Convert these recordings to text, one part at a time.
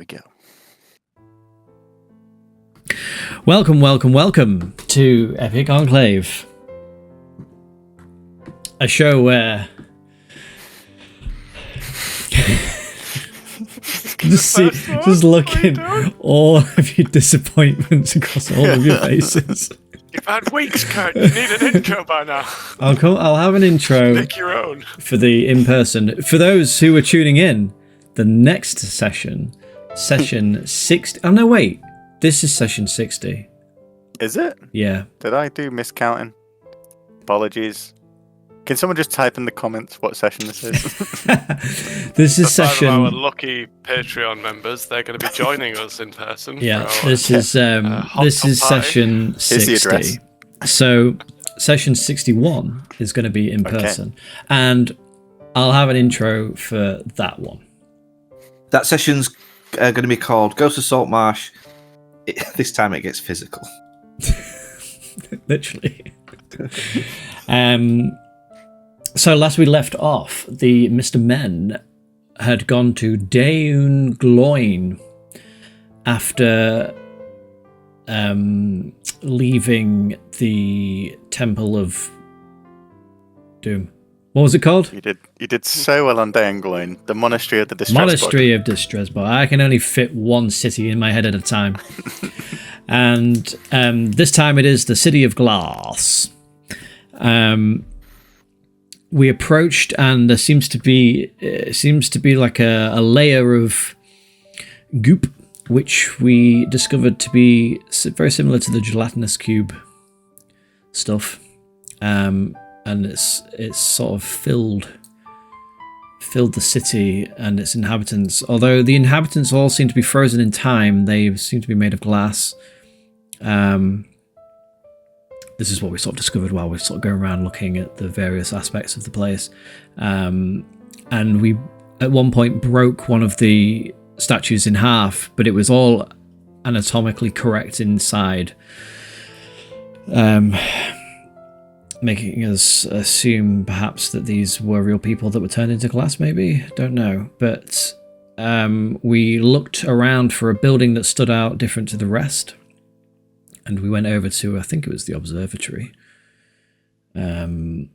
we go. Welcome to Epic Enclave. A show where just looking all of your disappointments across all of your faces. You've had weeks, Kurt. You need an intro by now. I'll have an intro. Make your own. For the in-person. For those who are tuning in, the next session 60. Oh, no, wait. This is session 60. Is it? Yeah. Did I do miscounting? Apologies. Can someone just type in the comments what session this is? This is session... Our lucky Patreon members, they're going to be joining us in person. Yeah, this is session 60. So session 61 is going to be in person. And I'll have an intro for that one. That session's going to be called Go to Saltmarsh. This time it gets physical. Literally. So last we left off, the Mr. Men had gone to Daun Gloin after leaving the Temple of Doom. What was it called? You did so well on Dangloin, the Monastery of the Distress Monastery of Distress Body. I can only fit one city in my head at a time. And this time it is the City of Glass. We approached, and there seems to be like a layer of goop, which we discovered to be very similar to the gelatinous cube stuff, and it's sort of filled the city and its inhabitants. Although the inhabitants all seem to be frozen in time, they seem to be made of glass. This is what we sort of discovered while we're sort of going around looking at the various aspects of the place. And we, at one point, broke one of the statues in half, but it was all anatomically correct inside, making us assume perhaps that these were real people that were turned into glass, maybe? Don't know. But we looked around for a building that stood out different to the rest. And we went over to, I think it was the observatory. And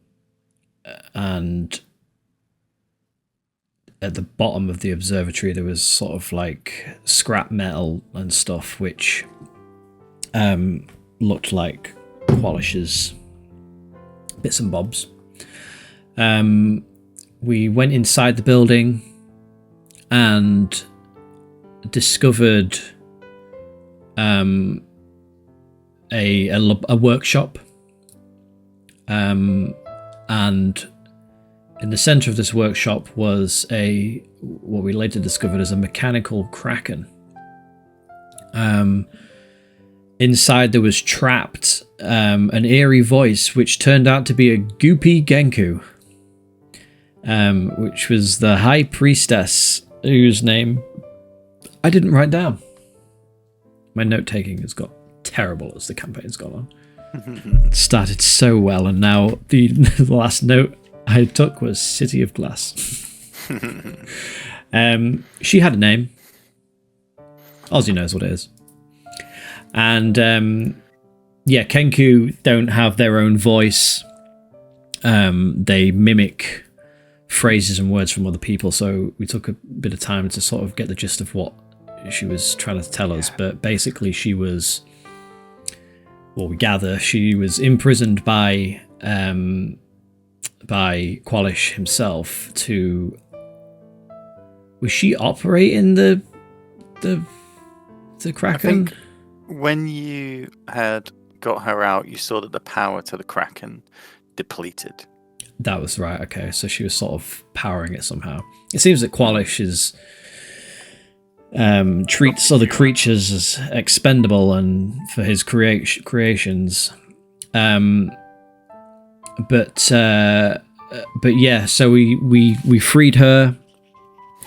at the bottom of the observatory, there was sort of like scrap metal and stuff, which looked like Qualish's bits and bobs. We went inside the building and discovered a workshop, and in the center of this workshop was what we later discovered as a mechanical kraken. Inside there was trapped an eerie voice, which turned out to be a goopy Genku, which was the high priestess, whose name I didn't write down. My note taking has got terrible as the campaign's gone on. It started so well, and now the last note I took was City of Glass. She had a name. Ozzy knows what it is. And Kenku don't have their own voice. They mimic phrases and words from other people, so we took a bit of time to sort of get the gist of what she was trying to tell us. But basically she was, well, we gather she was imprisoned by Qualish himself to... Was she operating the Kraken? I think when you had got her out, you saw that the power to the Kraken depleted. That was right, okay. So she was sort of powering it somehow. It seems that Qualish treats other creatures as expendable and for his creations. But yeah, so we freed her.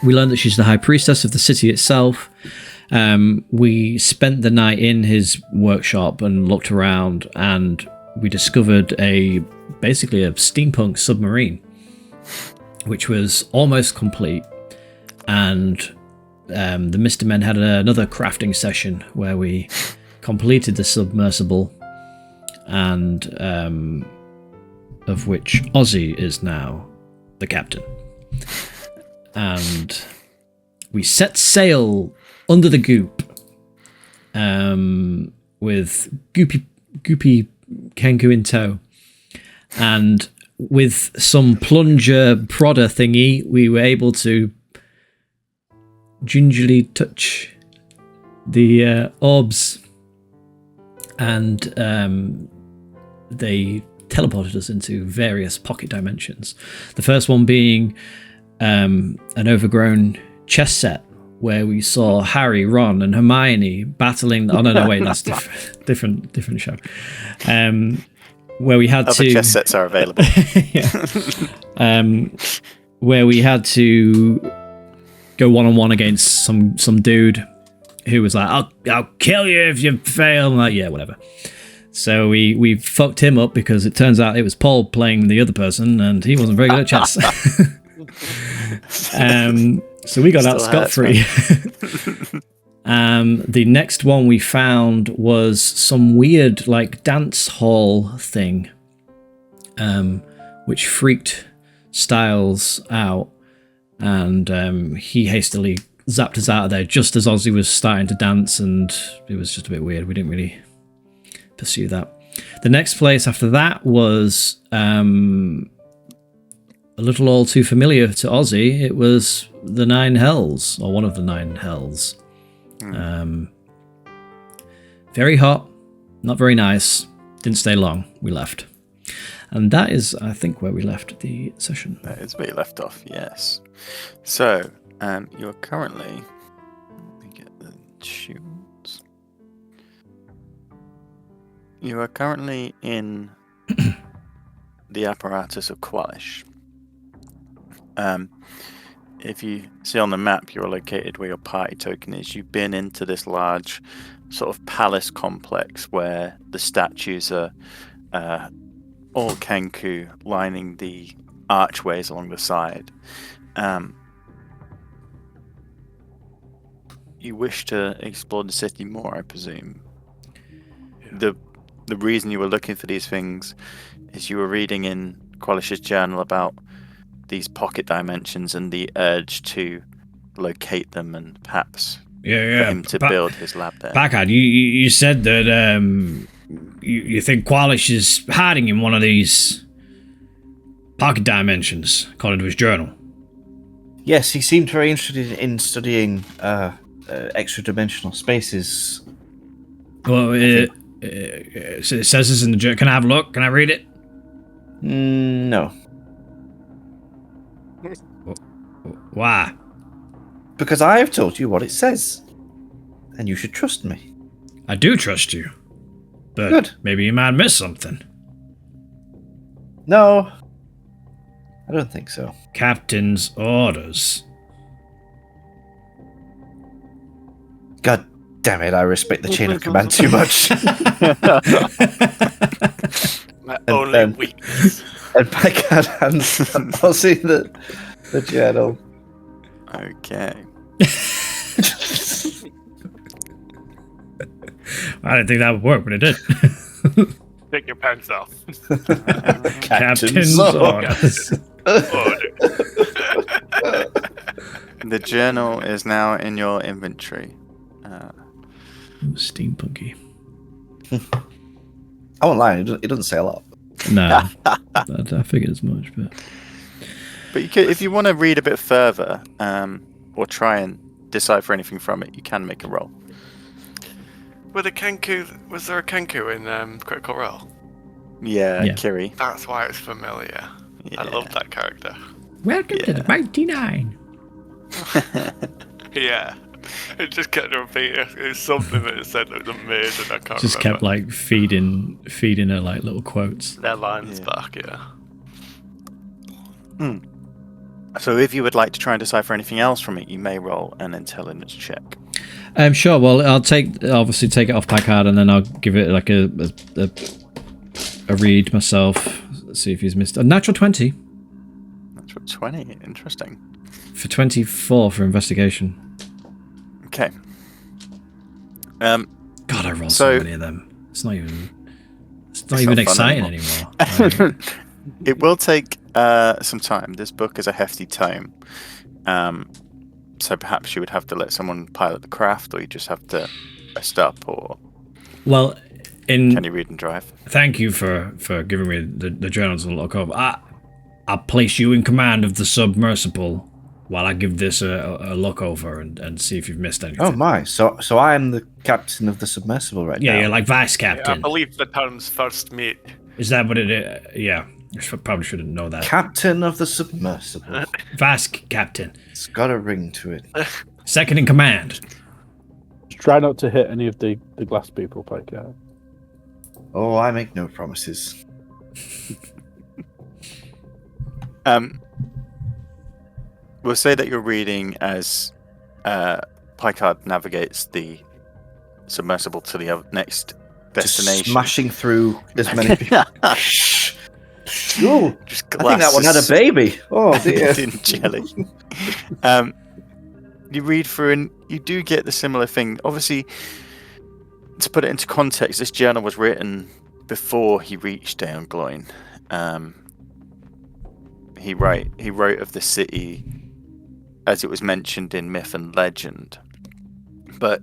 We learned that she's the high priestess of the city itself. We spent the night in his workshop and looked around, and we discovered basically a steampunk submarine, which was almost complete, and the Mr. Men had another crafting session where we completed the submersible, and of which Ozzy is now the captain. And we set sail under the goop with Goopy Kenku in tow. And with some plunger prodder thingy, we were able to gingerly touch the orbs, and they teleported us into various pocket dimensions. The first one being an overgrown chess set where we saw Harry, Ron, and Hermione battling. Oh no, wait, that's different show. Where we had Other to chess sets are available. Where we had to go one-on-one against some dude who was like, I'll kill you if you fail. I'm like, yeah, whatever. So we fucked him up because it turns out it was Paul playing the other person, and he wasn't very good at chess. So we got out scot-free. The next one we found was some weird like dance hall thing, which freaked Styles out, and he hastily zapped us out of there just as Ozzy was starting to dance, and it was just a bit weird. We didn't really pursue that. The next place after that was a little all too familiar to Ozzy. It was the Nine Hells, or one of the Nine Hells. Very hot, not very nice, didn't stay long, we left. And that is, I think, where we left the session. That is where you left off, yes. So, you're currently... Let me get the tunes. You are currently in the apparatus of Qualish. If you see on the map, you're located where your party token is. You've been into this large sort of palace complex where the statues are all Kenku lining the archways along the side. You wish to explore the city more, I presume. Yeah. The reason you were looking for these things is you were reading in Qualish's journal about these pocket dimensions and the urge to locate them, and perhaps for him to build his lab there. Packard, you said that you think Qualish is hiding in one of these pocket dimensions, according to his journal. Yes, he seemed very interested in studying extra-dimensional spaces. Well, it says this in the journal. Can I have a look? Can I read it? No. Why? Because I have told you what it says, and you should trust me. I do trust you, but good. Maybe you might miss something. No, I don't think so. Captain's orders. God damn it, I respect the chain of command too much. My only weakness. And Packard hands Ozzy the journal. Okay. I didn't think that would work, but it did. Take your pants off. Captain's orders. The journal is now in your inventory. Steampunky. I won't lie, it doesn't say a lot. No, I figured as much, But you could, if you want to read a bit further, or try and decipher anything from it, you can make a roll. Was there a Kenku in Critical Role? Yeah, Kiri. That's why it's familiar. Yeah. I love that character. Welcome to the Mighty Nine. Yeah. It just kept repeating. It's something that it said that was amazing. I can't Just remember. kept like feeding her like little quotes. Their lines back, yeah. So if you would like to try and decipher anything else from it, you may roll an intelligence check. Sure. Well, I'll obviously take it off Packard, and then I'll give it like a read myself. Let's see if he's missed a natural 20. Natural 20. Interesting. For 24 for investigation. Okay. God, I rolled So- so many of them. It's not even not exciting fun anymore. Like, It will take some time. This book is a hefty tome. So perhaps you would have to let someone pilot the craft, or you just have to rest up, or well, can you read and drive? thank you for giving me the journal to look over. I'll place you in command of the submersible while I give this a look over and see if you've missed anything. Oh my! So I am the captain of the submersible right now. Yeah, you're like vice I captain. believe the term's first mate. Is that what it is? Yeah, probably shouldn't know that. Captain of the submersible. Vice captain, It's got a ring to it. second in command. Just try not to hit any of the glass people, Pike. Oh, I make no promises. We'll say that you're reading as Picard navigates the submersible to the next destination. Just smashing through as many people. Ooh, Just I think that one had a baby. Oh dear. in jelly. You read through and you do get the similar thing. Obviously, to put it into context, this journal was written before he reached Daongloin. He wrote of the city as it was mentioned in myth and legend. But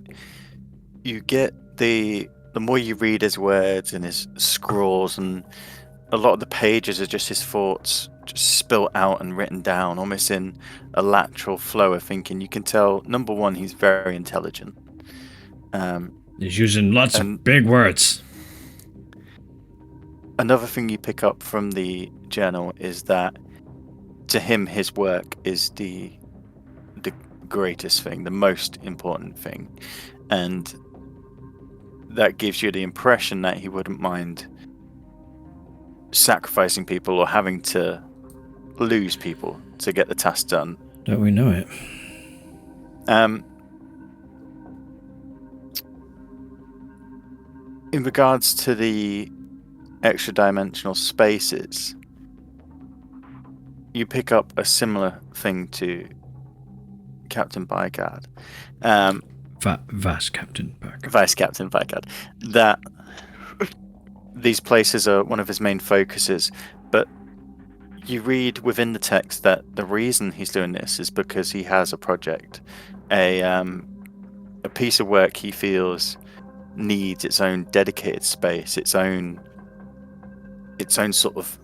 you get the more you read his words and his scrawls, and a lot of the pages are just his thoughts just spilt out and written down, almost in a lateral flow of thinking. You can tell, number one, he's very intelligent. He's using lots of big words. Another thing you pick up from the journal is that to him, his work is the greatest thing, the most important thing, and that gives you the impression that he wouldn't mind sacrificing people or having to lose people to get the task done. Don't we know it? In regards to the extra dimensional spaces, you pick up a similar thing to Captain Picard. Vice Captain Picard. Vice Captain Picard. That these places are one of his main focuses, but you read within the text that the reason he's doing this is because he has a project, a piece of work he feels needs its own dedicated space, its own sort of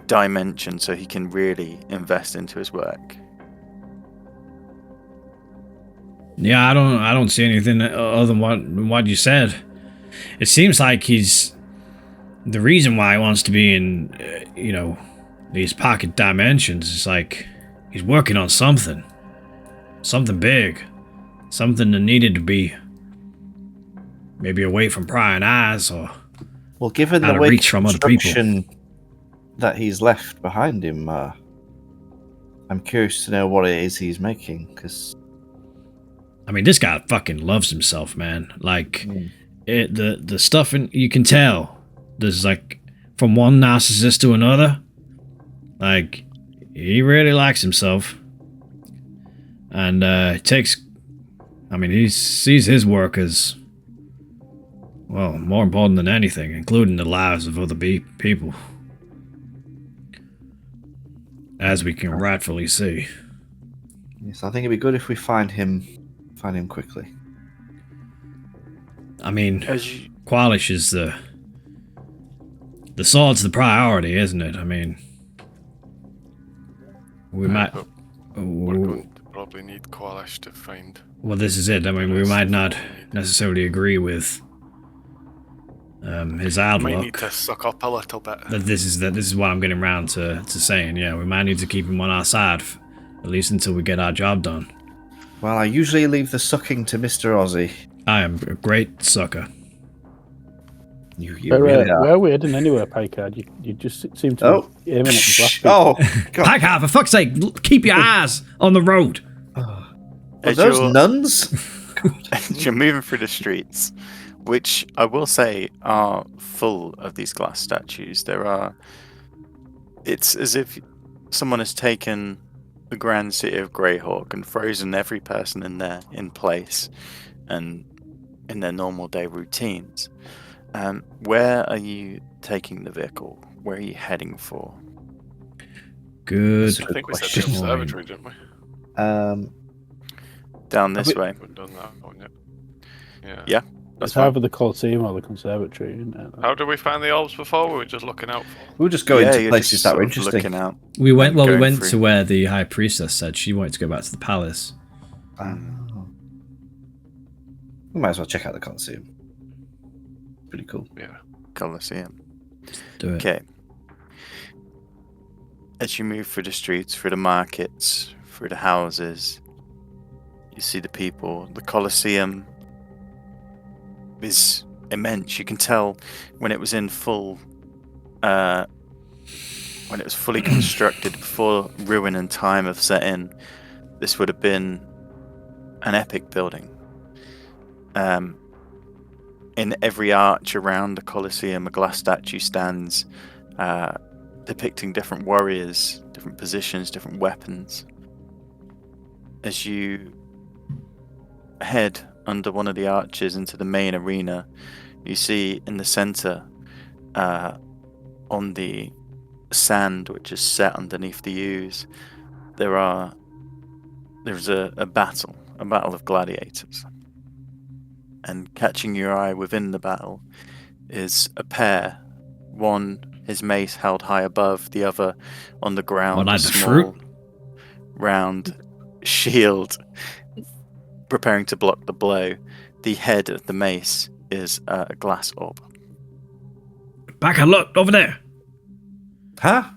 dimension, so he can really invest into his work. Yeah, I don't see anything other than what you said. It seems like he's the reason why he wants to be in, these pocket dimensions. Is like he's working on something big, something that needed to be maybe away from prying eyes or Well, given out the of way reach from other people. construction that he's left behind him, I'm curious to know what it is he's making, because I mean, this guy fucking loves himself, man. Like, the stuff, you can tell. There's like, from one narcissist to another, like, he really likes himself. And he sees his work as, well, more important than anything, including the lives of other people. As we can rightfully see. yes, I think it'd be good if we find him quickly. I mean, Qualish is the sword's the priority, isn't it? I mean, we might. We're going to probably need Qualish to find. Well, this is it. I mean, we might not necessarily agree with his outlook. Might need to suck up a little bit. But this is what I'm getting around to saying. Yeah, we might need to keep him on our side, at least until we get our job done. Well, I usually leave the sucking to Mr. Ozzy. I am a great sucker. You really are. Where we heading anywhere, Picard? You just seem to be aiming at the glass people. Oh, God. Picard, for fuck's sake, keep your eyes on the road. Are As those you're- nuns? as you're moving through the streets, which I will say are full of these glass statues. It's as if someone has taken the grand city of Greyhawk and frozen every person in there in place and in their normal day routines. Where are you taking the vehicle? Where are you heading for? Good. I think we said question. the observatory, didn't we? Down this way. We've done that one yet. Yeah. Yeah. It's That's fine. either the Colosseum or the Conservatory, isn't it? How did we find the orbs before? We were just looking out for. We were just going to you're places just that sort were of interesting. looking out. We went. and Well, we going went through. to where the High Priestess said she wanted to go back to the palace. Oh. We might as well check out the Colosseum. Pretty cool. Yeah. Colosseum. Do it. Okay. As you move through the streets, through the markets, through the houses, you see the people. The Colosseum is immense. You can tell when it was in full, when it was fully constructed before ruin and time have set in, this would have been an epic building. In every arch around the Colosseum, a glass statue stands, depicting different warriors, different positions, different weapons. As you head under one of the arches into the main arena, you see in the center, on the sand which is set underneath the yews, there's a battle of gladiators. And catching your eye within the battle is a pair, one his mace held high above, the other on the ground, What, like a the small fruit? round shield preparing to block the blow. The head of the mace is a glass orb. Back and look over there. Huh?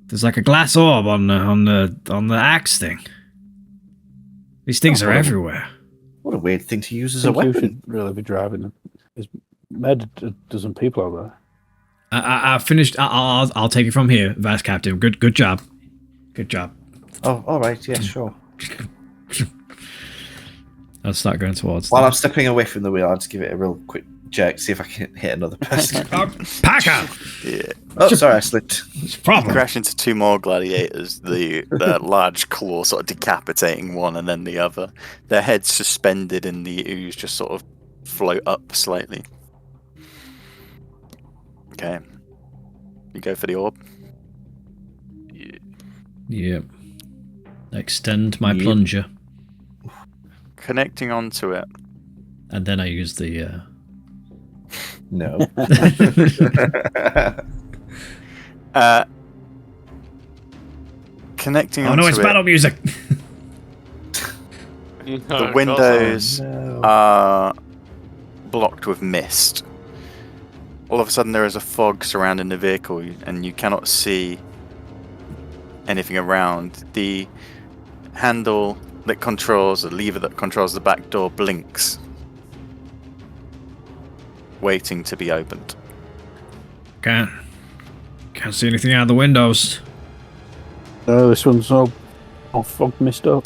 There's like a glass orb on the axe thing. These things Oh, are well. everywhere. What a weird thing to use as I a think you weapon. should really be driving them. There's made a dozen people over there. I finished. I'll take it from here, Vice Captain. Good job. Good job. Oh, all right. Yeah, sure. I'll start going towards. While them. I'm stepping away from the wheel, I'll just give it a real quick jerk, see if I can hit another person. Packer. Yeah. Oh, sorry, I slipped. What's the problem? Crash into two more gladiators, the large claw sort of decapitating one and then the other. Their heads suspended in the ooze just sort of float up slightly. Okay. You go for the orb. Yep. Extend my Yep. plunger, Connecting onto it. and then I use the. No. Connecting Oh onto no! It's it. battle music. The windows no. are blocked with mist. All of a sudden, there is a fog surrounding the vehicle, and you cannot see anything around. The handle that controls, the lever that controls the back door, blinks, waiting to be opened. Can't see anything out of the windows. Oh, this one's all fog missed up.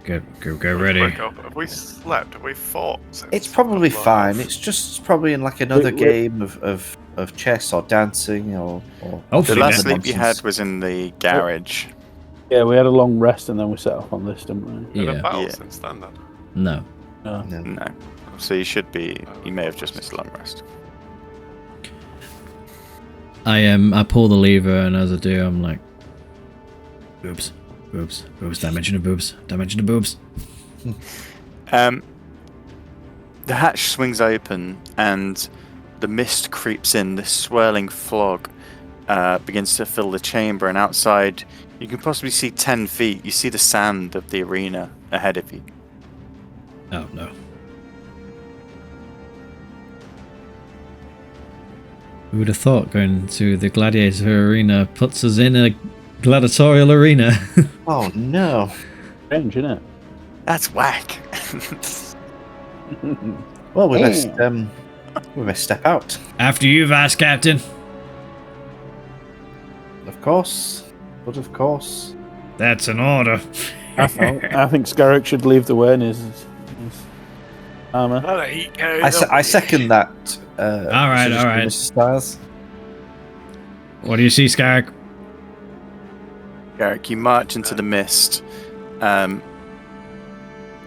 Get ready. Have we slept? Have we fought? since It's probably we've fine. left? It's just probably in like another Wait. game of chess or dancing or The Hopefully, last that- sleep you had was in the garage. Yeah, we had a long rest and then we set off on this, didn't we? Have Yeah. we battled Yeah. since then? No. No. no. No. So you should be. You may have just missed a long rest. I pull the lever, and as I do, I'm like, boobs, dimension of boobs. The hatch swings open, and the mist creeps in. This swirling fog begins to fill the chamber, and outside, you can possibly see 10 feet. You see the sand of the arena ahead of you. Oh no. Who would have thought going to the gladiator arena puts us in a gladiatorial arena? Oh no. Strange, isn't it? That's whack. Well, we must step out. After you, Vice Captain. Of course. But of course. That's an order. I think Scarrick should leave the way in his armour. I second that. All right. Mr. Styles. What do you see, Scarrick? Garrick, you march into the mist, and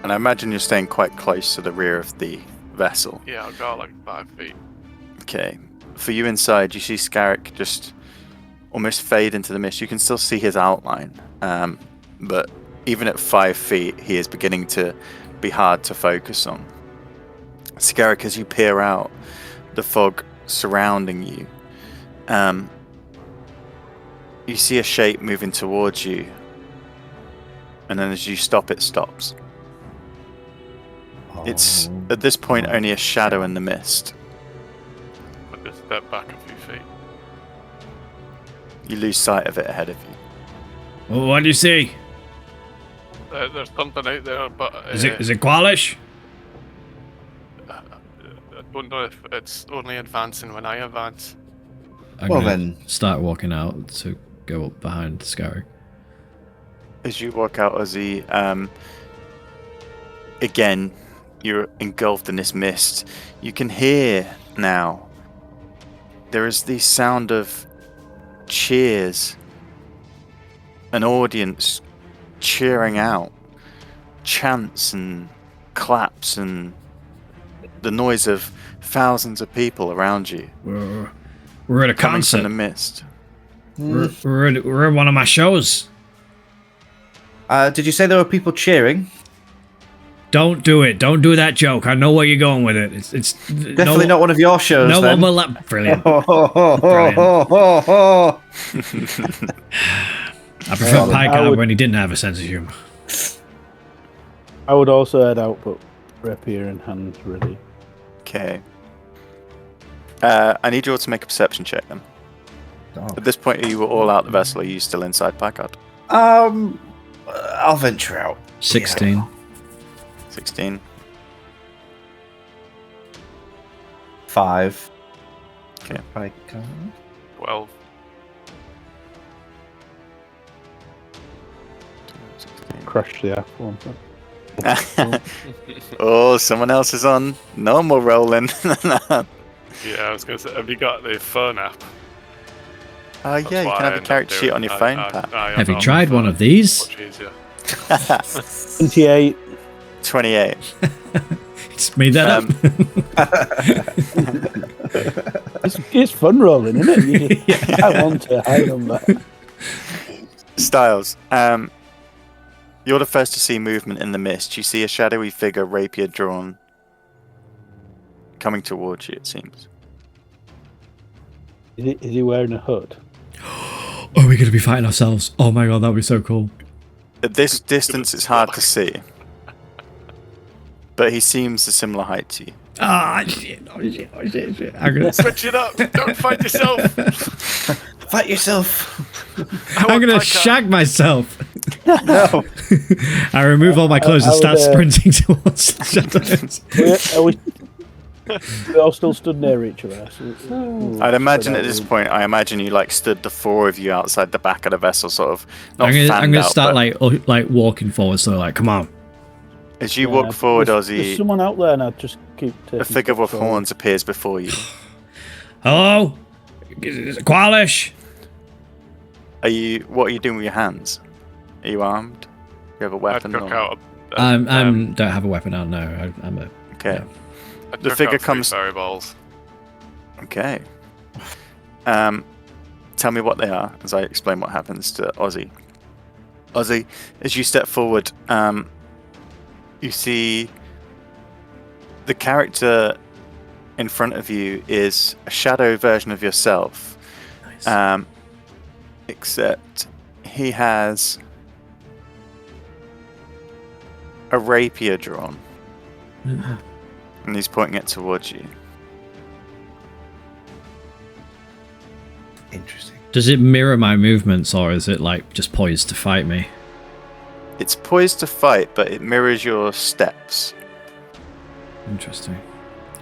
I imagine you're staying quite close to the rear of the vessel. Yeah, I'll go like 5 feet. Okay. For you inside, you see Scarrick just almost fade into the mist. You can still see his outline, but even at 5 feet, he is beginning to be hard to focus on. Scarrick, as you peer out, the fog surrounding you, you see a shape moving towards you, and then as you stop, it stops. It's at this point only a shadow in the mist. I'll just step back a few feet. You lose sight of it ahead of you. Well, what do you see? There's something out there, but Is it Qualish? I don't know if it's only advancing when I advance. I'm Well, gonna then- start walking out to go up behind Scarrick. As you walk out, Ozzy, again, you're engulfed in this mist. You can hear now. There is the sound of cheers, an audience cheering out, chants and claps, and the noise of thousands of people around you. We're at a Coming from concert. the mist. We're at one of my shows. Did you say there were people cheering? Don't do it. Don't do that joke. I know where you're going with it. It's Definitely not one of your shows. No then. one will. Brilliant. I prefer Pike I would- when he didn't have a sense of humor. I would also head out, but rapier in hand, ready. Okay. I need you all to make a perception check then. Oh. At this point, are you all out the vessel? Or are you still inside Packard? I'll venture out. 16. 16. 5. Okay. I can. 12. 16. Crush the apple. Oh, someone else is on normal rolling. Yeah, I was going to say, have you got the phone app? Oh yeah, That's you what can I have a end up character sheet doing. on your phone, Pat. Have you tried one of these? Much easier. 28. 28. It's made that up. It's fun rolling, isn't it? You just, I want a high number. Styles, you're the first to see movement in the mist. You see a shadowy figure, rapier drawn, coming towards you, it seems. Is he wearing a hood? Are we going to be fighting ourselves? Oh my god, that would be so cool. At this distance, it's hard to see. But he seems a similar height to you. Ah, shit. Oh, shit. Oh, shit. Shit. I'm going to Switch it up! Don't fight yourself! Fight yourself. shag myself. No. I remove all my clothes and I start would, sprinting towards the shadows. We all still stood near each other. I'd imagine at this point, you like stood the four of you outside the back of the vessel, sort of. Not I'm fanned gonna out, start but like walking forward. So like, come on. as you walk forward, There's Ozzy, someone out there, and I just keep taking a figure with steps forward. horns appears before you. Hello, Qualish. What are you doing with your hands? Are you armed? Do you have a I weapon? took or- out I'm don't have a weapon out. No, I'm a. Okay. yeah. I the took figure out 3 comes- fairy balls. Okay. Tell me what they are as I explain what happens to Ozzy. Ozzy, as you step forward, you see the character in front of you is a shadow version of yourself. Nice. Except he has a rapier drawn, and he's pointing it towards you. Interesting. Does it mirror my movements, or is it like just poised to fight me? It's poised to fight, but it mirrors your steps. Interesting.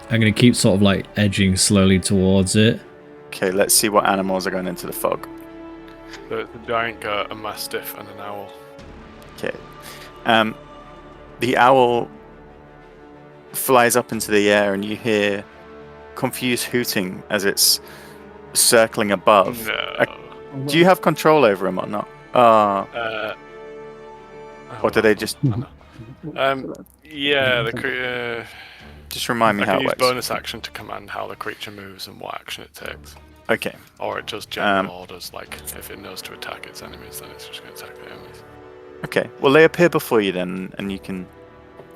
I'm gonna keep sort of like edging slowly towards it. Okay, let's see what animals are going into the fog. So it's a giant goat, a mastiff, and an owl. Okay. The owl flies up into the air, and you hear confused hooting as it's circling above. No. Do you have control over him or not? Or do they just... Yeah, the Just remind me I how can it use works. bonus action to command how the creature moves and what action it takes. Okay. Or it just general orders, like if it knows to attack its enemies, then it's just going to attack the enemies. Okay. Well, they appear before you then, and you can...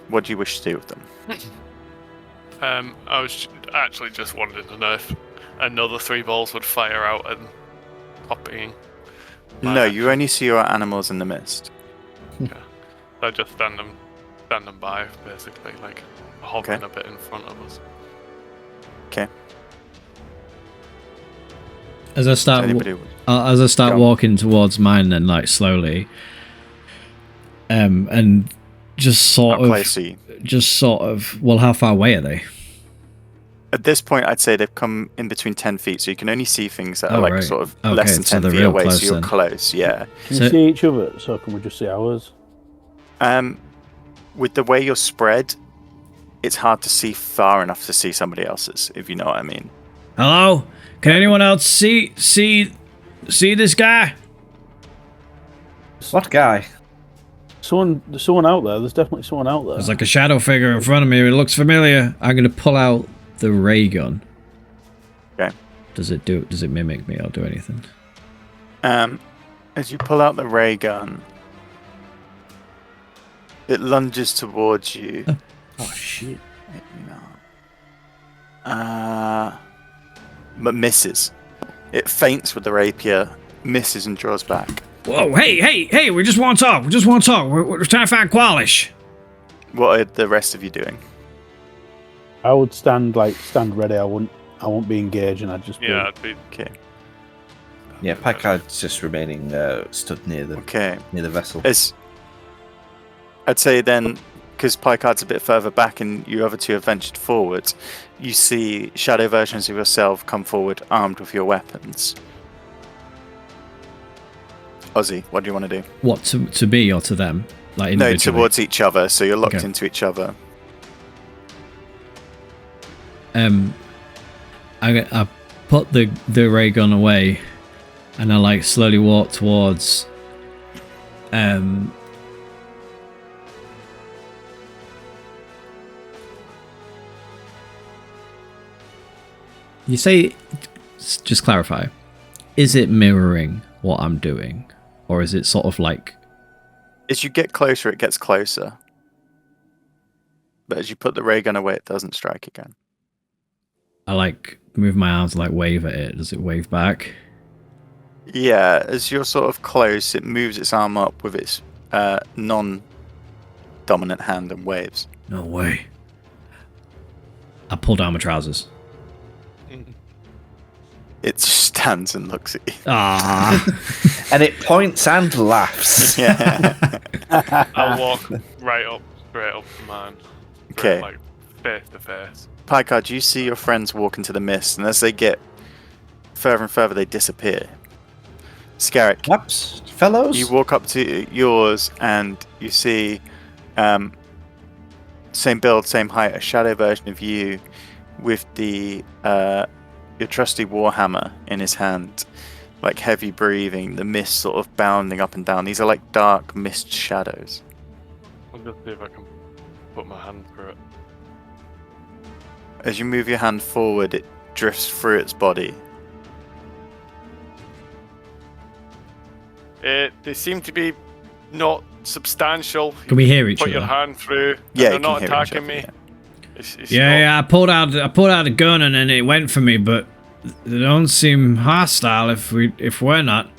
What do you wish to do with them? I was actually just wondering to know if another 3 balls would fire out and copying. No, you only see your animals in the mist. Okay. So just stand them by, basically, like hovering a bit in front of us. Okay. As I start, Anybody- Go on. walking towards mine, then like slowly, and just sort How close are you? Well, how far away are they? At this point, I'd say they've come in between 10 feet, so you can only see things that are like right. sort of Okay, less than so 10 they're feet real away, close so you're then. close, yeah. Can So- you see each other? So can we just see ours? With the way you're spread, it's hard to see far enough to see somebody else's, if you know what I mean. Hello? Can anyone else see this guy? What guy? There's someone out there. There's definitely someone out there. There's like a shadow figure in front of me. It looks familiar. I'm gonna pull out the ray gun. Okay. Does it mimic me or do anything? As you pull out the ray gun, it lunges towards you. Oh shit! But misses. It feints with the rapier, misses and draws back. Whoa! Hey! We just want to talk. We're trying to find Qualish. What are the rest of you doing? I would stand ready. I won't be engaging. I'd just be... Yeah, I'd be. Okay. Yeah, Packard's just remaining stood near the vessel. I'd say then, because Picard's a bit further back and you other two have ventured forward, you see shadow versions of yourself come forward armed with your weapons. Ozzy, what do you want to do? What, to me or to them? Like No, individually? towards each other, so you're locked Okay. into each other. I put the ray gun away, and I like slowly walk towards. You say, just clarify, is it mirroring what I'm doing, or is it sort of like? As you get closer, it gets closer. But as you put the ray gun away, it doesn't strike again. I like move my arms, like wave at it. Does it wave back? Yeah, as you're sort of close, it moves its arm up with its non-dominant hand and waves. No way. I pull down my trousers. It just stands and looks at you. Ah. And it points and laughs. Yeah. I'll walk straight up to mine. Okay. Like face to face. Picard, you see your friends walk into the mist, and as they get further and further, they disappear. Scarrick, Perhaps, fellows? you walk up to yours, and you see same build, same height, a shadow version of you with the your trusty warhammer in his hand, like heavy breathing, the mist sort of bounding up and down. These are like dark mist shadows. I'll just see if I can put my hand through it. As you move your hand forward, it drifts through its body. They seem to be not substantial. Can we hear each Put your other? hand through. Yeah, they're you can not hear each attacking other, me. yeah. It's Yeah, I pulled out a gun and then it went for me, but they don't seem hostile if we're not.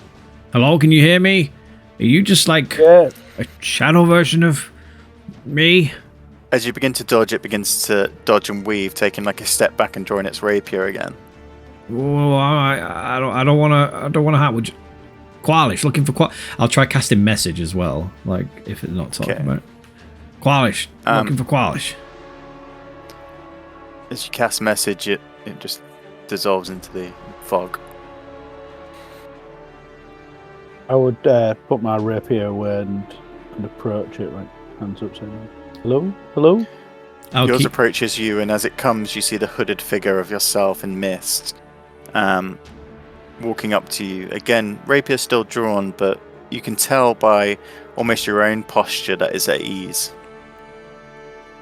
Hello, can you hear me? Are you just like Yeah. a shadow version of me? As you begin to dodge, it begins to dodge and weave, taking like a step back and drawing its rapier again. Oh, I don't want to have with Qualish. Looking for I'll try casting message as well, like if it's not talking Okay. about Qualish. Looking for Qualish. As you cast message, it just dissolves into the fog. I would put my rapier away and approach it, like hands up, saying, "Hello, hello." Yours approaches you, and as it comes, you see the hooded figure of yourself in mist, walking up to you. Again, rapier still drawn, but you can tell by almost your own posture that it's at ease.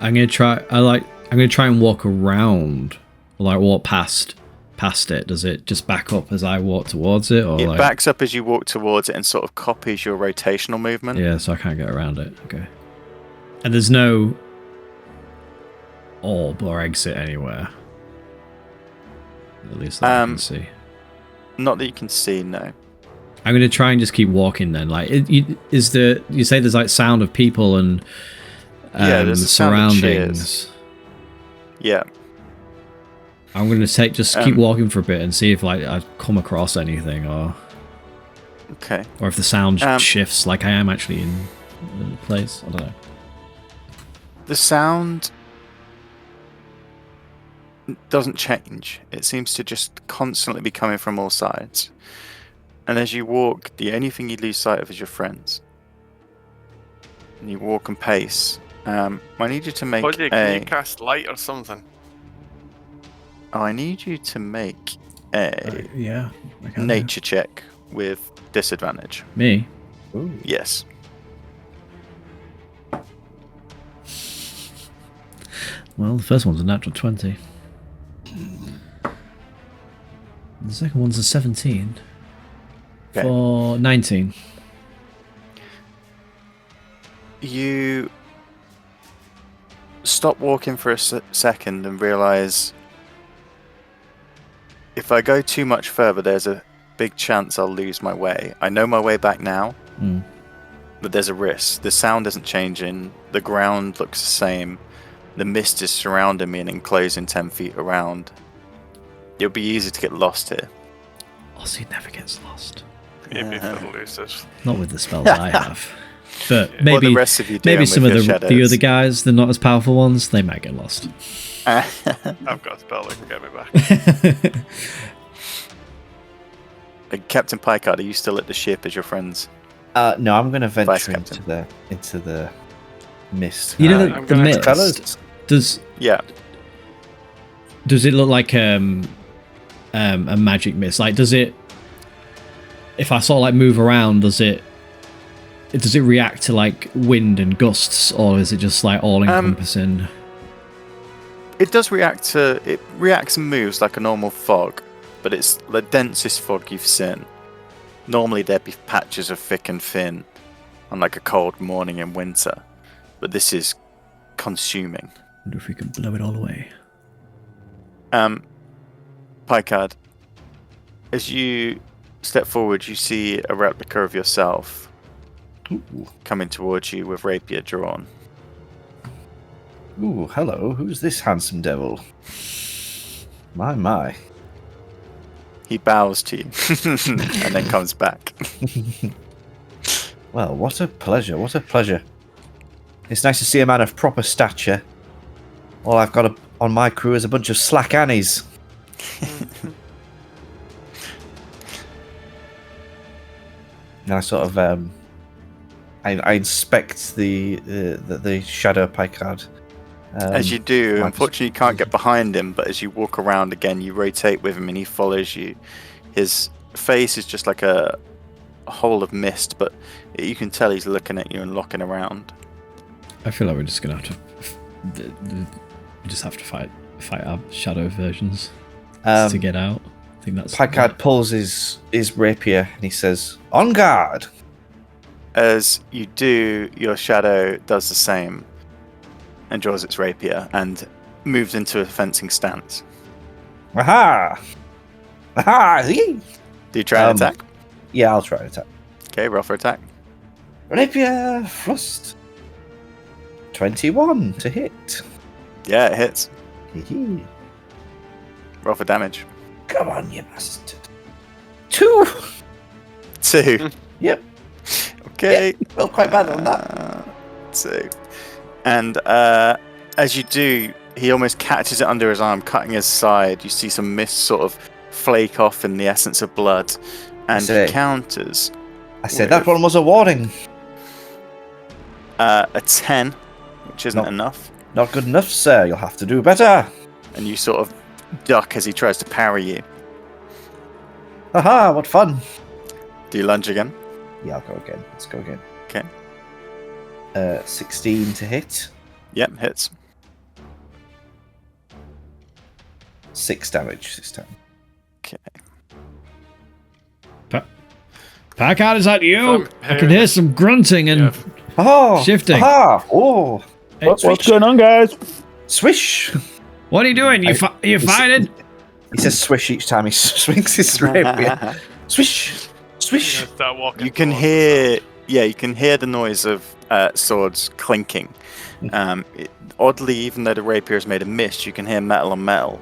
I'm gonna try. I'm gonna try and walk around, like walk past it. Does it just back up as I walk towards it, or It like backs up as you walk towards it and sort of copies your rotational movement. Yeah, so I can't get around it. Okay. And there's no orb or exit anywhere. At least that I can see. Not that you can see, no. I'm gonna try and just keep walking then. Like, you say there's like sound of people and there's a sound of surroundings. Yeah. I'm gonna keep walking for a bit and see if like I come across anything or if the sound shifts like I am actually in the place. I don't know. The sound doesn't change. It seems to just constantly be coming from all sides. And as you walk, the only thing you lose sight of is your friends. And you walk and pace. I need you to make Can you cast light or something? I need you to make a I can nature check with disadvantage. Me? Ooh. Yes. Well, the first one's a natural 20. The second one's a 17. Okay. For 19. You stop walking for a second and realize if I go too much further, there's a big chance I'll lose my way. I know my way back now, but there's a risk. The sound isn't changing. The ground looks the same. The mist is surrounding me and enclosing 10 feet around. It'll be easy to get lost here. Ozzy never gets lost. Maybe for the losers. Not with the spells I have. But maybe the rest of you do maybe with some of your the shadows. other guys, the not as powerful ones, they might get lost. I've got a spell that can get me back. Captain Picard, are you still at the ship as your friends? No, I'm going to Vice venture Captain. into the mist. You know I'm the gonna- mist. Fellas, Does it look like a magic mist? Like, does it? If I sort of like move around, does it react to like wind and gusts, or is it just like all encompassing? It does react and moves like a normal fog, but it's the densest fog you've seen. Normally there'd be patches of thick and thin on like a cold morning in winter, but this is consuming. Wonder if we can blow it all away. Picard, as you step forward, you see a replica of yourself coming towards you with rapier drawn. ooh, hello. Who's this handsome devil? My. He bows to you and then comes back. Well, what a pleasure. What a pleasure. It's nice to see a man of proper stature. All I've got on my crew is a bunch of slack Annies. And I sort of I inspect the shadow Picard. As you do, like- unfortunately you can't get behind him, but as you walk around again, you rotate with him and he follows you. His face is just like a hole of mist, but you can tell he's looking at you and looking around. I feel like we're just gonna have to. We just have to fight our shadow versions to get out. I think that's. Picard pulls his rapier and he says, "On guard!" As you do, your shadow does the same and draws its rapier and moves into a fencing stance. Aha! Aha! Yee! Do you try and attack? Yeah, I'll try to attack. Okay, roll for attack. Rapier thrust. 21 to hit. Yeah, it hits. Hee-hee. Roll for damage. Come on, you bastard. 2! 2. Yep. Okay. Well, quite bad on that. 2. And as you do, he almost catches it under his arm, cutting his side. You see some mist sort of flake off in the essence of blood. And he counters I said that one was a warning. a 10, which isn't No. enough. Not good enough, sir. You'll have to do better. And you sort of duck as he tries to parry you. Haha, what fun. Do you lunge again? Yeah, I'll go again. Let's go again. Okay. 16 to hit. Yep, hits. 6 damage this time. Okay. Packard, is that you? I'm I can hear some grunting and Yeah. Oh! Shifting. Aha! Oh! Hey, What's going on, guys? Swish! what are you doing? You fighting? He says swish each time he swings his rapier. Swish! Swish! Start walking You can towards hear, you can hear the noise of swords clinking. Oddly, even though the rapier is made of mist, you can hear metal on metal.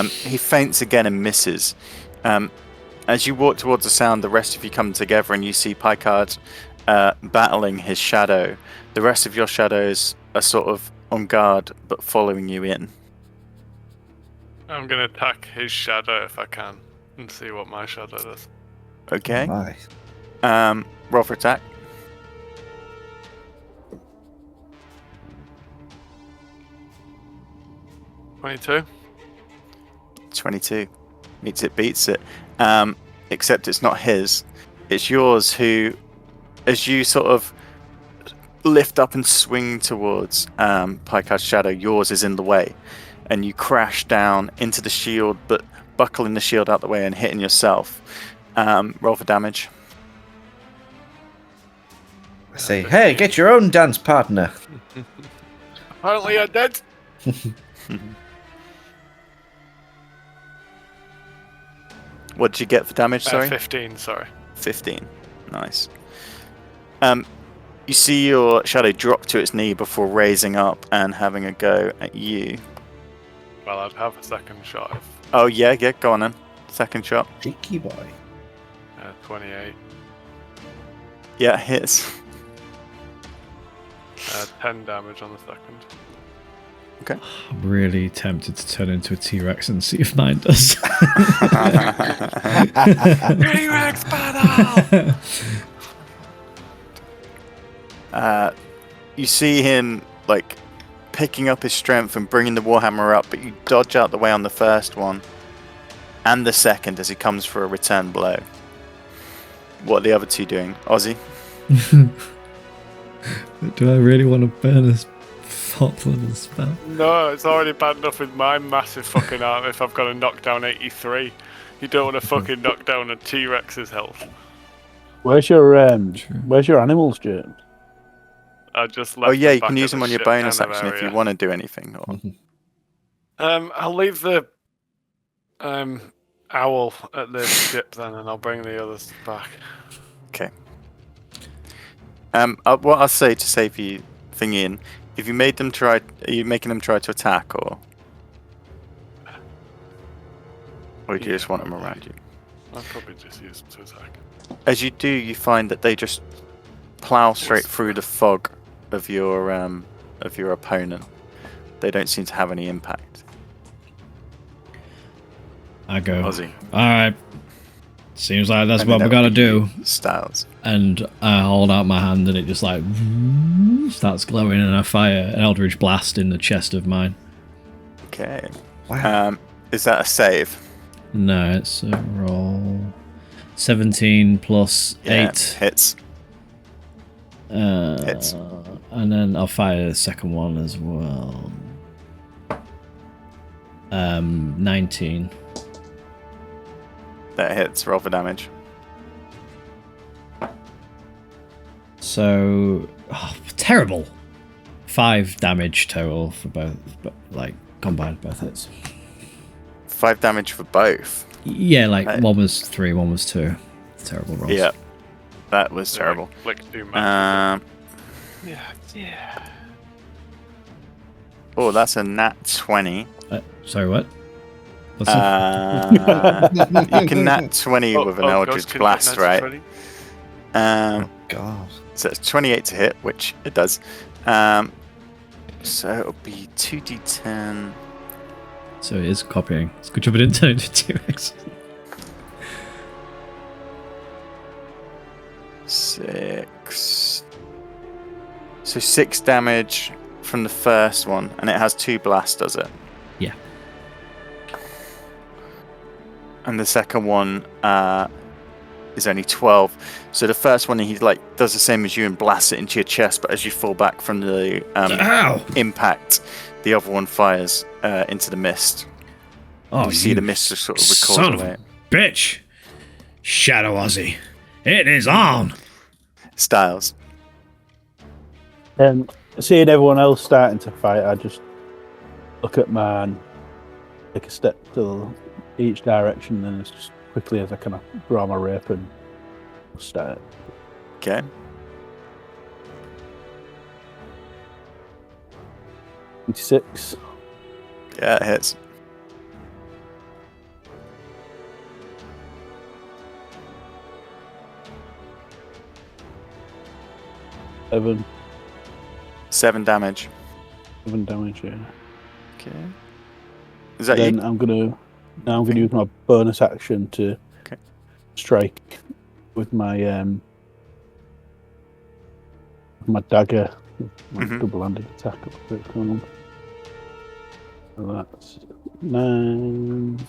He feints again and misses. As you walk towards the sound, the rest of you come together and you see Picard battling his shadow. The rest of your shadows are sort of on guard, but following you in. I'm gonna attack his shadow if I can and see what my shadow does. Okay. My. Roll for attack. 22. 22. Meets it, beats it. Except it's not his. It's yours who, as you sort of lift up and swing towards Picard's shadow, yours is in the way. And you crash down into the shield, but buckling the shield out the way and hitting yourself. Roll for damage. I say, hey, get your own dance partner. Apparently you're dead. What did you get for damage, sorry? 15, sorry. 15. Nice. You see your shadow drop to its knee before raising up and having a go at you. Well, I'd have a second shot if Oh, yeah, go on then. Second shot. Cheeky boy. 28. Yeah, hits. 10 damage on the second. I'm really tempted to turn into a T-Rex and see if mine does. T-Rex battle! You see him, like, picking up his strength and bringing the Warhammer up, but you dodge out the way on the first one and the second as he comes for a return blow. What are the other two doing? Ozzy? Do I really want to burn this top level spell? No, it's already bad enough with my massive fucking arm if I've got to knock down 83. You don't want to fucking knock down a T-Rex's health. Where's your animals, James? I just left Oh, yeah, them you back can at use the them on your ship bonus kind of action if you area. want to do anything. Or... I'll leave the owl at the ship then, and I'll bring the others back. Okay. What I'll say to save you thingy in, if you made them try, are you making them try to attack, or do you just want them around you? I'll probably just use them to attack. As you do, you find that they just plow straight through the fog of your opponent. They don't seem to have any impact. I go. Ozzy. Alright. Seems like that's And what then we gotta that'll be do. Styles. And I hold out my hand and it just like starts glowing and I fire an Eldritch Blast in the chest of mine. Okay. Wow. Is that a save? No, it's a roll. 17 plus Yeah, 8. hits. Hits. And then I'll fire the second one as well. 19. That hits. Roll for damage. So, terrible. 5 damage total for both, but like combined both hits. 5 damage for both. Yeah, like one was 3, one was 2. Terrible rolls. Yeah, that was terrible. Like 2 matches. Yeah. Oh, that's a nat 20. Sorry, what? What's You can nat 20 with an Eldritch Blast, right? 20? God. So it's 28 to hit, which it does. So it'll be 2d10. So it is copying. It's a good job I didn't turn it into T-Rex. 6. So 6 damage from the first one, and it has 2 blasts, does it? Yeah. And the second one is only 12. So the first one, he like does the same as you and blasts it into your chest, but as you fall back from the Ow! impact, the other one fires into the mist. Oh, You see the mist just sort of recoils son of away. a bitch! Shadow Ozzy, it is on! Styles. Seeing everyone else starting to fight, I just look at man, take a step to each direction, and as quickly as I can draw my rape and start. Okay. 26. Yeah, it hits. Seven 7 damage. damage. Yeah. Okay. Is that Then you? I'm gonna use my bonus action to strike with my dagger, my double-handed attack. What's it called? So that's 9.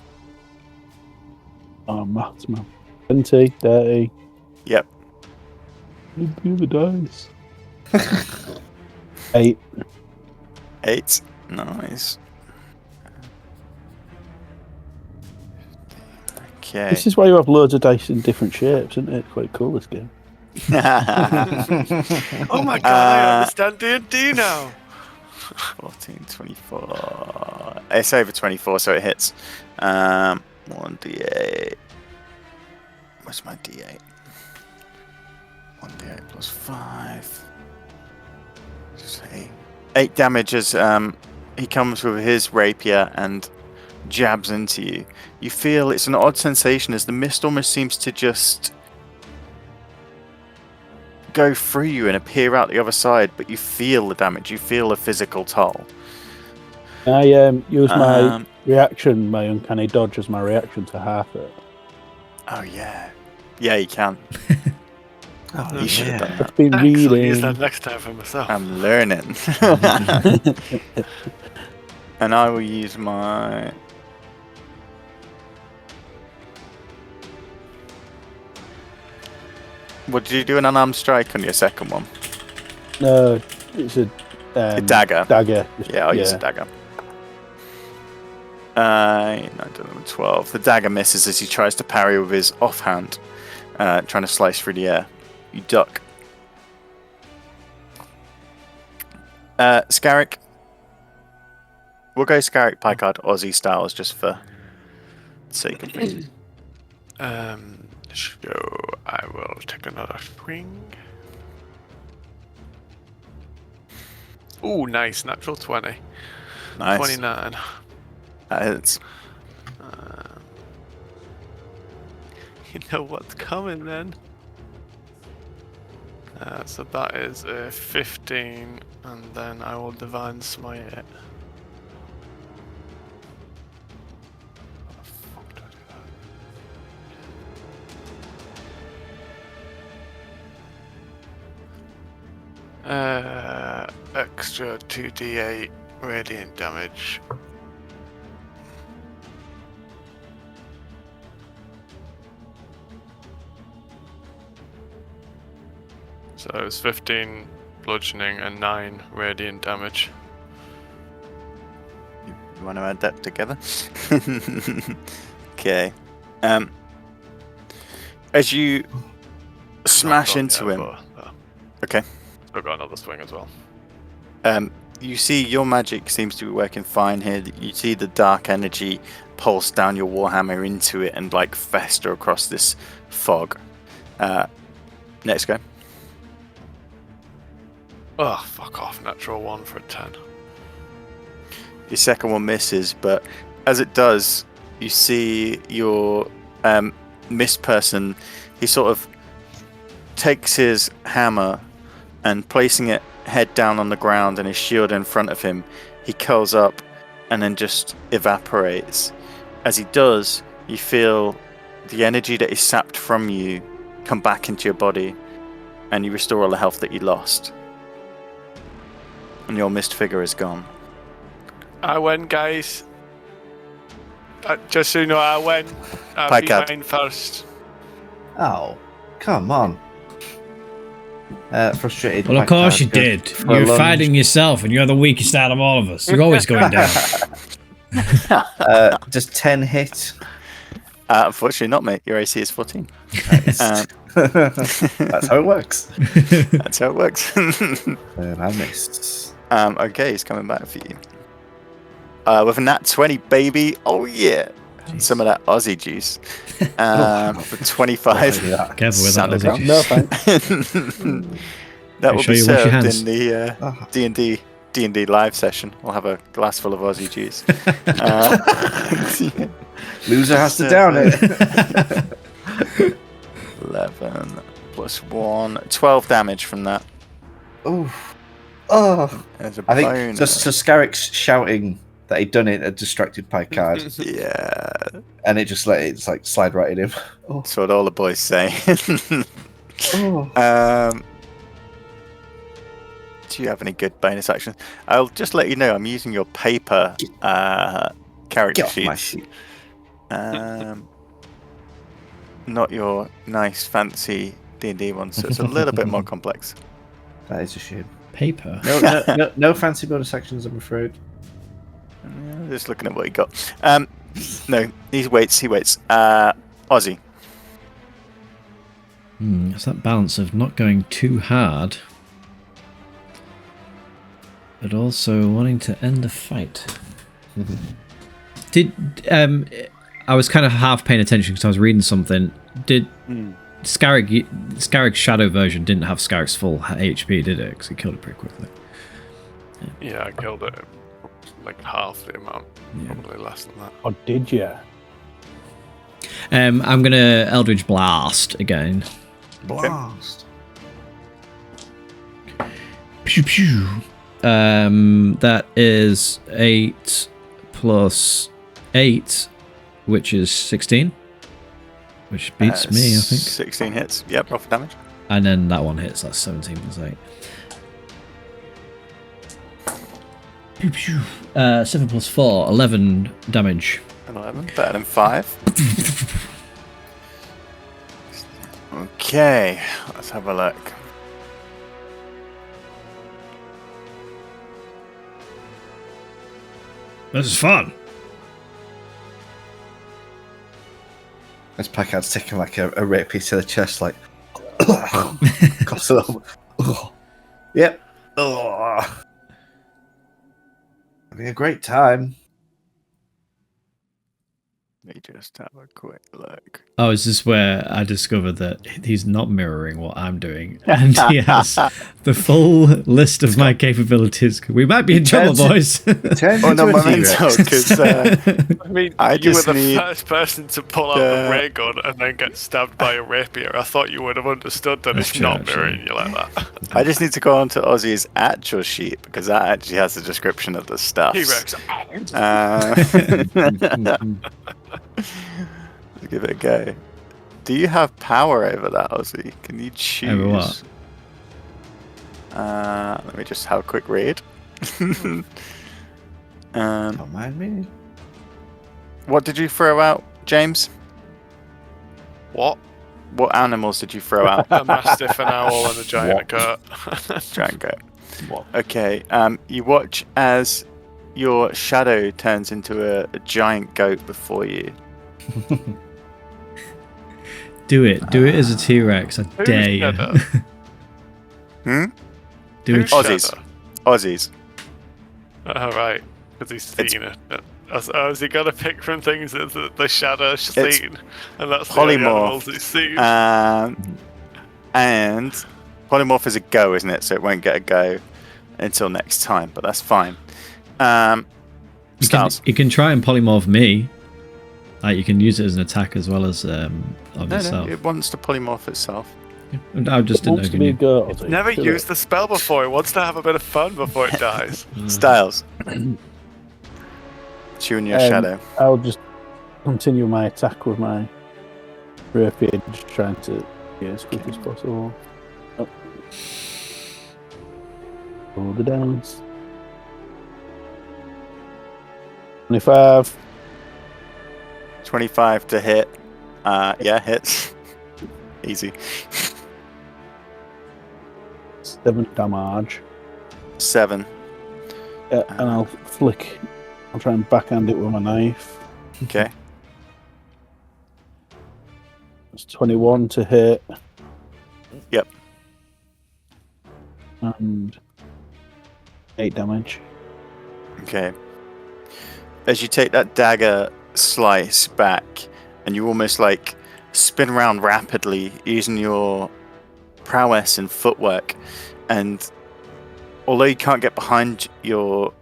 Oh, maths, man. 20, 30. Yep. Do the dice. 8. 8. Nice. Okay. This is why you have loads of dice in different shapes, isn't it? It's quite cool, this game. Oh my god, I understand D&D now. 14, 24. It's over 24, so it hits. 1d8. Where's my d8? 1d8 plus 5. 8 damage as he comes with his rapier and jabs into you. You feel it's an odd sensation as the mist almost seems to just go through you and appear out the other side, but you feel the damage. You feel a physical toll. I use my reaction, my uncanny dodge, as my reaction to half it. Oh yeah, yeah, you can. You should have done I've that. been I'll reading. use that next time for myself. I'm learning. And I will use my. What did you do? An unarmed strike on your second one? No, it's a dagger. Dagger. Yeah, I'll use a dagger. 9, 12. The dagger misses as he tries to parry with his offhand, trying to slice through the air. You duck. Scarrick. We'll go Scarrick, Picard, Aussie styles just for the sake of things. So I will take another swing. Ooh, nice. Natural 20. Nice. 29. That hits. You know what's coming then. So that is a 15, and then I will Divine Smite it. How the fuck do I do that? Extra 2d8 radiant damage. So it's 15 bludgeoning and 9 radiant damage. You want to add that together? Okay. As you smash into him. Okay. I've got another swing as well. You see your magic seems to be working fine here. You see the dark energy pulse down your warhammer into it and like fester across this fog. Next go. Oh, fuck off. Natural 1 for a 10. Your second one misses, but as it does, you see your mist person. He sort of takes his hammer and placing it head down on the ground and his shield in front of him, he curls up and then just evaporates. As he does, you feel the energy that is sapped from you come back into your body and you restore all the health that you lost. And your mist figure is gone. I win, guys. Just so you know, I win. I beat Picard. mine first. Oh, come on. Frustrated. Well, of course you did. You're fighting yourself, and you're the weakest out of all of us. You're always going down. Does 10 hit? Unfortunately not, mate. Your AC is 14. That's how it works. That's how it works. And I missed. Okay, he's coming back for you. With a nat 20, baby. Oh, yeah. Jeez. Some of that Aussie juice. For 25. Careful with that, Aussie. No, thanks. That will sure be you wash your served hands? in the D&D live session. We'll have a glass full of Aussie juice. Loser has to down it. 11 plus 1. 12 damage from that. Oof. Oh. There's a I think bonus. so Scarrick's shouting that he'd done it, distracted Picard, Yeah. and it's like slide right in him. Oh. That's what all the boys say. Oh. Do you have any good bonus actions? I'll just let you know I'm using your paper character Get off my sheets. sheet. Not your nice fancy D&D ones, so it's a little bit more complex. That is a shame. Paper. No fancy bonus actions, I'm afraid. Just looking at what he got. No, he waits. Aussie. It's that balance of not going too hard, but also wanting to end the fight. Did I was kind of half paying attention because I was reading something. Did Scarrick's shadow version didn't have Scarrick's full HP, did it? Because he killed it pretty quickly. Yeah, I killed it like half the amount. Yeah. Probably less than that. Or did you? I'm gonna Eldritch Blast again. Blast. Pew pew. That is 8 plus 8, which is 16. Which beats me, I think. 16 hits. Yep, roll for damage. And then that one hits. That's 17 plus 8. Pew pew. 7 plus 4, 11 damage. 11, better than 5. Okay, let's have a look. This is fun. As Picard's taking like a rapier to the chest, like coughs it up. Yep. Having a great time. Let me just have a quick look. Oh, is this where I discovered that he's not mirroring what I'm doing? And he has the full list of my capabilities. We might be in trouble, boys. Oh, no, memento, because I mean, I you just were the need first person to pull out the ray gun and then get stabbed by a rapier. I thought you would have understood that it's true, not actually. mirroring you like that. I just need to go on to Ozzy's actual sheet because that actually has a description of the stuff. T-Rex. Let's give it a go. Do you have power over that, Ozzy? Can you choose? Over what? Let me just have a quick read. Don't mind me. What did you throw out, James? What? What animals did you throw out? A mastiff, an owl, and a giant goat. Giant goat. What? Okay. You watch as your shadow turns into a giant goat before you. Do it. Do it as a T-Rex. I Who's dare you. Shadow? Do it. Who's Aussies. Shadow? Aussies. Right, because he's seen it. Has he got to pick from things that the Shadow's It's seen? And that's the only animals he's seen. And polymorph is a go, isn't it? So it won't get a go until next time, but that's fine. Styles. You can try and polymorph me. Like you can use it as an attack as well as on No, yourself. it wants to polymorph itself. I just didn't know Wants if to you be a knew. girl. It's never used the spell before. It wants to have a bit of fun before it dies. Styles. Tune your shadow. I'll just continue my attack with my rapier, just trying to get as quick as possible. Oh. Roll the downs. 25. 25 to hit. Yeah, hits. Easy. 7 damage. 7. Yeah, and I'll try and backhand it with my knife. Okay. It's 21 to hit. Yep. And 8 damage. Okay. As you take that dagger slice back, and you almost like spin around rapidly using your prowess and footwork, and although you can't get behind your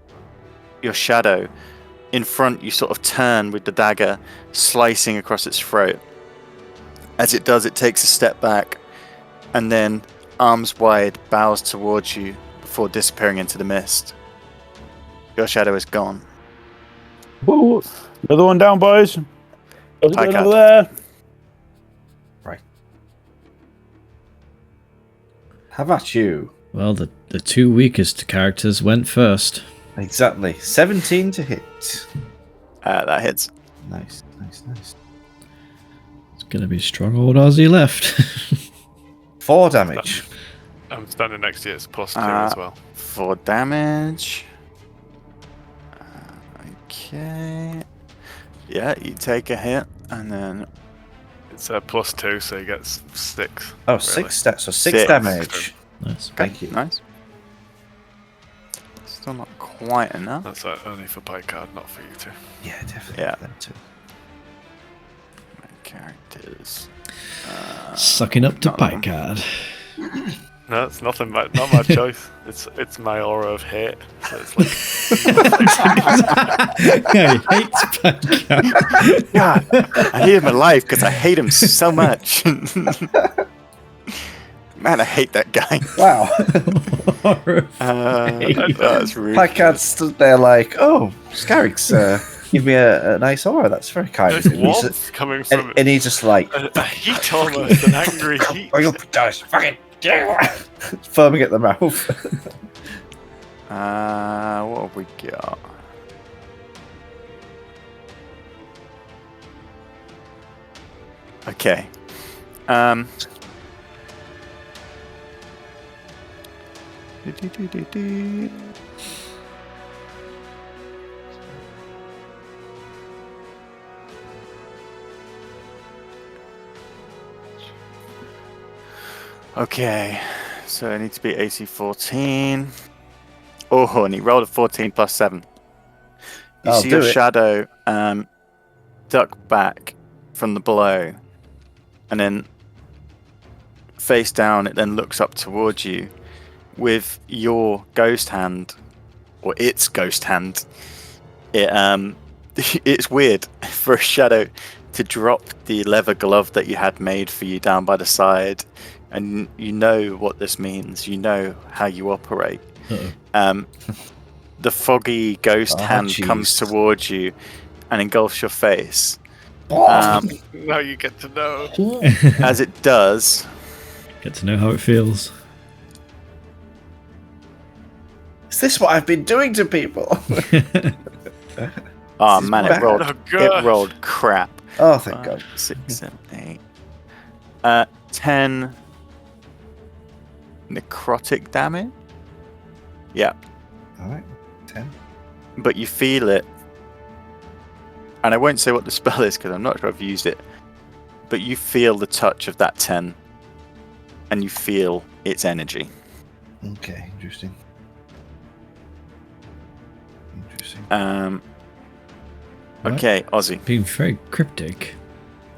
shadow, in front you sort of turn with the dagger slicing across its throat. As it does, it takes a step back and then, arms wide, bows towards you before disappearing into the mist. Your shadow is gone. Whoa! Another one down, boys. How's it Hi, going Kat. over there? Right. How about you? Well, the 2 weakest characters went first. Exactly. 17 to hit. That hits. Nice. It's going to be strong old Aussie left. 4 damage. I'm standing next to you. It's +2 as well. 4 damage. Okay. Yeah, you take a hit, and then It's +2, so he gets 6. Oh, really. 6 stats. So 6 Six. damage. Nice. Thank you. nice. Still not quite enough. That's only for Picard, not for you two. Yeah, definitely. Yeah. Them too. My characters. Sucking up to not that one. Picard. No, it's nothing. Not my choice. It's my aura of hate. So it's like Yeah, he hates Picard. God, I hate him alive because I hate him so much. Man, I hate that guy. Wow. That's rude. Picard stood there like, oh, Scarrick's give me a nice aura. That's very kind of there's him. He's warmth coming from and he's just like, a heat almost, an angry heat. oh, you'll just fucking foaming at the mouth. What have we got? Okay. Okay, so I need to be AC 14. Oh, and he rolled a 14 plus 7. You I'll see do your it. shadow duck back from the blow, and then face down, it then looks up towards you with your ghost hand, or its ghost hand. It's weird for a shadow to drop the leather glove that you had made for you down by the side, and you know what this means. You know how you operate. Uh-oh. The foggy ghost hand jeez. comes towards you and engulfs your face. Now you get to know. As it does, Get to know how it feels. Is this what I've been doing to people? oh This is man, bad. Oh, it rolled crap. Oh, thank God. 6, 7, 8. 10 necrotic damage. Yeah, All right. 10. but you feel it, and I won't say what the spell is because I'm not sure I've used it. But you feel the touch of that 10, and you feel its energy. Okay, interesting. What? Okay, Ozzy. Being very cryptic.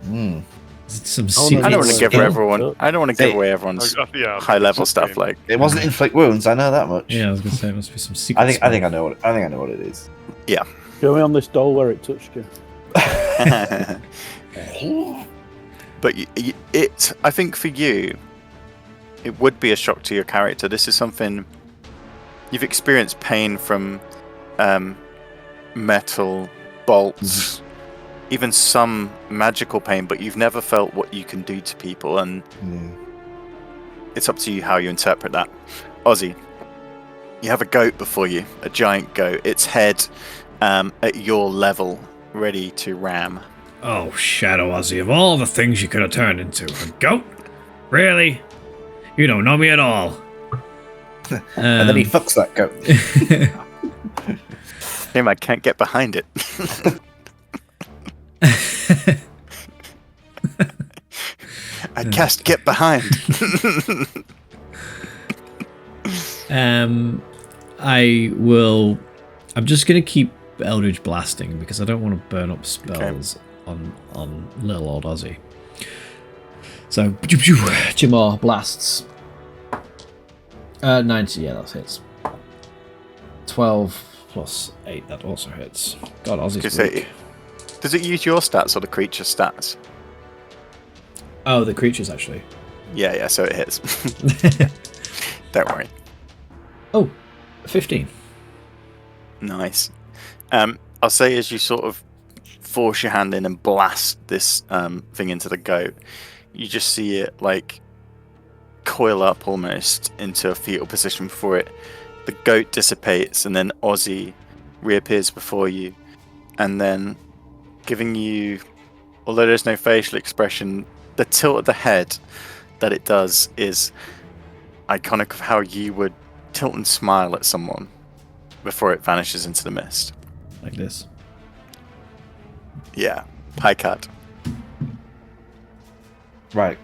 Mm. Is it some Oh, no, secret I don't want to give skill? everyone. I don't want to give away everyone's Yeah, high level stuff. Like, It wasn't inflict wounds. I know that much. Yeah, I was gonna say it must be some secret. I think I know what it is. Show me on this doll where it touched you. but I think for you, it would be a shock to your character. This is something you've experienced pain from, metal bolts, even some magical pain, but you've never felt what you can do to people, and it's up to you how you interpret that. Ozzy, you have a goat before you, a giant goat. Its head at your level, ready to ram. Oh, Shadow Ozzy, of all the things you could have turned into, a goat? Really? You don't know me at all. And then he fucks that goat. Him, I can't get behind it. I cast get behind. I'm just gonna keep Eldritch blasting because I don't want to burn up spells on little old Ozzy. So Jimar blasts. 90, yeah, that hits. 12 plus 8, that also hits. God, Ozzy's weak. Does it use your stats or the creature's stats? Oh, the creatures actually. Yeah, so it hits. Don't worry. Oh, 15. Nice. I'll say as you sort of force your hand in and blast this thing into the goat, you just see it like coil up almost into a fetal position before it. The goat dissipates and then Ozzy reappears before you, and then giving you, although there's no facial expression, the tilt of the head that it does is iconic of how you would tilt and smile at someone before it vanishes into the mist. Like this. Yeah, high cut. Right.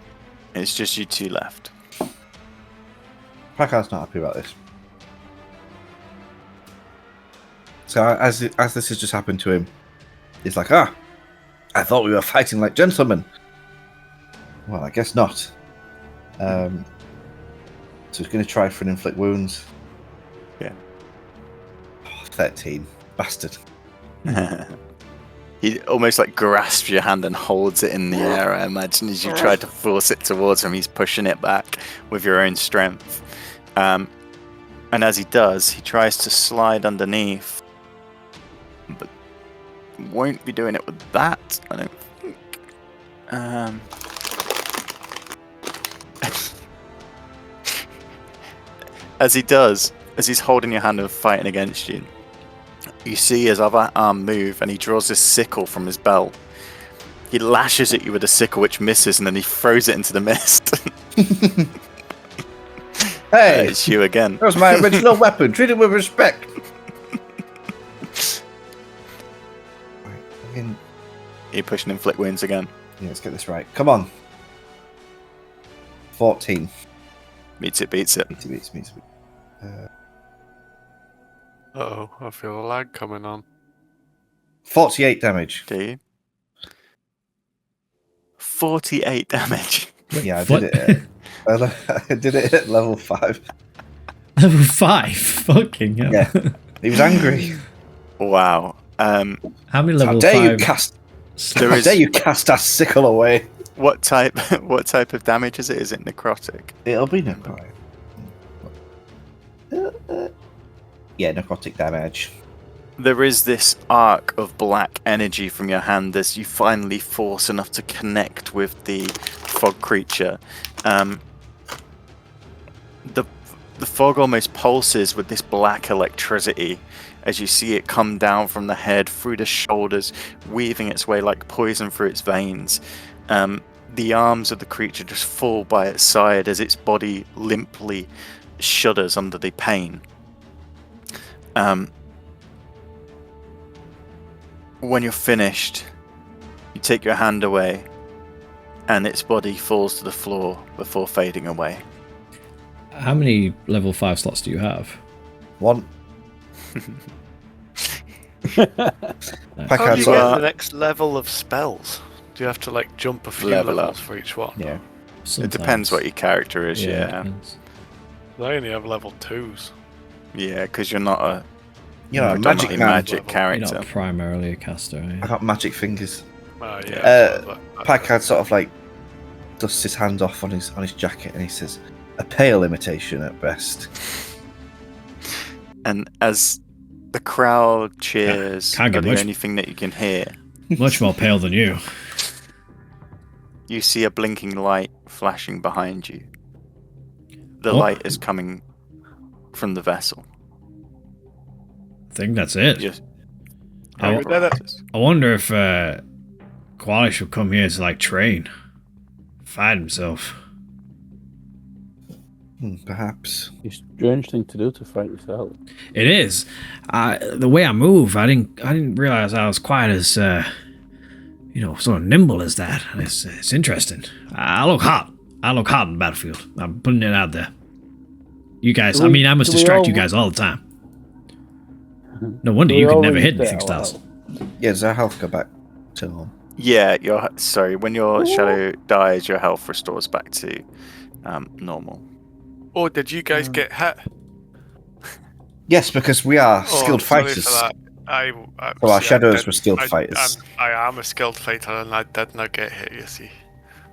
It's just you two left. Packard's not happy about this. So as this has just happened to him, he's like, I thought we were fighting like gentlemen. Well, I guess not. So he's going to try for an inflict wounds. Yeah. 13. Bastard. He almost like grasps your hand and holds it in the air, I imagine, as you try to force it towards him. He's pushing it back with your own strength. And as he does, he tries to slide underneath, but won't be doing it with that, I don't think. As he does, as he's holding your hand and fighting against you, you see his other arm move, and he draws his sickle from his belt. He lashes at you with a sickle, which misses, and then he throws it into the mist. Hey! It's you again. That was my original weapon. Treat it with respect. Right, You're pushing inflict wounds again. yeah, let's get this right. Come on. 14. Beats it, beats it. Beats. Uh-oh, I feel a lag coming on. 48 damage. Do you? 48 damage. Yeah, I What? did it. I did it at level 5. Level 5? Fucking hell. Yeah. He was angry. Wow. How many How level dare 5? you cast? There How is- dare you cast that sickle away? What type of damage is it? Is it necrotic? It'll be necrotic. Yeah, necrotic damage. There is this arc of black energy from your hand as you finally force enough to connect with the fog creature. The fog almost pulses with this black electricity as you see it come down from the head through the shoulders, weaving its way like poison through its veins. The arms of the creature just fall by its side as its body limply shudders under the pain. When you're finished, you take your hand away, and its body falls to the floor before fading away. How many level 5 slots do you have? 1. How do Packard you sort get of- the next level of spells? Do you have to like jump a few Level levels up. for each one? Yeah. It depends what your character is, it yeah. depends. I only have level 2s. Yeah, because you're not a You know, predominantly magic man. magic Level. character. You're not primarily a caster, are you? I got magic fingers. Oh, yeah. Packard sort of like dusts his hand off on his jacket and he says, "A pale imitation at best." And as the crowd cheers, can't get are the much- only thing that you can hear, Much more pale than you. you see a blinking light flashing behind you. The Oh. light is coming from the vessel. I think that's it. Just Oh. I wonder if Qualish will come here to like train, fight himself. Perhaps. It's a strange thing to do to fight yourself. It is. The way I move, I didn't realize I was quite as sort of nimble as that. It's interesting. I look hot. I look hot on the battlefield. I'm putting it out there. You guys, I must distract you guys all the time. No wonder you could never hit anything, Styles. Yeah, does our health go back to normal? Yeah, when your shadow dies, your health restores back to normal. Oh, did you guys get hit? Yes, because we are skilled sorry fighters. for that. So our see, shadows were skilled fighters. I am a skilled fighter, and I did not get hit. You see,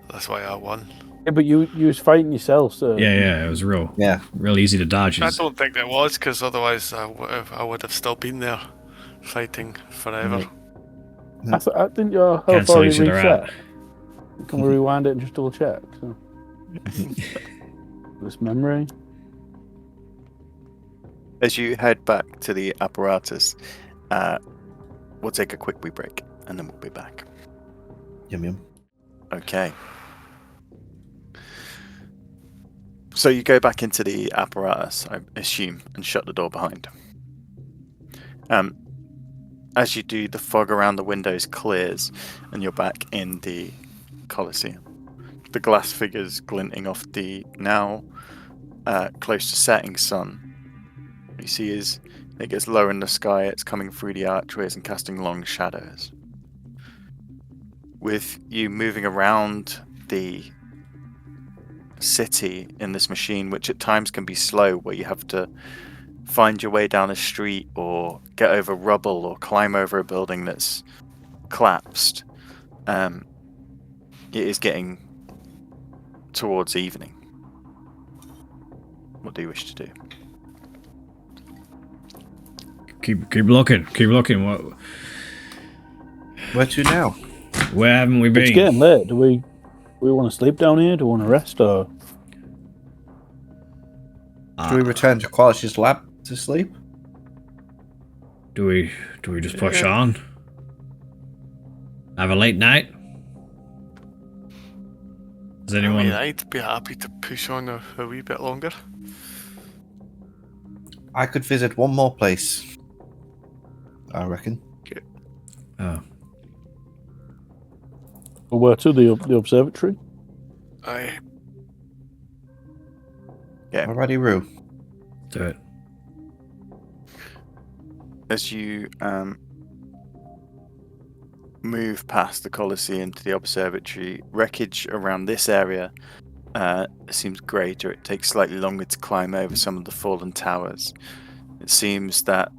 that's why I won. Yeah, but you was fighting yourself, so Yeah, it was real easy to dodge. I don't think it was, because otherwise I would have still been there, fighting forever. I think your health Cancel already each other reset. out. Can we rewind it and just double check? So. This memory. As you head back to the apparatus, we'll take a quick wee break, and then we'll be back. Yum. Okay. So you go back into the apparatus, I assume, and shut the door behind. As you do, the fog around the windows clears, and you're back in the Colosseum. The glass figures glinting off the now close to setting sun. You see as it gets lower in the sky, it's coming through the archways and casting long shadows. With you moving around the city in this machine, which at times can be slow, where you have to find your way down a street or get over rubble or climb over a building that's collapsed, it is getting towards evening. What do you wish to do? Keep looking. What? Where to now? Where haven't we been? It's getting late. Do we want to sleep down here? Do we want to rest, or Do we return to Qualish's lab to sleep? Do we just push on? Have a late night? Does anyone? I'd be happy to push on a wee bit longer. I could visit one more place, I reckon. Oh, or where to the observatory? Aye. Yeah. Alrighty, Roo. do it. As you move past the Colosseum to the observatory, wreckage around this area seems greater. It takes slightly longer to climb over some of the fallen towers. It seems that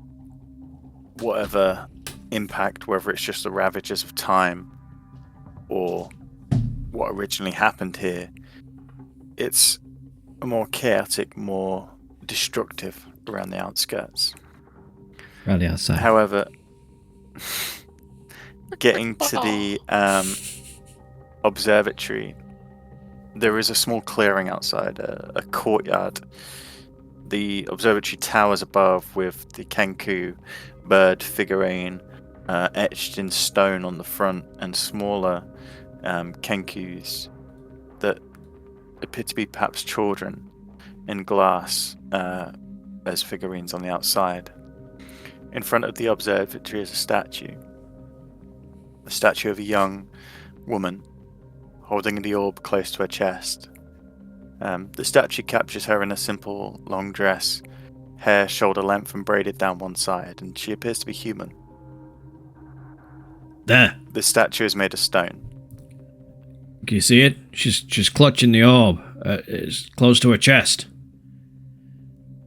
whatever impact, whether it's just the ravages of time or what originally happened here, it's a more chaotic, more destructive around the outskirts. Around the outside. However, getting to the observatory, there is a small clearing outside, a courtyard. The observatory towers above with the Kenku bird figurine etched in stone on the front, and smaller Kenkus that appear to be perhaps children in glass as figurines on the outside. In front of the observatory is a statue of a young woman holding the orb close to her chest. The statue captures her in a simple long dress, hair shoulder length and braided down one side, and she appears to be human. There. The statue is made of stone. Can you see it? She's clutching the orb. It's close to her chest.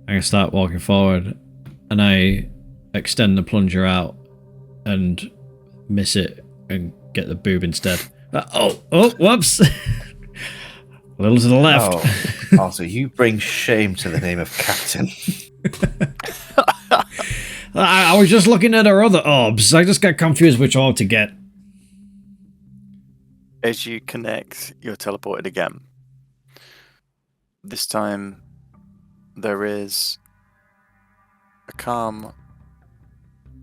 I can start walking forward, and I extend the plunger out and miss it and get the boob instead. Whoops! A little to the left. Oh, so you bring shame to the name of Captain. I was just looking at her other orbs. I just got confused which orb to get. As you connect, you're teleported again. This time, there is a calm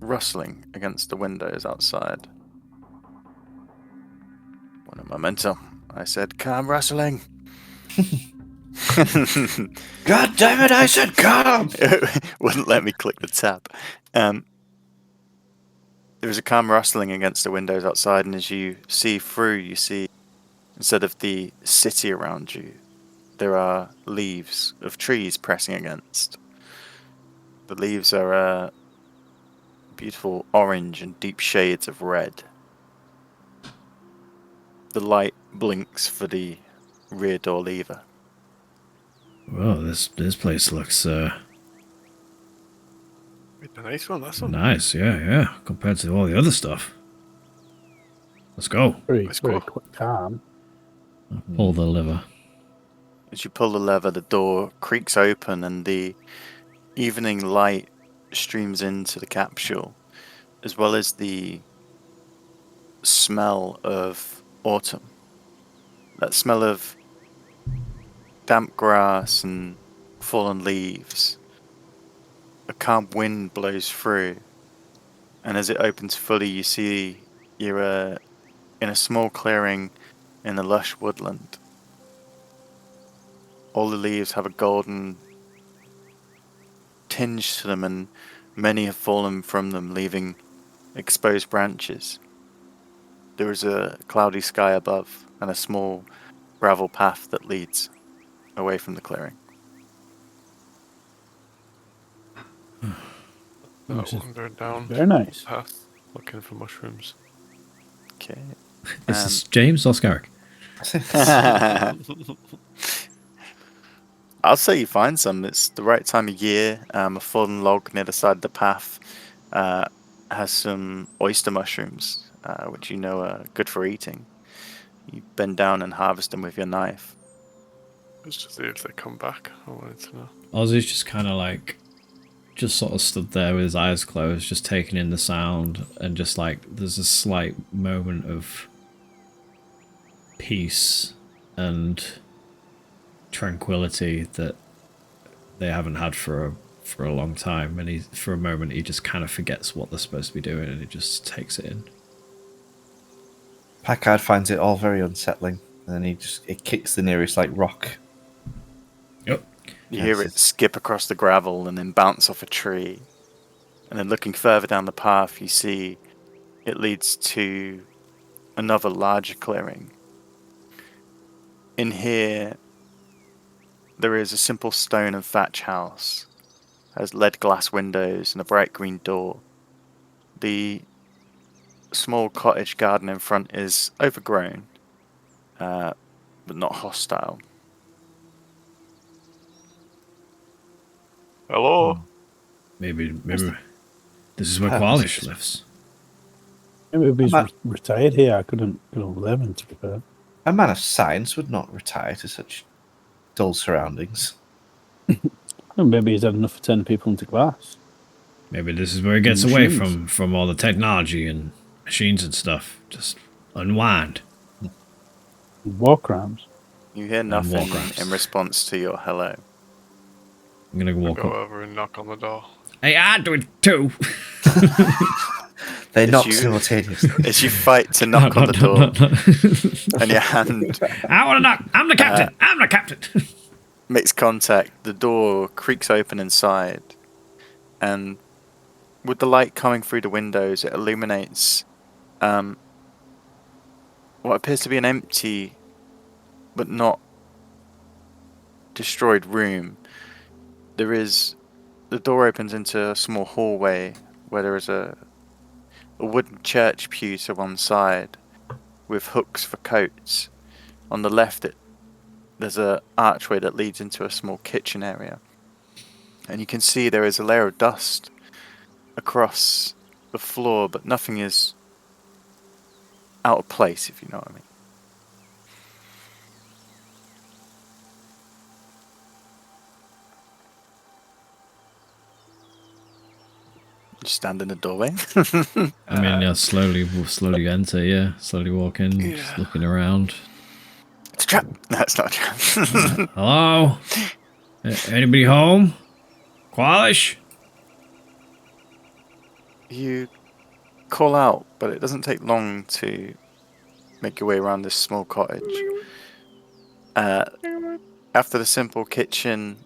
rustling against the windows outside. One momentum. I said calm rustling. God damn it! I said come. Wouldn't let me click the tab. There is a calm rustling against the windows outside, and as you see through, you see, instead of the city around you, there are leaves of trees pressing against. The leaves are beautiful orange and deep shades of red. The light blinks for the rear door lever. Well, this place looks A nice one, that's one. nice. Yeah. Compared to all the other stuff. Let's go. Very, Let's very go. calm. Pull the lever. As you pull the lever, the door creaks open and the evening light streams into the capsule, as well as the smell of autumn. That smell of damp grass and fallen leaves. A calm wind blows through, and as it opens fully, you see you're in a small clearing in the lush woodland. All the leaves have a golden tinge to them, and many have fallen from them, leaving exposed branches. There is a cloudy sky above, and a small gravel path that leads away from the clearing. This is Wandering down very nice. the path, looking for mushrooms. Okay. Is this James or Scarrick? I'll say you find some. It's the right time of year. A fallen log near the side of the path has some oyster mushrooms, which you know are good for eating. You bend down and harvest them with your knife. Just to see if they come back. I wanted to know. Ozzy's just kind of like, just sort of stood there with his eyes closed, just taking in the sound, and just like, there's a slight moment of peace and tranquility that they haven't had for a long time, and for a moment he just kind of forgets what they're supposed to be doing, and he just takes it in. Packard finds it all very unsettling, and then it kicks the nearest rock. Yep. You hear it skip across the gravel and then bounce off a tree. And then looking further down the path, you see it leads to another larger clearing. In here, there is a simple stone and thatch house. It has lead glass windows and a bright green door. The small cottage garden in front is overgrown, but not hostile. Hello? Maybe this is where Ah, Qualish this- lives. Maybe he's I'm retired here. I couldn't live in, to be fair. A man of science would not retire to such dull surroundings. Well, maybe he's had enough of turning people into glass. Maybe this is where he gets away Machines. from all the technology and machines and stuff. Just unwind. War crimes. You hear war nothing crimes. in response to your hello. I'm gonna I'll walk go up. over and knock on the door. Hey, I do it too. They It's knock you. simultaneously. As you fight to knock on the door, and your hand I want to knock. I'm the captain. I'm the captain. makes contact, the door creaks open inside, and with the light coming through the windows, it illuminates what appears to be an empty but not destroyed room. The door opens into a small hallway where there is a wooden church pew to one side with hooks for coats. On the left, there's an archway that leads into a small kitchen area. And you can see there is a layer of dust across the floor, but nothing is out of place, if you know what I mean. You stand in the doorway. I mean, yeah, slowly enter. Yeah, slowly walk in, just Yeah. looking around. It's a trap. No, it's not a trap. Hello? Anybody home? Qualish? You call out, but it doesn't take long to make your way around this small cottage. After the simple kitchen,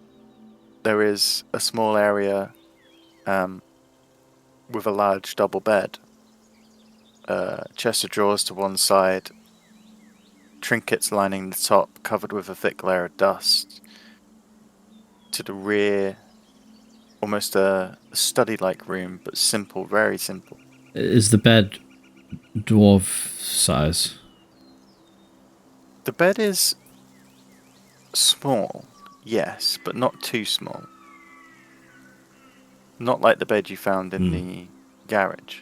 there is a small area with a large double bed, chest of drawers to one side, trinkets lining the top covered with a thick layer of dust. To the rear, almost a study-like room, but simple, very simple. Is the bed dwarf size? The bed is small, yes, but not too small. Not like the bed you found in the garage.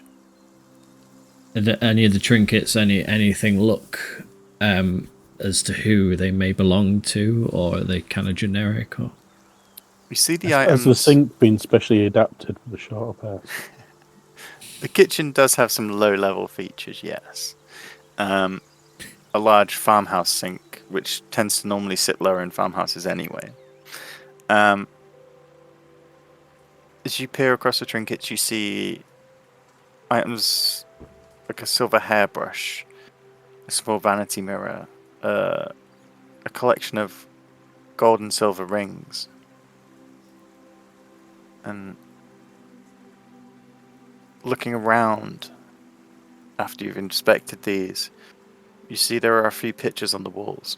Any of the trinkets, anything look as to who they may belong to, or are they kind of generic? Or You see the Has items. the sink been specially adapted for the shorter pass? The kitchen does have some low-level features, yes. A large farmhouse sink, which tends to normally sit lower in farmhouses anyway. As you peer across the trinkets, you see items like a silver hairbrush, a small vanity mirror, a collection of gold and silver rings, and looking around after you've inspected these, you see there are a few pictures on the walls.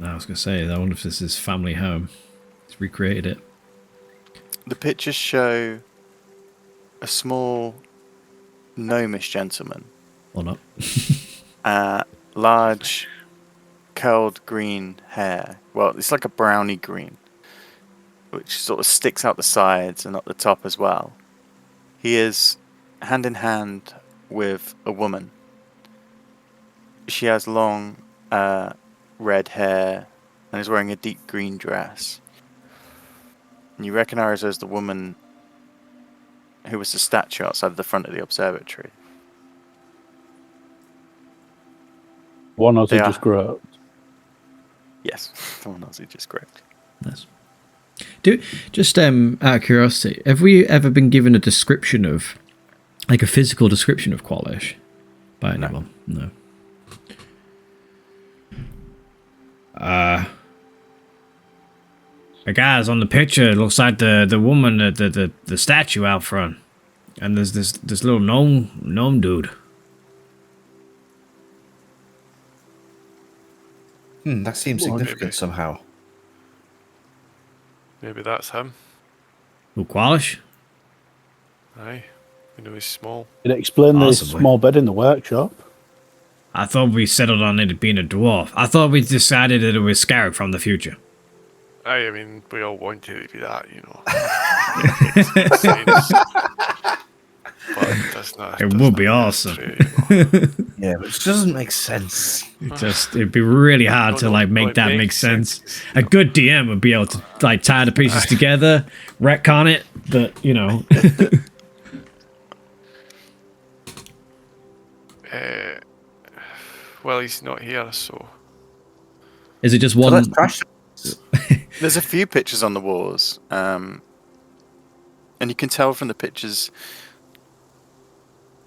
I was gonna say, I wonder if this is family home. It's recreated it. The pictures show a small gnomish gentleman, Or not. large curled green hair. Well, it's like a browny green, which sort of sticks out the sides and up the top as well. He is hand in hand with a woman. She has long red hair and is wearing a deep green dress. And you recognize her as the woman who was the statue outside the front of the observatory. One Aussie They just are. grew up. Yes, the one Aussie just grabbed. Nice. Just out of curiosity, have we ever been given a description of, like a physical description of Qualish by anyone? No. The guys on the picture, it looks like the woman, the statue out front, and there's this little gnome dude. That seems Well, significant maybe. somehow. Maybe that's him. Who, Qualish? Aye. You know, he's small. It explained this Possibly. small bed in the workshop. I thought we settled on it being a dwarf. I thought we decided that it was Scarab from the future. Aye, I mean, we all wanted it to be that, you know. But that's not. It that's would be not awesome. true, you know. Yeah, which doesn't make sense. It'd be really hard No, to no, like no, make it that make makes sense. sense. A good DM would be able to like tie the pieces together, retcon it, but you know. Well, he's not here, so. Is it just So one? let's trash. There's a few pictures on the walls, and you can tell from the pictures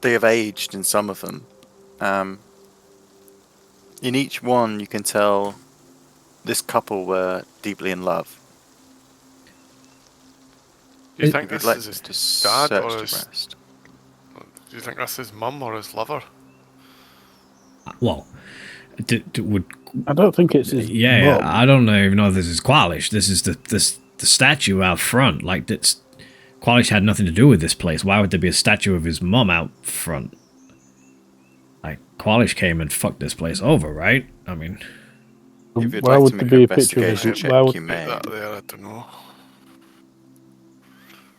they have aged in some of them. In each one, you can tell this couple were deeply in love. Do you It- think If you'd this like is his to dad search or to his? rest. Do you think that's his mum or his lover? Well, would I don't think it's his yeah. mum. I don't even know if this is Qualish. This is the statue out front. Like that's Qualish had nothing to do with this place. Why would there be a statue of his mum out front? Like Qualish came and fucked this place over, right? I mean, If you'd Why like would to there make be an a picture of investigation his? check, Why would you Put may. that there, I don't know.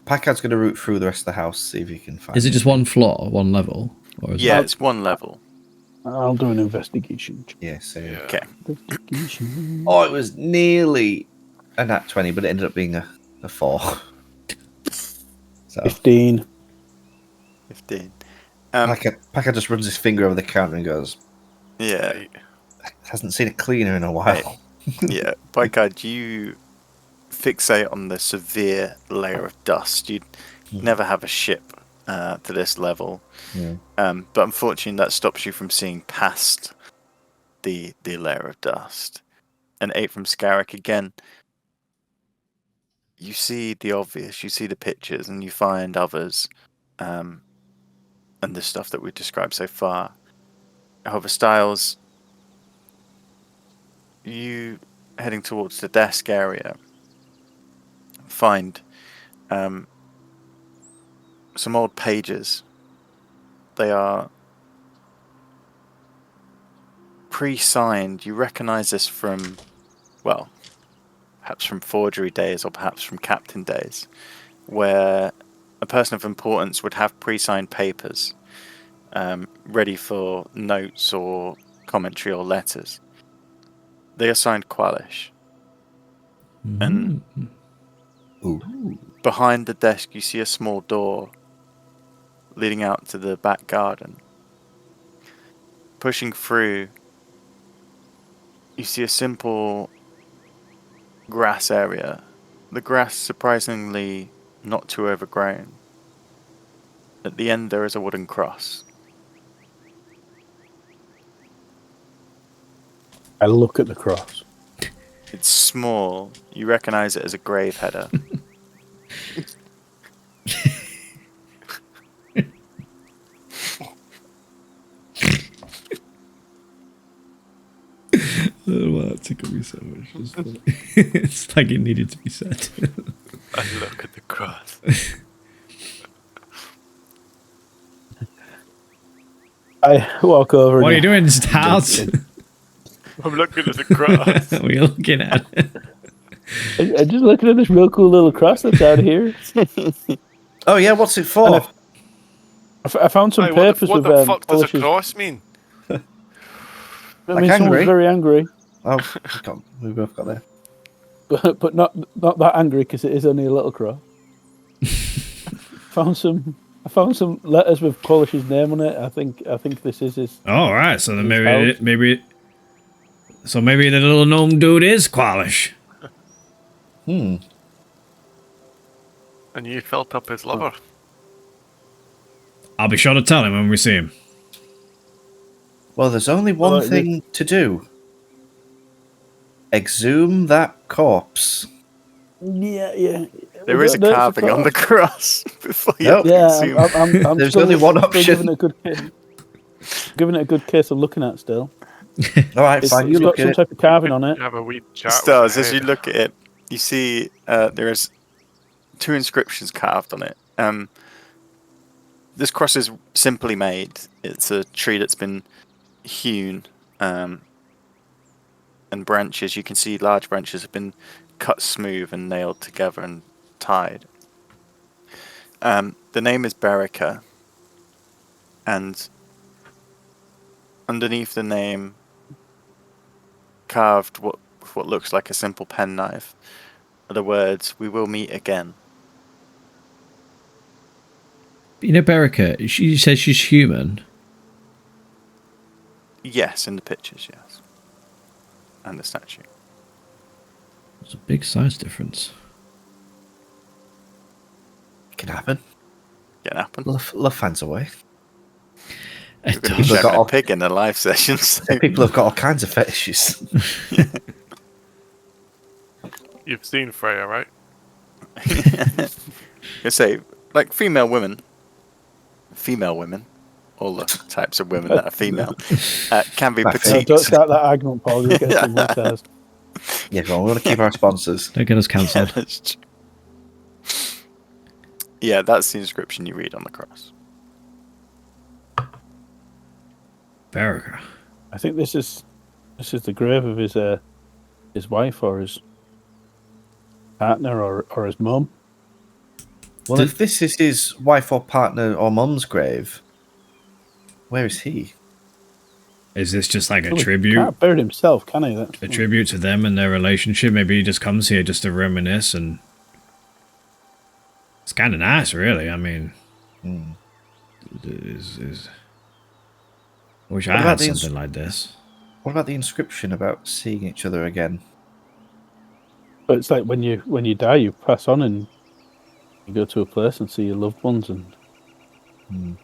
Packard's going to root through the rest of the house, see if he can find. is it just one floor, one level, or is Yeah, it? it's one level. I'll do an investigation. Yeah, so. Yeah. Okay. Investigation. Oh, it was nearly a nat 20, but it ended up being a 4. So 15. 15. Packard just runs his finger over the counter and goes, Yeah, Right. hasn't seen a cleaner in a while. yeah. By God, you fixate on the severe layer of dust. You'd never have a ship to this level. Yeah. But unfortunately, that stops you from seeing past the layer of dust. and 8 from Scarrick again. You see the obvious, you see the pictures, and you find others, and the stuff that we've described so far. However, Styles, you heading towards the desk area, find some old pages. They are pre-signed. You recognize this from, well, perhaps from forgery days or perhaps from captain days, where a person of importance would have pre-signed papers ready for notes or commentary or letters. They are signed Qualish. And behind the desk you see a small door leading out to the back garden. Pushing through, you see a simple grass area. The grass surprisingly not too overgrown. At the end there is a wooden cross. I look at the cross. It's small. You recognize it as a grave header. Oh, that tickled me so much. It's like it needed to be said. I look at the cross. I walk over. What are you and doing, Styles? I'm looking at the cross. What are you looking at? I'm just looking at this real cool little cross that's out here. Oh yeah, what's it for? I found some Hey, papers what with the fuck does a Polish's- cross mean? I Like mean, angry? someone's very angry, Oh, we both got there. but not that angry because it is only a little cross. I found some letters with Polish's name on it. I think this is his. Oh, all right. So then His maybe the little gnome dude is Qualish. Hmm. And you felt up his lover. I'll be sure to tell him when we see him. Well, there's only one Well, thing to do. Exhume that corpse. Yeah. There is a There's carving on the cross before you Nope. Yeah, consume. I'm There's still, only one still option. Giving it a good case. Giving it a good case of looking at still. All right, fine. You It's look got some at it. type of carving on it. Have a wee chat. Stars, with as you look at it, you see there is 2 inscriptions carved on it. This cross is simply made. It's a tree that's been hewn, and branches. You can see large branches have been cut smooth and nailed together and tied. The name is Berica, and underneath the name, carved with what looks like a simple penknife, are the words, "We will meet again." You know, Berica, she says she's human. Yes, in the pictures, yes. And the statue. There's a big size difference. Can happen. Can happen. Love finds a way. It We're going to be does. People shagging got all- a pig in the live sessions. People have got all kinds of fetishes. You've seen Freya, right? You say, like female women, all the types of women that are female, can be My petite. Don't start that argument, Paul. You'll get some test. Yeah, go on. We want to keep our sponsors. Don't get us Yeah, cancelled. that's true. Yeah, that's the inscription you read on the cross. Berica. I think this is the grave of his wife or his partner or his mum. Well, if this is his wife or partner or mum's grave, where is he? Is this just like a Well, he tribute? can't bury himself, can he? A tribute to them and their relationship? Maybe he just comes here just to reminisce, and it's kind of nice, really. I mean, I wish I What had about the something like this. What about the inscription about seeing each other again? But it's like when you die, you pass on and you go to a place and see your loved ones and.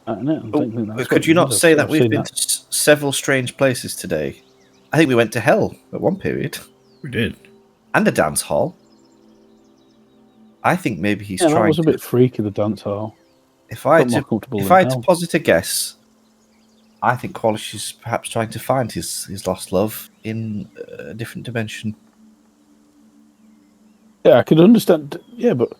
I don't know. I'm thinking that's Could what you it not is. say that I've we've seen been to several strange places today? I think we went to hell at one period. We did. And a dance hall. I think maybe he's Yeah, that trying was a to... bit freaky, the dance hall. If I had Felt more to, comfortable if than I had to hell. posit a guess, I think Qualish is perhaps trying to find his lost love in a different dimension. Yeah, I could understand. Yeah, but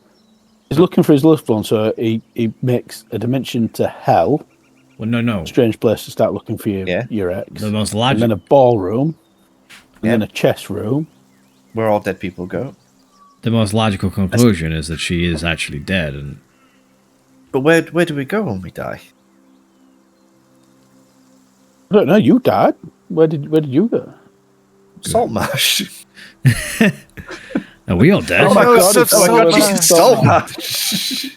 he's looking for his loved one, so he makes a dimension to hell. Well, no. Strange place to start looking for Yeah. your ex. The most And then logical. a ballroom. And Yeah. then a chess room. Where all dead people go. The most logical conclusion is that she is actually dead, and But where do we go when we die? I don't know. You died. Where did you go? Saltmarsh. are we all dead? Oh my God, it's oh my God, Saltmarsh. it's Saltmarsh.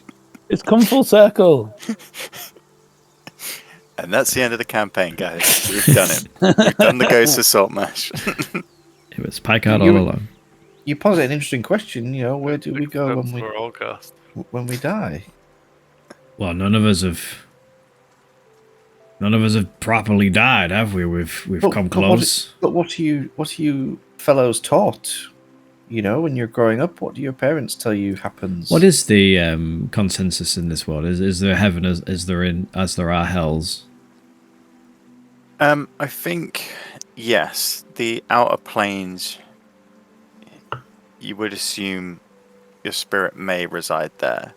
It's come full circle. And that's the end of the campaign, guys. We've done it. We've done the Ghost of Saltmarsh. It was Pike out all along. You pose an interesting question. You know, where do we go We're all cast. when we die? Well, none of us have properly died, have we? We've come close. What are you fellows taught? You know, when you're growing up, what do your parents tell you happens? What is the consensus in this world? Is there heaven as there are hells? I think, yes, the outer planes, you would assume your spirit may reside there,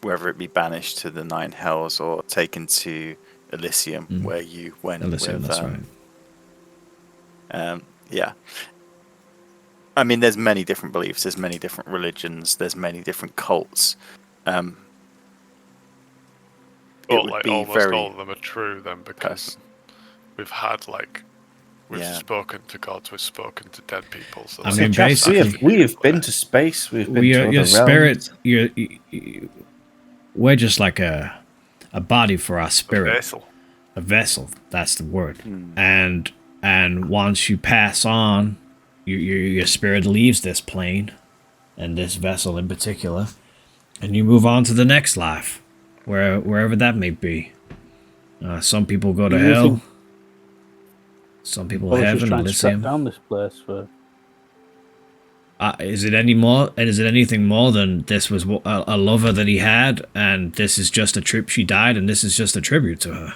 whether it be banished to the Nine Hells or taken to Elysium, where you went Elysium, with... that's right. Yeah. I mean, there's many different beliefs, there's many different religions, there's many different cults. But like almost all of them are true then, because we've spoken to gods, we've spoken to dead people. So I mean, Chaps, basically, we have been to space. We've been to your other spirit. realms. We're just like a body for our spirit. vessel. A vessel. That's the word. And once you pass on, your spirit leaves this plane, and this vessel in particular, and you move on to the next life, wherever that may be. Some people go to hell. Some people heaven, trying to Elysium. track down this place for. Is it any more? And is it anything more than this was a lover that he had, and this is just a trip? She died, and this is just a tribute to her.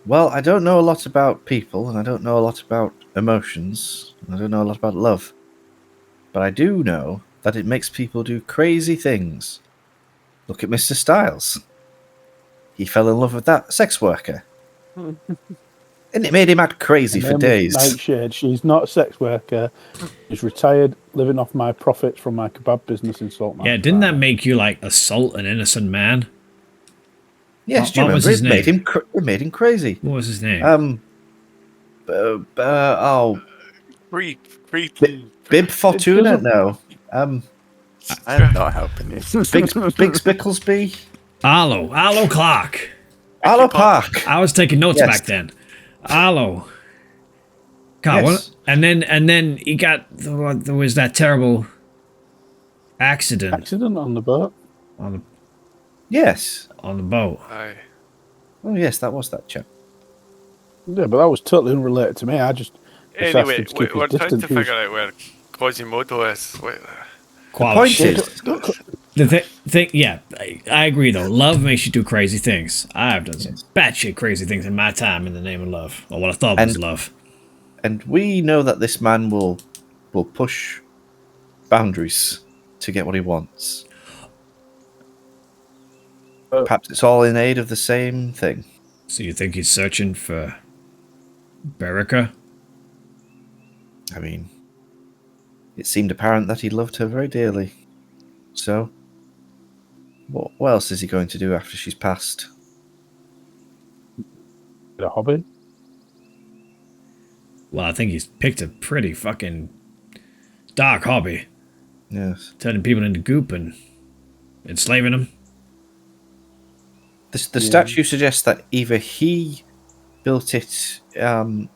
Well, I don't know a lot about people, and I don't know a lot about emotions, and I don't know a lot about love. But I do know that it makes people do crazy things. Look at Mr. Styles. He fell in love with that sex worker. And it made him act crazy for days. Nightshade. She's not a sex worker. She's retired, living off my profits from my kebab business in Saltmarsh. Yeah, didn't that make you like assault an innocent man? Yes, do you What was remember? his name? It made him crazy. What was his name? Bib Fortuna? No. I'm not helping you. Biggs Bicklesby? Arlo Clark. Arlo Park. I was taking notes Yes. back then. Arlo. God, Yes. and then he got there was that terrible accident Accident on the boat. Yes. on the boat. Aye. Oh, yes, that was that chap. Yeah, but that was totally unrelated to me. I just asked Anyway, him to keep we're his trying to distance. He was- figure out where Quasimodo is. Wait, Point Quality. is, The thing, yeah, I agree though. Love makes you do crazy things. I've done some batshit crazy things in my time in the name of love, or what I thought was love. and we know that this man will push boundaries to get what he wants. Perhaps it's all in aid of the same thing. So you think he's searching for Berica? I mean, it seemed apparent that he loved her very dearly. So, what else is he going to do after she's passed? a hobby. Well, I think he's picked a pretty fucking dark hobby. Yes. Turning people into goop and enslaving them. The statue suggests that either he built it in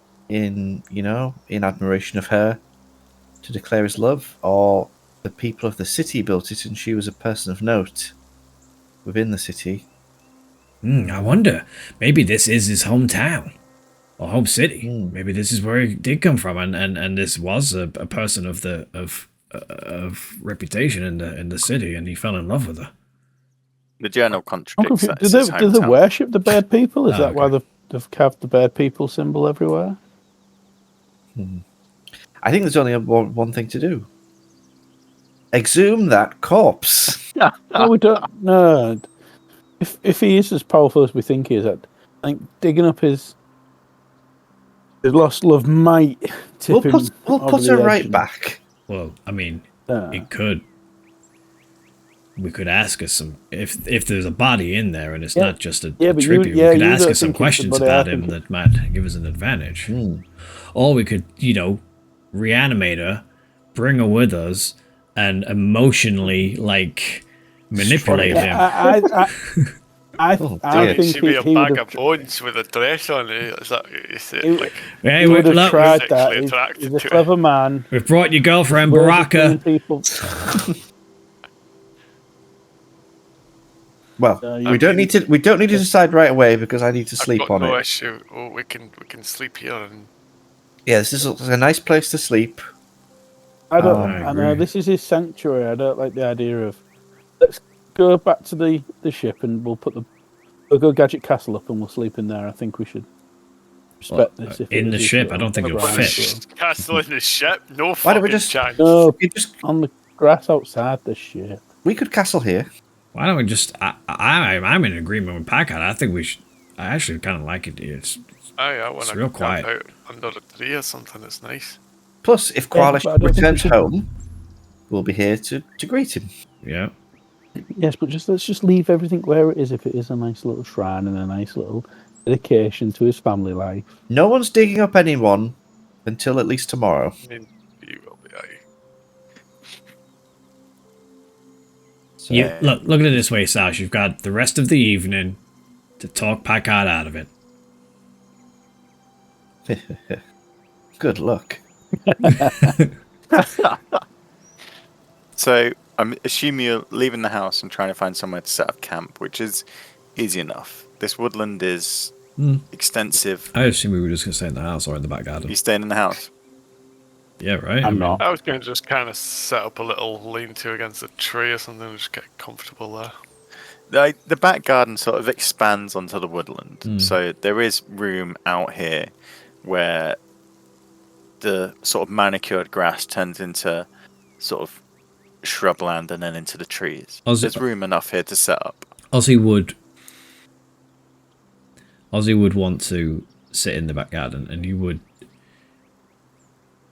admiration of her to declare his love, or the people of the city built it and she was a person of note within the city. I wonder. Maybe this is his hometown. or home city. Hmm. Maybe this is where he did come from, and this was a person of reputation in the city, and he fell in love with her. The journal I'm contradicts confused. that. It's his Do they hometown. worship the bird people? Is Oh, that why okay. they've carved the bird people symbol everywhere? I think there's only one thing to do. Exhume that corpse. No, we don't. No. If he is as powerful as we think he is, I think digging up his lost love might tip him We'll over put the her edge right and- back. Well, I mean, Yeah. it could. We could ask her some if there's a body in there and it's Yeah. not just a Yeah, but you- tribute. yeah, we could you ask don't her some think it's the questions body, I about think him that might give us an advantage. Or we could, reanimate her, bring her with us, and emotionally manipulate him. I Oh, I dear. think She'd be a he would bag have. of bones with a dress on it. Is that is it, He- like, Hey, He would have look, tried sexually that. attracted He's a to it. clever man. we've brought your girlfriend Ways of doing Baraka. people. Well, you- we don't need to decide right away because I need to I've sleep got on no it. issue. Oh, we can sleep here and Yeah, this is a nice place to sleep. I don't. I I know agree. this is his sanctuary. I don't like the idea of. Let's go back to the ship and we'll go Gadget Castle up and we'll sleep in there. I think we should respect this. If it in is the his ship, little I don't think it'll O'Brien fit. show. castle in the ship. No Why don't we fucking just- chance. No, You just on the grass outside the ship. we could castle here. Why don't we just? I'm in agreement with Packard. I think we should. I actually kind of like it. It's I want It's to real camp quiet. out under a tree or something. It's nice. Plus, if Yeah, Qualish but I don't think we returns should- home, we'll be here to greet him. yeah. Yes, but let's just leave everything where it is. If it is a nice little shrine and a nice little dedication to his family life. No one's digging up anyone until at least tomorrow. I mean, you will be. So, You look at it this way, Sash. You've got the rest of the evening to talk Packard out of it. good luck. So I'm assuming you're leaving the house and trying to find somewhere to set up camp, which is easy enough. This woodland is extensive. I assume we were just gonna stay in the house or in the back garden. You staying in the house? Yeah, right. I'm not. I was going to just kind of set up a little lean-to against a tree or something and just get comfortable there. The back garden sort of expands onto the woodland, so there is room out here where the sort of manicured grass turns into sort of shrubland and then into the trees. There's room enough here to set up. Ozzy would want to sit in the back garden, and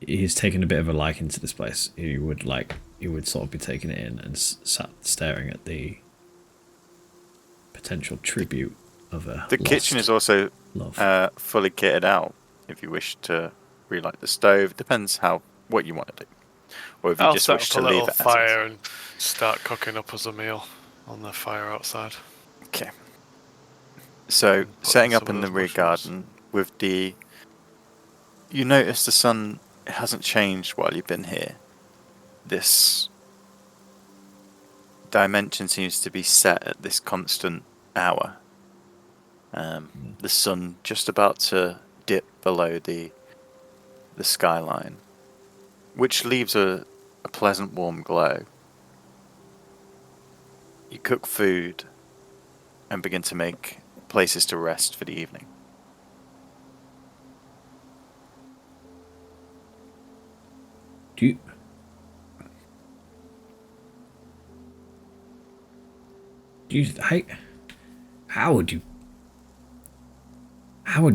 he's taken a bit of a liking to this place. He would sort of be taking it in and sat staring at the potential tribute of a The kitchen is also love. fully kitted out if you wish to relight the stove. Depends what you want to do. Or if you I'll just set wish up to a leave little it as is. fire and start cooking up as a meal on the fire outside. Okay. So, Put setting some up of in the those rear mushrooms. garden with the... You notice the sun hasn't changed while you've been here. This dimension seems to be set at this constant hour. The sun just about to dip below the skyline, which leaves a pleasant warm glow. You cook food and begin to make places to rest for the evening. Do you, how would you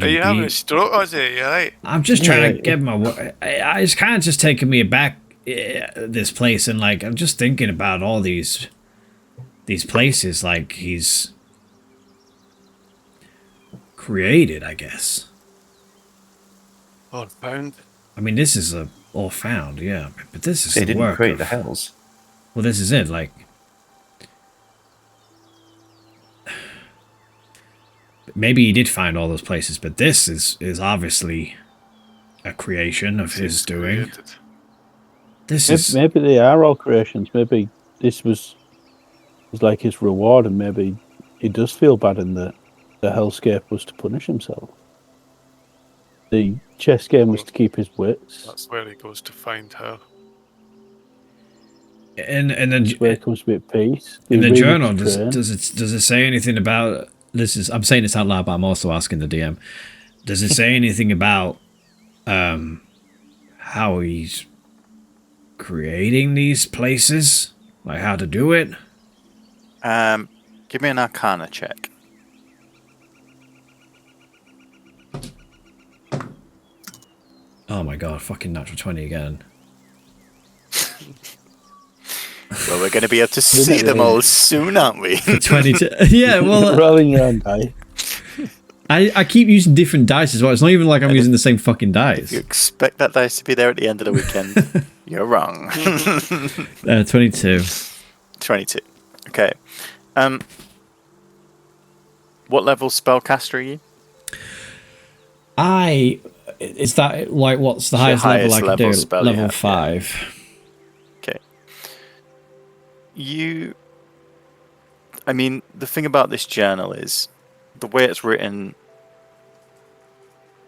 Are you having be? a stroke, Ozzy? You right? I'm just trying to get my. It's kind of just taking me back this place, and I'm just thinking about all these places he's created, I guess. Oh, pound. I mean, this is all found, yeah, but this is They the didn't work create of, the hells. Well, this is it. Maybe he did find all those places, but this is obviously a creation of his doing. Created. This is Maybe they are all creations. Maybe this was like his reward, and maybe he does feel bad in that the hellscape was to punish himself. The chess game was to keep his wits. That's where he goes to find her. And then That's where it comes to be at peace. in the He journal, reads train. does it say anything about this? I'm saying this out loud, but I'm also asking the DM. Does it say anything about how he's creating these places, like how to do it? Give me an Arcana check. Oh my god, fucking natural 20 again. Well, we're going to be able to see them all soon, aren't we? 22. Yeah, well, Rolling your own die. I keep using different dice as well. It's not even like I'm using the same fucking If you dice. expect that dice to be there at the end of the weekend, you're wrong. 22. 22. Okay. What level spellcaster are you? Is that like what's the It's your highest level I highest can level do? spell you Level have, 5. Okay. I mean, the thing about this journal is the way it's written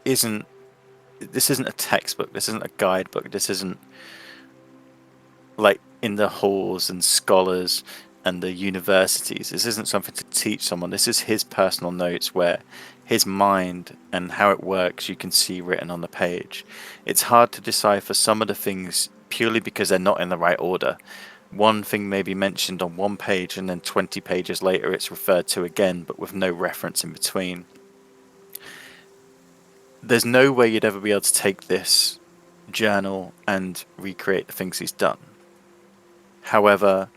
this isn't a textbook, this isn't a guidebook, this isn't like in the halls and scholars and the universities. This isn't something to teach someone. This is his personal notes where his mind and how it works you can see written on the page. It's hard to decipher some of the things purely because they're not in the right order. One thing may be mentioned on one page and then 20 pages later it's referred to again, but with no reference in between. There's no way you'd ever be able to take this journal and recreate the things he's done. However,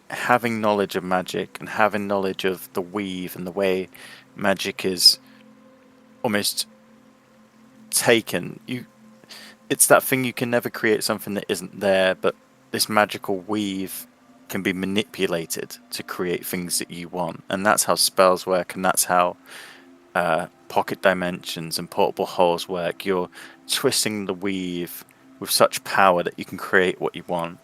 having knowledge of magic and having knowledge of the weave and the way magic is almost taken, it's that thing you can never create something that isn't there, but this magical weave can be manipulated to create things that you want, and that's how spells work, and that's how pocket dimensions and portable holes work. You're twisting the weave with such power that you can create what you want.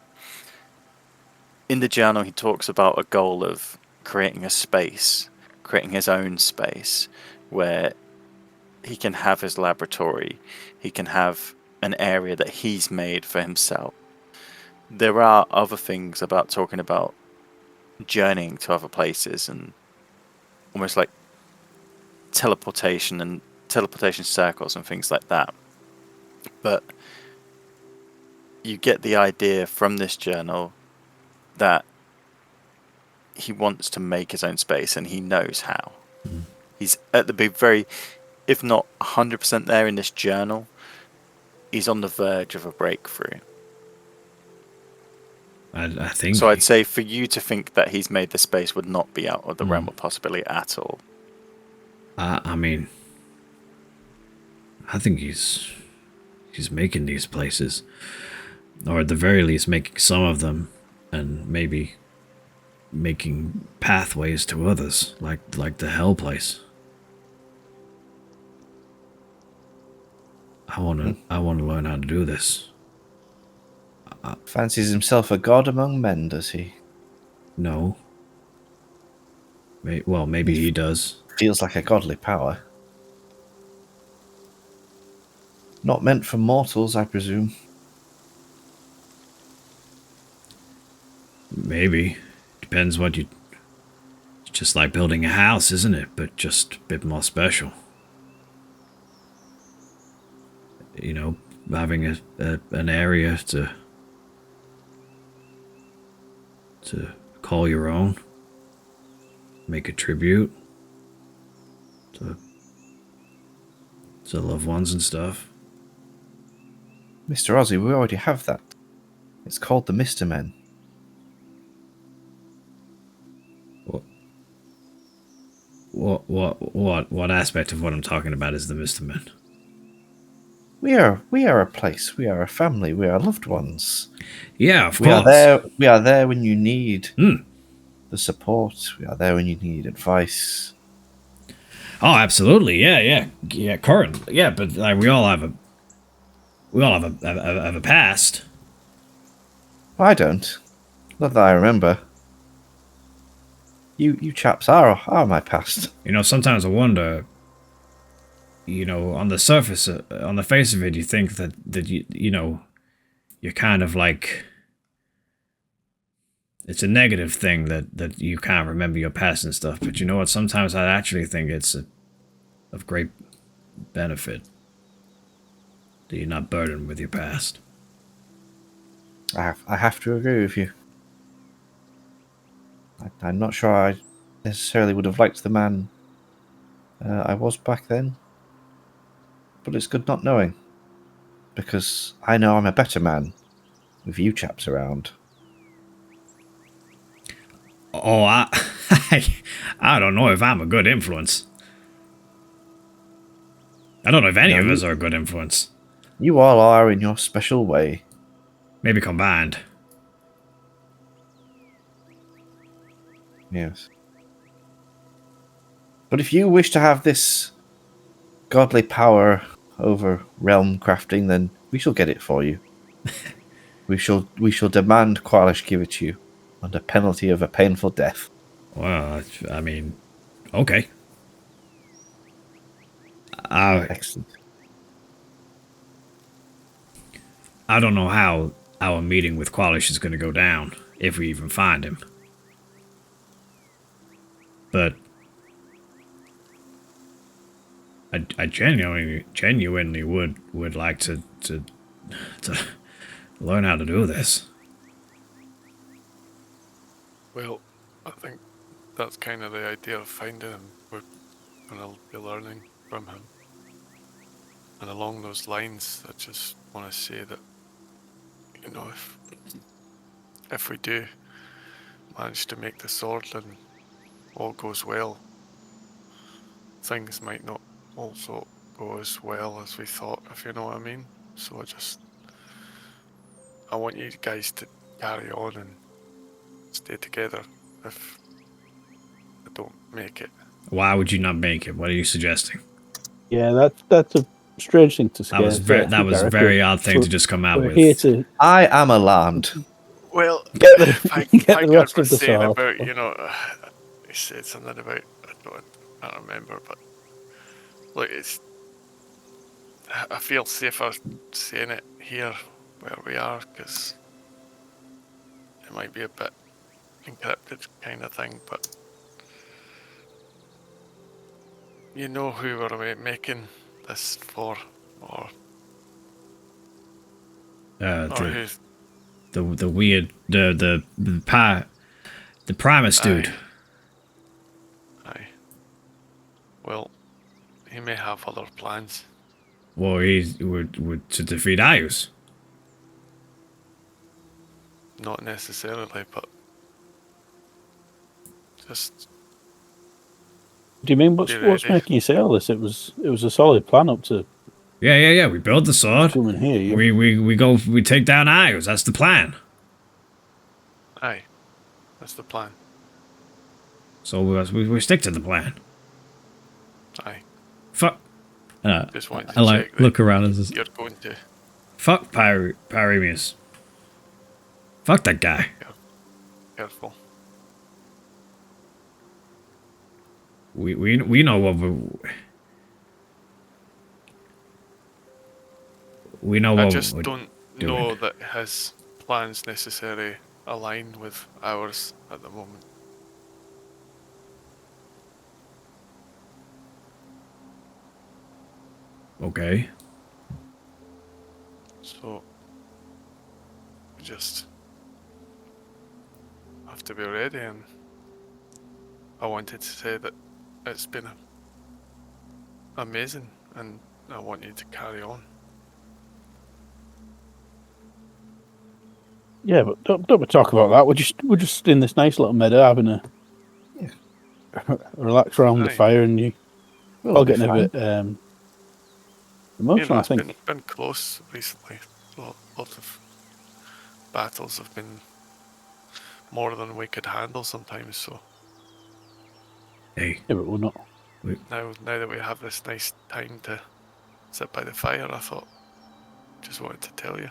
In the journal, he talks about a goal of creating a space, creating his own space, where he can have his laboratory, he can have an area that he's made for himself. There are other things about talking about journeying to other places and almost like teleportation and teleportation circles and things like that. But you get the idea from this journal that he wants to make his own space and he knows how. He's at the very, if not 100% there in this journal, he's on the verge of a breakthrough. I think So I'd say for you to think that he's made the space would not be out of the realm of possibility at all. I mean, I think he's making these places, or at the very least making some of them, and maybe making pathways to others, like the hell place. I want to learn how to do this. Fancies himself a god among men, does he? No. Well, maybe he does. Feels like a godly power. Not meant for mortals, I presume. Maybe. Depends what you... It's just like building a house, isn't it? But just a bit more special. You know, having an area to call your own. Make a tribute to loved ones and stuff. Mr. Ozzy, we already have that. It's called the Mr. Men. What aspect of what I'm talking about is the Mr. Men? We are a place. We are a family. We are loved ones. Yeah, of We course. are there. We are there when you need Hmm. the support. We are there when you need advice. Oh, absolutely. Yeah. Current. Yeah, but like, we all have a past. I don't. Not that I remember. You chaps are my past. You know, sometimes I wonder on the surface, on the face of it, you think that you're kind of like, it's a negative thing that you can't remember your past and stuff. But you know what? Sometimes I actually think it's of great benefit that you're not burdened with your past. I have to agree with you. I'm not sure I necessarily would have liked the man I was back then, but it's good not knowing, because I know I'm a better man with you chaps around. Oh, I don't know if I'm a good influence. I don't know if any of us are a good influence. You all are in your special way. Maybe combined. Yes. But if you wish to have this godly power over realm crafting, then we shall get it for you. we shall demand Qualish give it to you under penalty of a painful death. Well, I mean, okay. Excellent. I don't know how our meeting with Qualish is going to go down, if we even find him. But I genuinely would like to learn how to do this. Well, I think that's kind of the idea of finding him. We're going to be learning from him. And along those lines, I just want to say that, if we do manage to make the sword and all goes well, things might not also go as well as we thought, if you know what I mean. So I want you guys to carry on and stay together if I don't make it. Why would you not make it? What are you suggesting? Yeah, that's a strange thing to say. That was a very odd thing to just come out we're with. Here to I am alarmed. Well, get the Vanguard rest was of the saying sword. about, he said something about, I can't remember, but look, I feel safer saying it here where we are, because it might be a bit encrypted kind of thing, but you know who we're making this for, or who. The weird the Primus dude. Aye. Well, he may have other plans. Well, he would to defeat Ayus. Not necessarily, but just. Do you mean what's making you say all this? It was a solid plan up to. Yeah. We build the sword. Coming here, yeah. We take down Ayus. That's the plan. Aye, that's the plan. So we stick to the plan. Aye. Fuck. Just wanted to I like check look around as you're going to. Fuck Pyremus. Fuck that guy. Careful. We know what we know what. I just don't know that his plans necessarily align with ours at the moment. Okay. So we just have to be ready, and I wanted to say that it's been amazing, and I want you to carry on. Yeah, but don't we talk about that? We're just in this nice little meadow having a relax around the fire, and you all getting a bit emotional. I think it's been close recently. Lots of battles have been more than we could handle sometimes. So hey, yeah, but we're not. Now that we have this nice time to sit by the fire, I thought just wanted to tell you.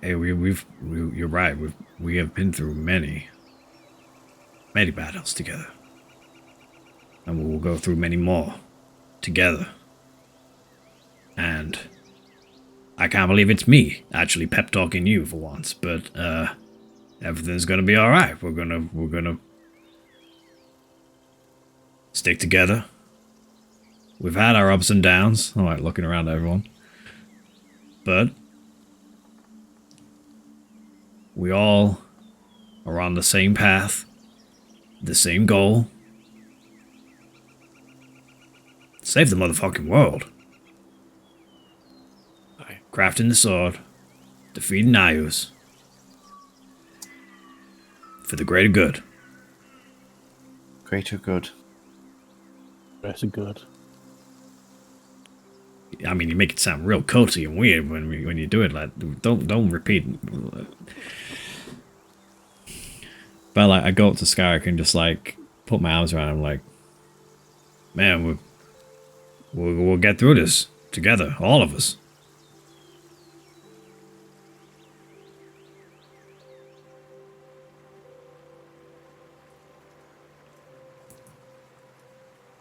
Hey, you're right. We have been through many battles together, and we will go through many more together. And I can't believe it's me actually pep talking you for once, but everything's gonna be alright. We're gonna stick together. We've had our ups and downs. I'm like looking around at everyone. But we all are on the same path, the same goal. Save the motherfucking world. Aye. Crafting the sword, defeating Nayus. For the greater good. Greater good. Very good. I mean, you make it sound real culty and weird when you do it. Like, don't repeat. But like, I go up to Skyrick and just like put my arms around him, like, man, we'll get through this together, all of us.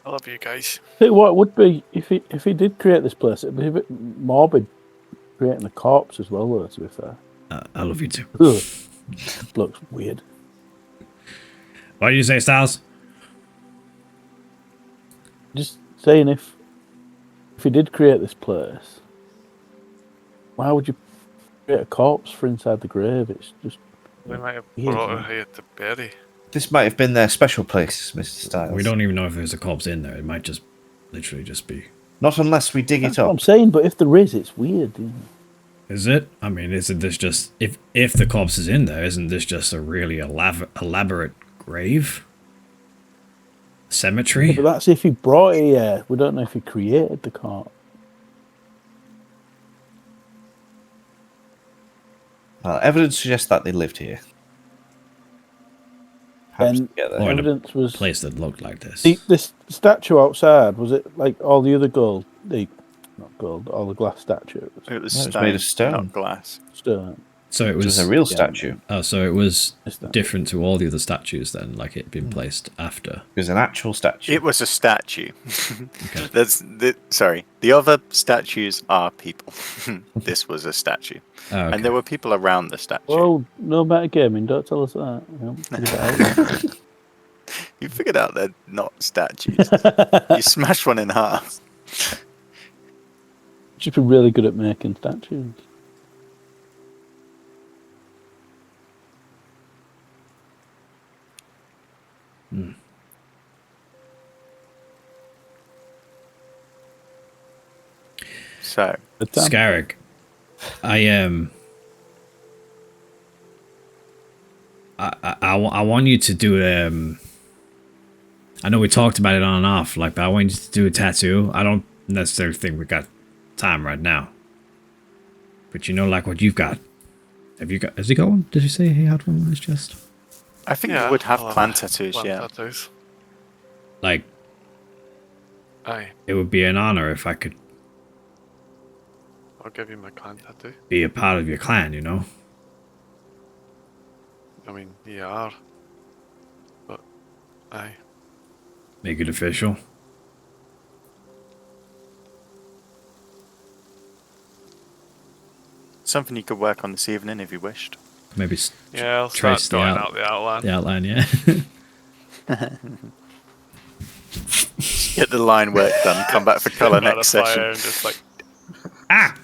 I love you guys. See what it would be if he did create this place, it'd be a bit morbid creating a corpse as well, though, to be fair. I love you too. Ugh. Looks weird. What do you say, Styles? Just saying, if he did create this place, why would you create a corpse for inside the grave? It's just They might have weird, brought her man. here to bury. This might have been their special place, Mr. Styles. We don't even know if there's a corpse in there. It might just literally just be. Not unless we dig That's it what up. I'm saying, but if there is, it's weird. You know? Is it? I mean, isn't this just if the corpse is in there? Isn't this just a really elaborate grave? Cemetery? But that's if he brought it here. We don't know if he created the corpse. Evidence suggests that they lived here. Perhaps And together. Or in a evidence was place that looked like this. this statue outside. Was it like all the other gold? Not gold, all the glass statues. It was, No, it was made of stone. not glass. Stone. So it Which was is a real statue. Oh, so it was It's that. different to all the other statues then, like it had been placed after. It was an actual statue. It was a statue. Sorry. The other statues are people. This was a statue. Oh, okay. And there were people around the statue. Well, no metagaming. Don't tell us that. You know, figure it out. You figured out they're not statues. You smashed one in half. Just be really good at making statues. So, Good time. Scarrick, I want you to do I know we talked about it on and off, like, but I want you to do a tattoo. I don't necessarily think we got time right now. But you know, like what you've got. Has he got one? Did you say he had one on his chest? I think Yeah, you would have I'll clan tattoos, clan yeah. tattoos. Like, Aye, it would be an honor if I could I'll give you my clan tattoo. be a part of your clan, you know? I mean, you are. But, aye. Make it official. Something you could work on this evening if you wished. Maybe Yeah, I'll trace start drawing the out the outline. outline, yeah. Get the line work done, come back for colour By the next fire session. and just like, Ah!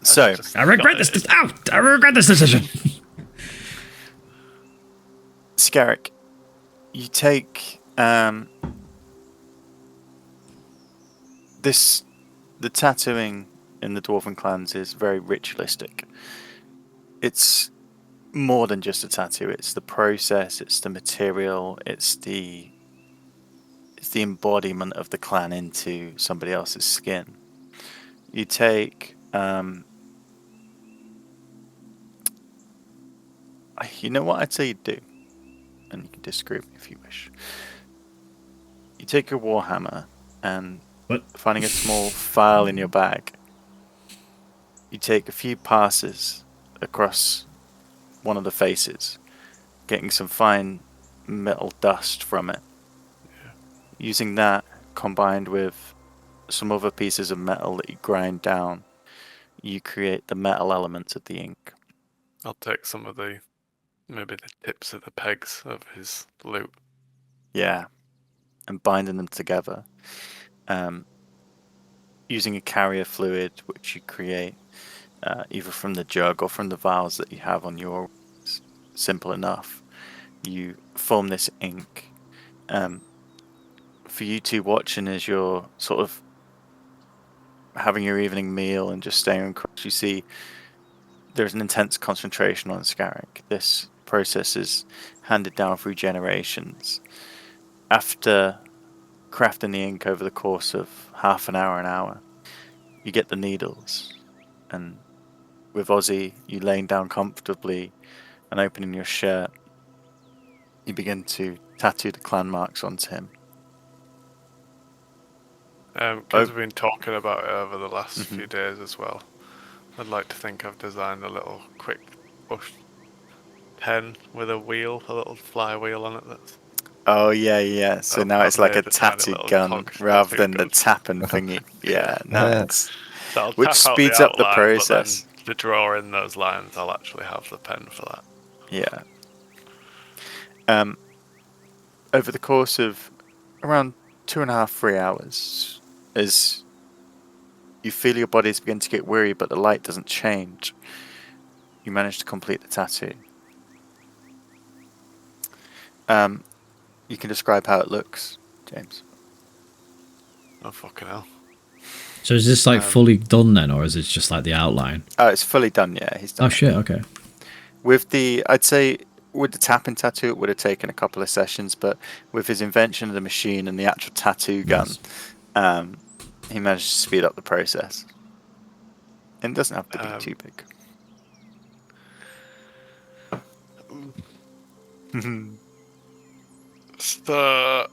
So, just I regret got this. it. Ow! I regret this decision. Scarrick, you take the tattooing in the Dwarven clans is very ritualistic. It's more than just a tattoo. It's the process. It's the material. It's the embodiment of the clan into somebody else's skin. You take you know what I'd say you do, and you can disagree with me if you wish. You take your warhammer and finding a small file in your bag, you take a few passes across one of the faces, getting some fine metal dust from it. Using that combined with some other pieces of metal that you grind down, you create the metal elements of the ink. I'll take some of maybe the tips of the pegs of his lute. Yeah, and binding them together. Using a carrier fluid, which you create either from the jug or from the vials that you have on your. Simple enough. You form this ink. For you two watching as you're sort of having your evening meal and just staying across, you see there's an intense concentration on Scarrick. This process is handed down through generations. After crafting the ink over the course of half an hour, you get the needles. And with Ozzy, you laying down comfortably and opening your shirt, you begin to tattoo the clan marks onto him. Because we've been talking about it over the last few days as well, I'd like to think I've designed a little quick push pen with a little flywheel on it. Oh yeah. So now it's like a tattoo gun rather than the tapping thingy. Yeah, nice. So which speeds up the process. But then to draw in those lines, I'll actually have the pen for that. Yeah. Over the course of around 2.5, 3 hours, as you feel your bodies begin to get weary, but the light doesn't change, you manage to complete the tattoo. You can describe how it looks, James. Oh, fucking hell. So is this like fully done then, or is it just like the outline? Oh, it's fully done, yeah. He's done. Oh, shit, okay. I'd say with the tapping tattoo, it would have taken a couple of sessions, but with his invention of the machine and the actual tattoo gun, he managed to speed up the process. And it doesn't have to be too big. So,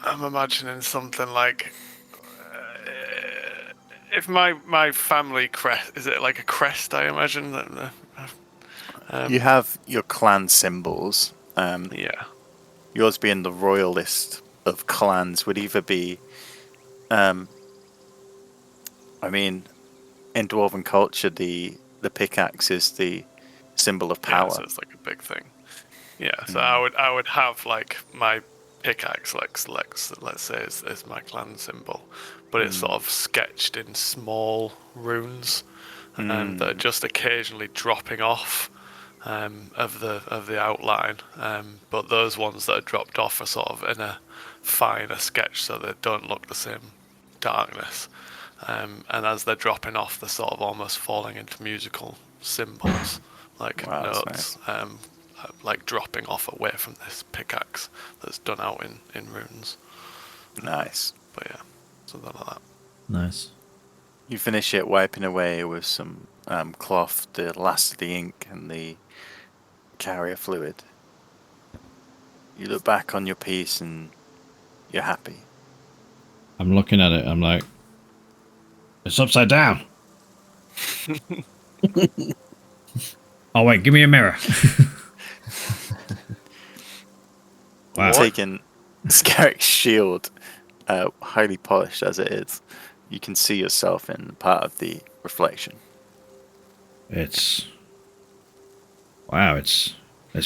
I'm imagining something like, if my family crest, is it like a crest, I imagine? You have your clan symbols. Yeah. Yours being the royalist of clans would either be, in Dwarven culture, the pickaxe is the symbol of power. Yeah, so it's like a big thing. Yeah, so I would have like my pickaxe, let's say, is my clan symbol, but it's sort of sketched in small runes, and that are just occasionally dropping off of the outline. But those ones that are dropped off are sort of in a finer sketch, so they don't look the same darkness. And as they're dropping off, they're sort of almost falling into musical symbols, like notes. Nice. Like dropping off away from this pickaxe that's done out in runes. Nice. But yeah, something like that. Nice. You finish it wiping away with some cloth the last of the ink and the carrier fluid. You look back on your piece and you're happy. I'm looking at it, I'm like, it's upside down. Oh wait, give me a mirror. Wow. Taking Scarrick's shield, highly polished as it is, you can see yourself in part of the reflection. It's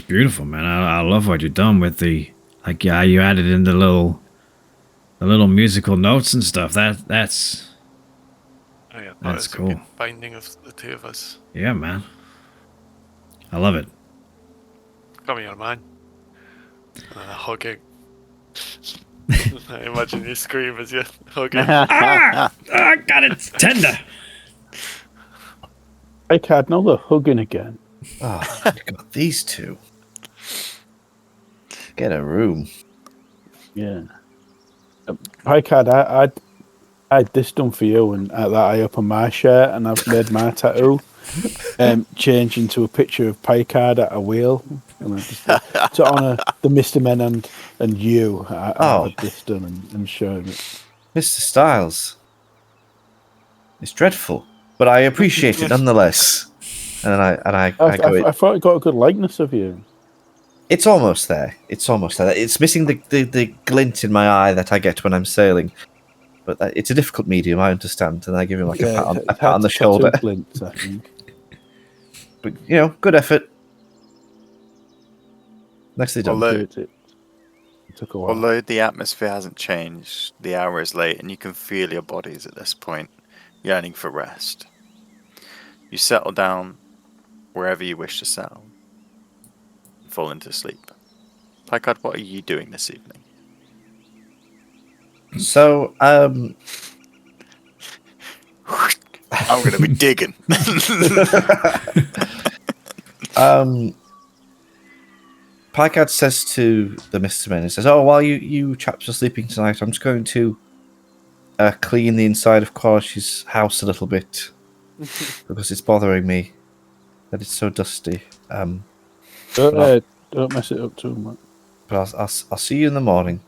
beautiful, man. I love what you've done with the you added in the little musical notes and stuff. That's cool. A good binding of the two of us. Yeah, man. I love it. Come here, man. Hugging. I imagine you scream as you're hugging. God, it's tender. I can't know they're hugging again. Oh, got these two. Get a room. Yeah. Picard, I had this done for you, and that I opened my shirt, and I've made my tattoo change into a picture of Picard at a wheel, and to honour the Mr. Men and you. I had this done and shown it. Mr. Styles. It's dreadful, but I appreciate it nonetheless. And I thought it got a good likeness of you. It's almost there. It's missing the glint in my eye that I get when I'm sailing. but it's a difficult medium. I understand, and I give him like Yeah, a it's pat hard on the to shoulder. tattoo Flint, I think. But good effort. Nicely done. Although- It took a while. Although the atmosphere hasn't changed, the hour is late and you can feel your bodies at this point yearning for rest. You settle down wherever you wish to settle and fall into sleep. Picard, what are you doing this evening? So, I'm going to be digging. Picard says to the Mr. Men, he says, "Oh, while you chaps are sleeping tonight, I'm just going to clean the inside of Qualish's house a little bit because it's bothering me that it's so dusty. Don't mess it up too much. But I'll see you in the morning."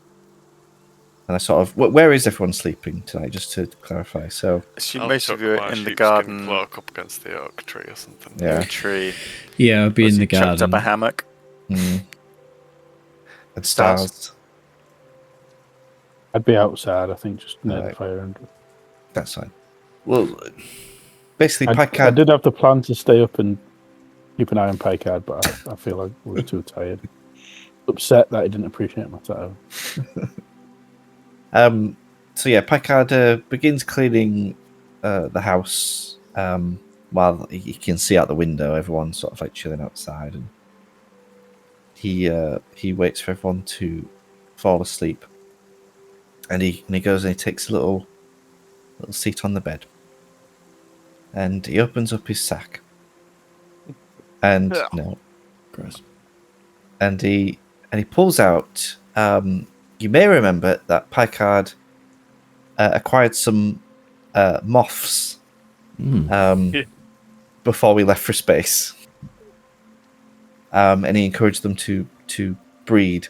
And I sort of, where is everyone sleeping tonight? Just to clarify. So Most of you are in the sheepskin garden, cloak up against the oak tree or something. Yeah. a tree. Yeah, I'd be in the Chucked up garden. a hammock. and Stars. stars. I'd be outside, I think, just near the Right. fire. And That's fine. Well, basically, I Picard. did have the plan to stay up and keep an eye on Picard, but I feel like I was too tired. Upset that he didn't appreciate my time. So yeah, Picard begins cleaning the house while he can see out the window. Everyone's sort of like chilling outside, and he waits for everyone to fall asleep. And he goes and he takes a little seat on the bed, and he opens up his sack, and Gross. and he pulls out. You may remember that Picard acquired some moths before we left for space, and he encouraged them to breed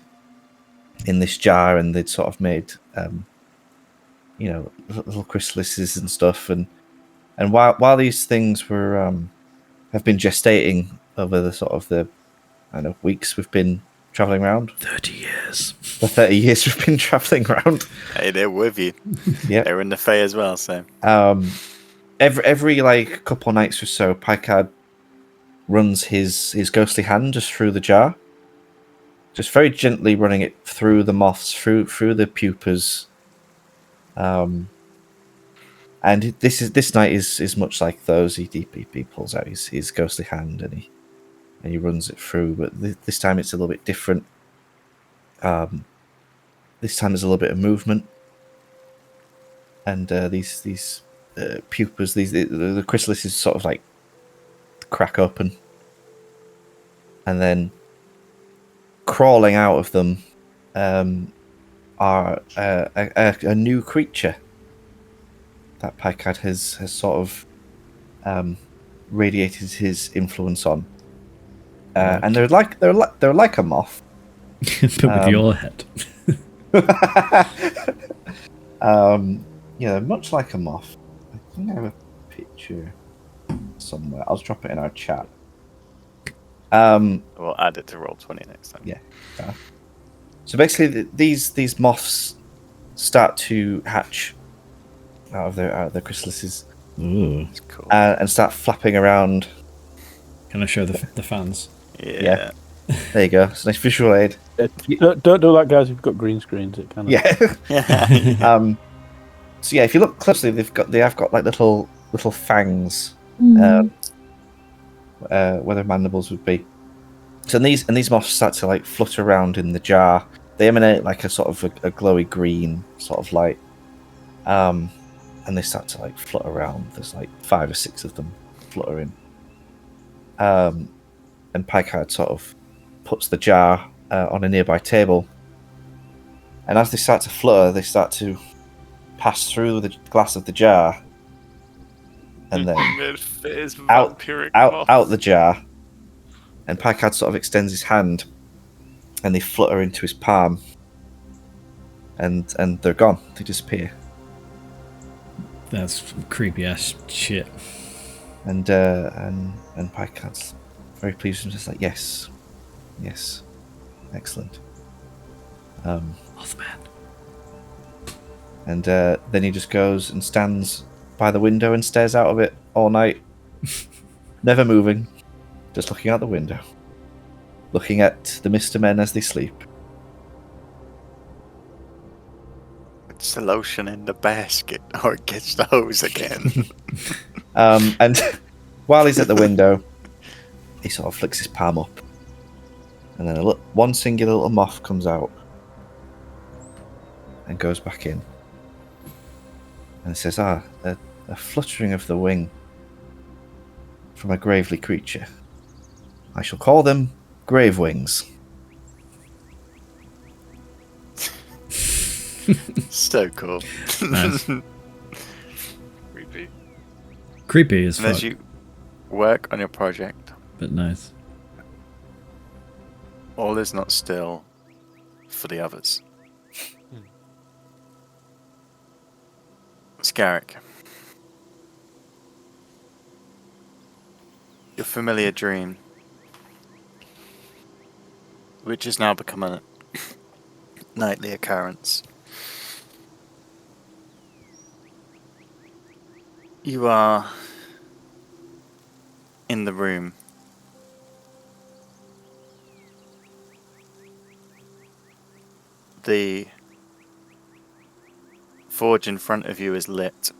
in this jar, and they'd sort of made little chrysalises and stuff, and while these things were have been gestating over the weeks we've been traveling around. 30 years. The 30 years we've been traveling around. Hey, they're with you. Yeah. They're in the Fae as well, so. Every like couple nights or so, Picard runs his ghostly hand just through the jar, just very gently running it through the moths, through the pupas. And this night is much like those. He pulls out his ghostly hand and he runs it through, but this time it's a little bit different. This time there's a little bit of movement, and these pupas, the chrysalises sort of like crack open, and then crawling out of them are a new creature that Picard has sort of radiated his influence on. And they're like a moth, But with your head. much like a moth. I think I have a picture somewhere. I'll drop it in our chat. We'll add it to Roll20 next time. Yeah. So basically, these moths start to hatch out of their chrysalises. Ooh. It's cool. And start flapping around. Can I show the fans? Yeah. There you go. It's a nice visual aid. Don't do that, guys. You've got green screens. It kind of Yeah. So yeah, if you look closely, they have got like little fangs, where their mandibles would be. So these moths start to like flutter around in the jar. They emanate like a sort of a glowy green sort of light, and they start to like flutter around. There's like 5 or 6 of them fluttering. And Picard sort of puts the jar on a nearby table, and as they start to flutter, they start to pass through the glass of the jar, and then out the jar. And Picard sort of extends his hand, and they flutter into his palm, and they're gone. They disappear. That's some creepy ass shit. And Picard's very pleased and just like, yes, excellent. Mothman. And then he just goes and stands by the window and stares out of it all night, never moving, just looking out the window, looking at the Mr. Men as they sleep. It's the lotion in the basket, or it gets the hose again. And while he's at the window, he sort of flicks his palm up, and then one singular little moth comes out and goes back in. And it says, a fluttering of the wing from a gravely creature. I shall call them grave wings. So cool. Nice. Creepy. Creepy as And fuck, as you work on your project, but nice. all is not still for the others. Scarrick, your familiar dream, which has now become a nightly occurrence. You are in the room. The forge in front of you is lit,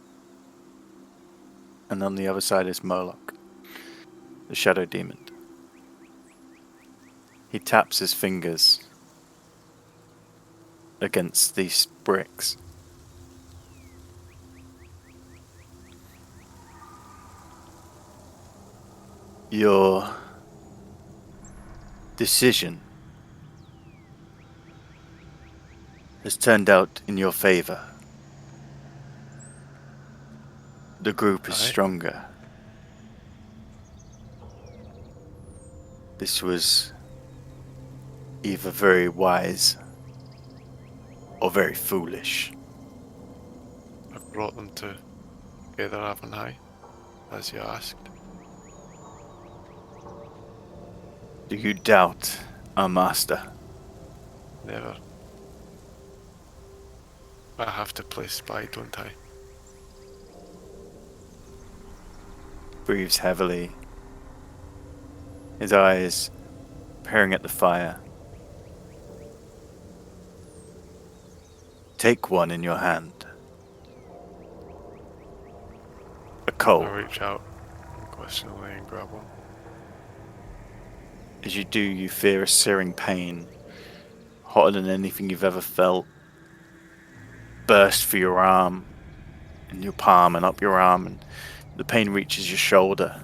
and on the other side is Moloch, the shadow demon. He taps his fingers against these bricks. Your decision has turned out in your favor. The group is Aye. stronger. This was either very wise or very foolish. I've brought them together, haven't I? As you asked. Do you doubt our master? Never. I have to play spy, don't I? Breathes heavily, his eyes peering at the fire. Take one in your hand. A coal. I reach out unquestionably and grab one. As you do, you fear a searing pain, hotter than anything you've ever felt, burst through your arm, in your palm and up your arm, and the pain reaches your shoulder.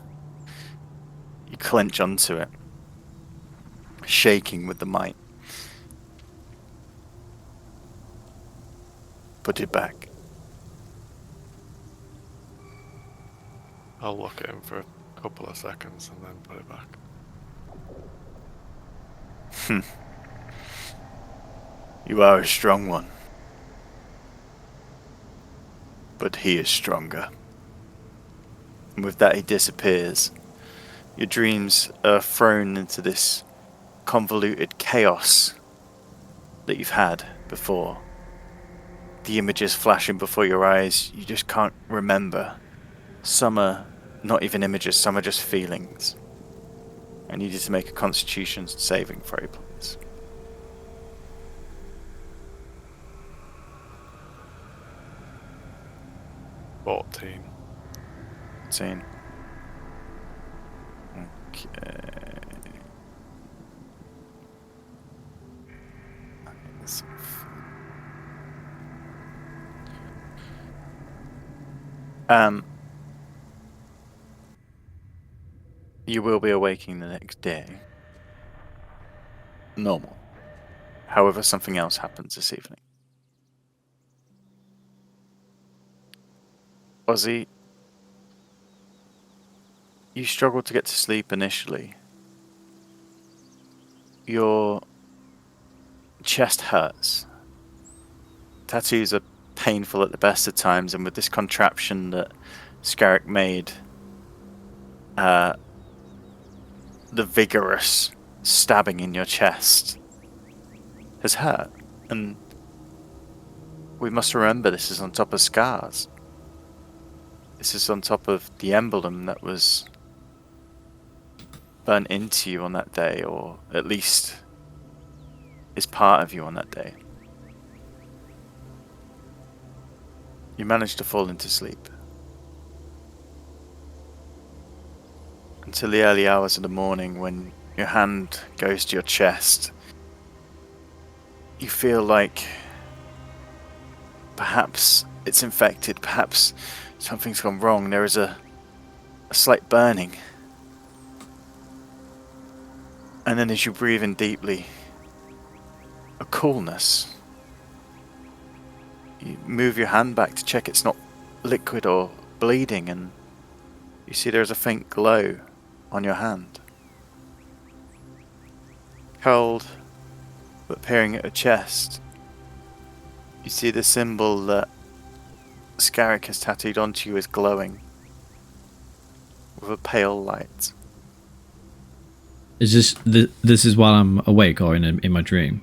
You clench onto it, shaking with the might. Put it back. I'll look at him for a couple of seconds and then put it back. You are a strong one. But he is stronger. And with that he disappears. Your dreams are thrown into this convoluted chaos that you've had before. The images flashing before your eyes, you just can't remember. Some are not even images, some are just feelings. I need you to make a constitution saving throw, please. $14. 14. Okay. You will be awaking the next day. Normal. However, something else happens this evening. Ozzy, you struggled to get to sleep initially. Your chest hurts. Tattoos are painful at the best of times, and with this contraption that Scarrick made, the vigorous stabbing in your chest has hurt. And we must remember this is on top of scars. This is on top of the emblem that was burnt into you on that day, or at least is part of you on that day. You managed to fall into sleep. Until the early hours of the morning when your hand goes to your chest. You feel like perhaps it's infected, perhaps something's gone wrong. There is a slight burning. And then as you breathe in deeply, a coolness. You move your hand back to check it's not liquid or bleeding, and you see there's a faint glow on your hand. Cold, but peering at your chest, you see the symbol that Scarrick has tattooed onto you is glowing with a pale light. Is this is while I'm awake or in my dream?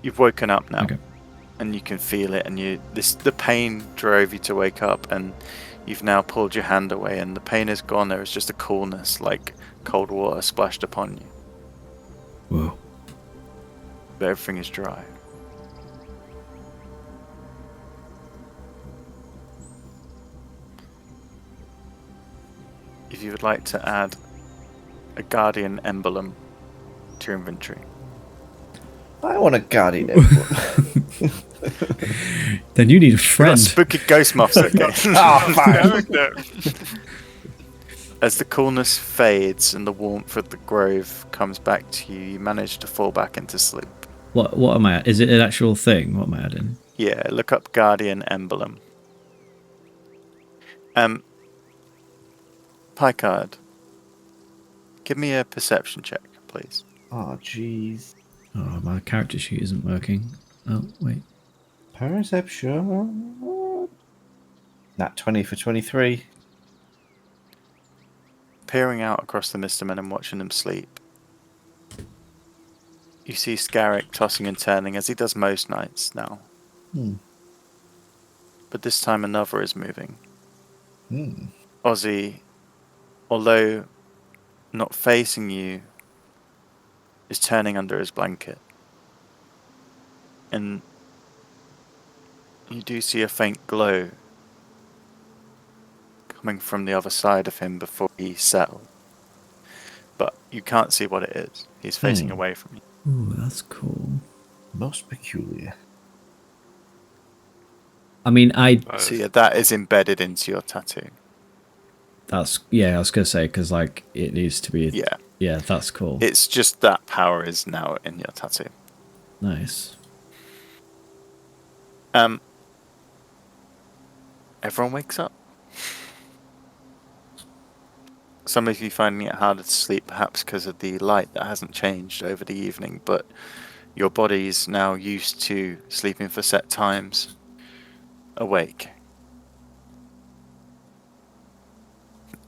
You've woken up now, Okay. and you can feel it, and the pain drove you to wake up, and you've now pulled your hand away, and the pain is gone. There is just a coolness, like cold water splashed upon you. Whoa. But everything is dry. If you would like to add a guardian emblem to your inventory. I want a guardian emblem. Then you need a We've got friend. spooky ghost muffs, okay? As the coolness fades and the warmth of the grove comes back to you, you manage to fall back into sleep. What am I? Is it an actual thing? What am I adding? Yeah, look up guardian emblem. Picard, give me a perception check, please. Oh, jeez. Oh, my character sheet isn't working. Oh, wait. Perception. Nat 20 for 23. Peering out across the Mistermen and watching them sleep, you see Scarrick tossing and turning as he does most nights now. But this time another is moving. Ozzy, although not facing you, is turning under his blanket. And you do see a faint glow coming from the other side of him before he settled. But you can't see what it is. He's facing away from you. Ooh, that's cool. Most peculiar. I mean, So yeah, that is embedded into your tattoo. that's, yeah, I was going to say, because, like, it needs to be, Yeah. yeah, that's cool. It's just that power is now in your tattoo. Nice. Everyone wakes up. Some of you finding it harder to sleep, perhaps because of the light that hasn't changed over the evening, but your body's now used to sleeping for set times. Awake.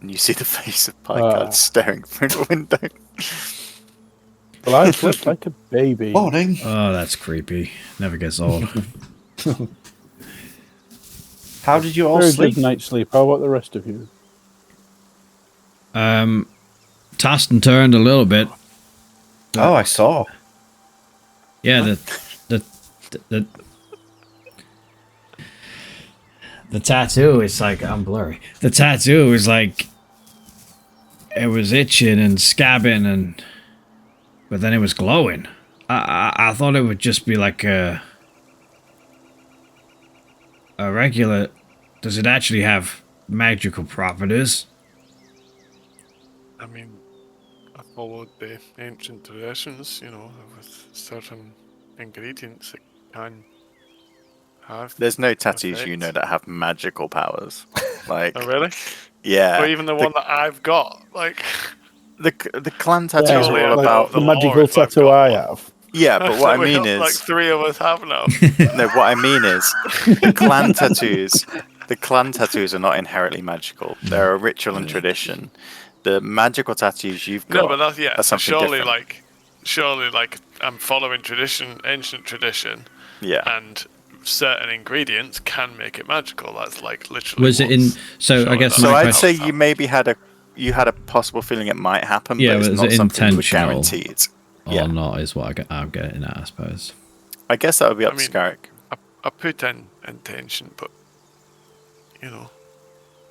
And you see the face of Picard staring through the window. Well, I slept like a baby. Morning. Oh, that's creepy. Never gets old. How did you all Very sleep? good night's sleep. How about the rest of you? Tossed and turned a little bit. Oh, I saw. Yeah, the tattoo is like, I'm blurry. The tattoo is like, it was itching and scabbing, but then it was glowing. I thought it would just be like a regular. Does it actually have magical properties? I mean, I followed the ancient traditions, with certain ingredients that can have. There's no tattoos effects. that have magical powers. Like, Oh, really? yeah. But even the one that I've got, the clan tattoos are all like about the the magical lore, if I've tattoo got I one. have. Yeah, but what I We mean got, is, like 3 of us have now. no, what I mean is, the clan tattoos are not inherently magical. They're a ritual and tradition. The magical tattoos you've got No, but that's are something surely different. surely I'm following tradition, ancient tradition, Yeah. and certain ingredients can make it magical. That's like literally. Was it in? So I showing guess that. So my I'd question. say you maybe had a possible feeling it might happen, Yeah, but it's was not it something you would intentional? guarantee it. Or Yeah. not is what I'm getting at, I suppose. I guess that would be up I to mean- Scarrick. I put in intention, but you know,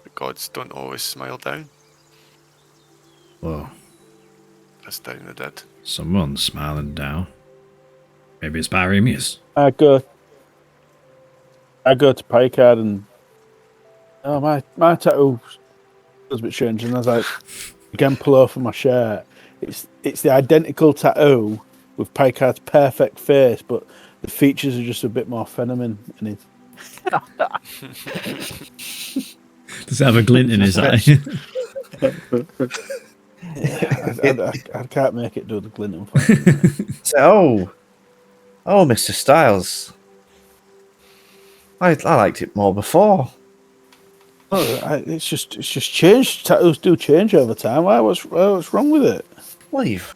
the gods don't always smile down. Whoa, This time they did. someone's smiling down. Maybe it's Baremius. I go to Picard and my tattoo was a bit strange, and I was like, again, pull off my shirt. It's the identical tattoo with Picard's perfect face, but the features are just a bit more feminine in it. Does it have a glint in his eye? I can't make it do the glint, unfortunately. So, oh, Mr. Styles. I liked it more before. It's just changed. Tattoos do change over time. What's wrong with it? Well, you've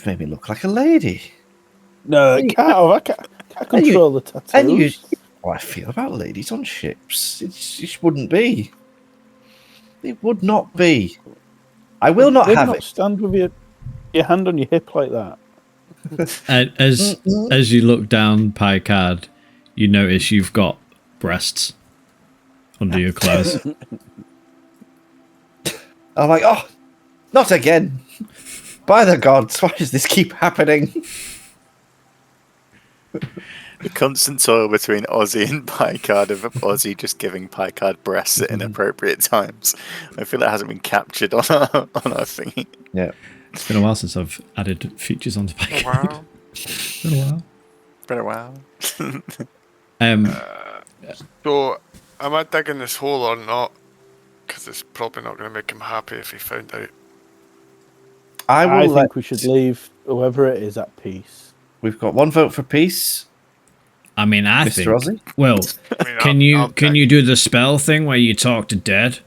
made me look like a lady. No, I can't control the tattoos. And you how I feel about ladies on ships. It just wouldn't be. It would not be. I will not Would have not it. stand with your hand on your hip like that. And as you look down Picard, you notice you've got breasts under your clothes. I'm like, oh, not again. By the gods, why does this keep happening? The constant toil between Ozzy and Picard of Ozzy just giving Picard breasts at inappropriate times. I feel it hasn't been captured on our thingy. Yeah. It's been a while since I've added features onto Picard. Wow. It's been a while. Been a while. So, am I digging this hole or not? Because it's probably not going to make him happy if he found out. I think we should leave whoever it is at peace. We've got one vote for peace. I mean, I Mr. think. Ozzy? Well, I mean, can you do the spell thing where you talk to dead?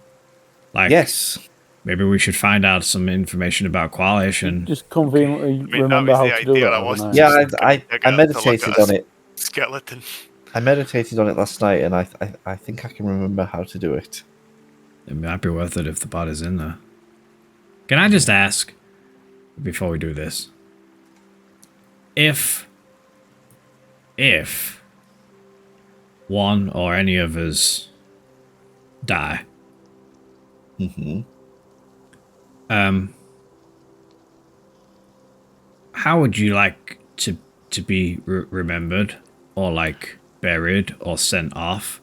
Like, Yes. maybe we should find out some information about Qualish and Just conveniently that remember was how the to do idea it. I was- overnight. Yeah, Just I dig it up to look meditated at on a it. skeleton. I meditated on it last night, and I think I can remember how to do it. it might be worth it if the body's in there. Can I just ask, before we do this, if one or any of us die, how would you like to be remembered, or like buried, or sent off?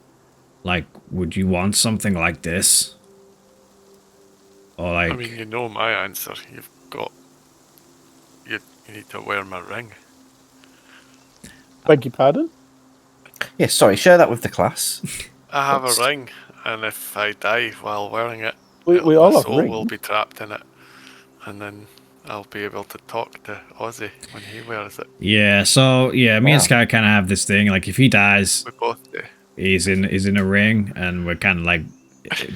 Like, would you want something like this, or like? I mean, you know my answer. You've got. You need to wear my ring. Beg your pardon? Yes, sorry, share that with the class. I have a ring, and if I die while wearing it, We my all have soul will rings. be trapped in it, and then I'll be able to talk to Ozzy when he wears it. Yeah, so yeah, me and Wow. Sky kind of have this thing. Like, if he dies, We both do. he's in a ring, and we're kind of like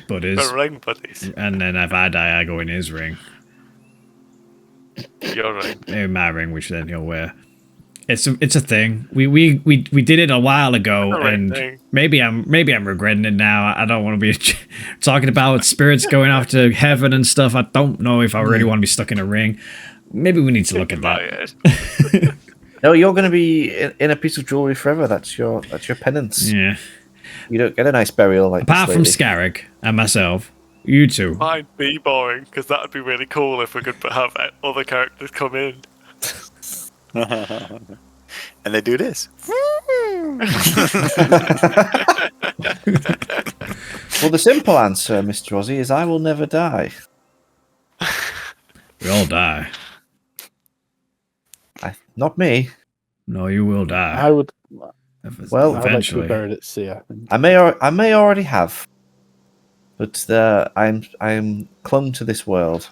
buddies. We're ring buddies. And then if I die, I go in his ring, Your ring. maybe my ring, which then he'll wear. It's a thing. We did it a while ago, A ring and thing. maybe I'm regretting it now. I don't want to be talking about spirits going off to heaven and stuff. I don't know if I really want to be stuck in a ring. Maybe we need to look at My that. head. No, you're going to be in a piece of jewelry forever. That's your penance. Yeah. You don't get a nice burial like Apart this from lady. Scarrick and myself, you two. Mine'd be boring, because that'd be really cool if we could have other characters come in. And they do this. Well, the simple answer, Mr. Ozzy, is I will never die. We all die. Not me. No, you will die. I would. Well, I'd like to be eventually. buried at sea. I think. I may already have, but I'm clung to this world.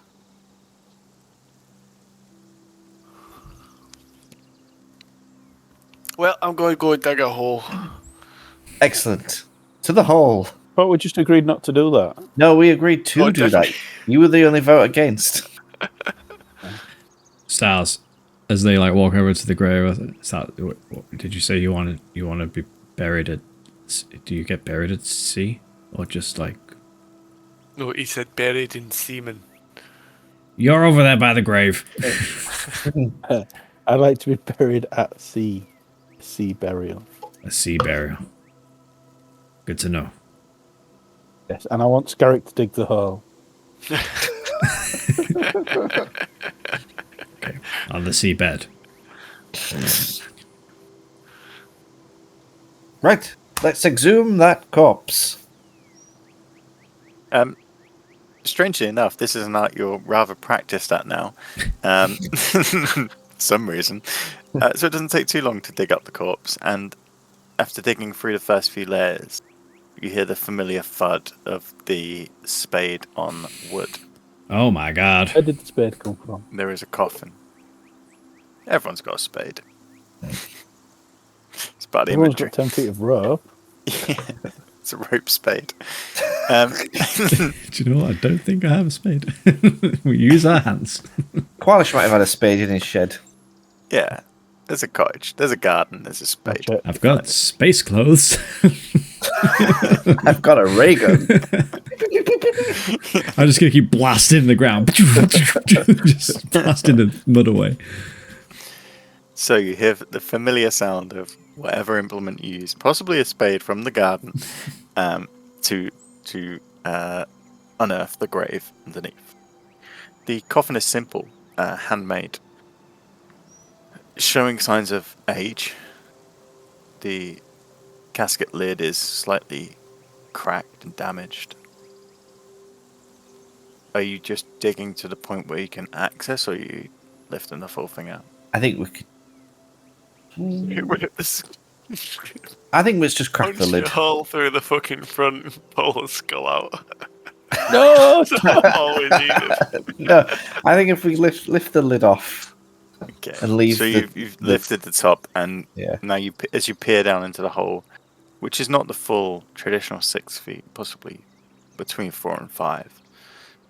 Well, I'm going to go dig a hole. Excellent. To the hole. But we just agreed not to do that. No, we agreed to Oh, do did that. we? You were the only vote against. Styles, as they like walk over to the grave, Styles, did you say you want to be buried at. Do you get buried at sea, or just like No, he said buried in semen. you're over there by the grave? I'd like to be buried at sea. Sea burial. A sea burial. Good to know. Yes, and I want Scarrick to dig the hole. Okay, on the seabed. Right, let's exhume that corpse. Strangely enough, this is an art you're rather practiced at now. Some reason. So it doesn't take too long to dig up the corpse, and after digging through the first few layers, you hear the familiar thud of the spade on wood. Oh my god. Where did the spade come from? There is a coffin. Everyone's got a spade. It's part of the Everyone's imagery. got 10 feet of rope. It's a rope spade. Do you know what? I don't think I have a spade. We use our hands. Qualish might have had a spade in his shed. Yeah. There's a cottage. There's a garden. There's a spade. Check. I've got space clothes. I've got a ray gun. I'm just gonna keep blasting the ground. Just blasting the mud away. So you hear the familiar sound of whatever implement you use, possibly a spade from the garden, to unearth the grave underneath. The coffin is simple, handmade, showing signs of age. The casket lid is slightly cracked and damaged. Are you just digging to the point where you can access, or are you lifting the full thing out? I think we could. This I think let's just crack punch the lid. a hole through the fucking front and pull the skull out. No! That's all we needed. No, I think if we lift the lid off Okay. and leave So the, you've lifted the top, and yeah, now as you peer down into the hole, which is not the full traditional 6 feet, possibly between 4 and 5.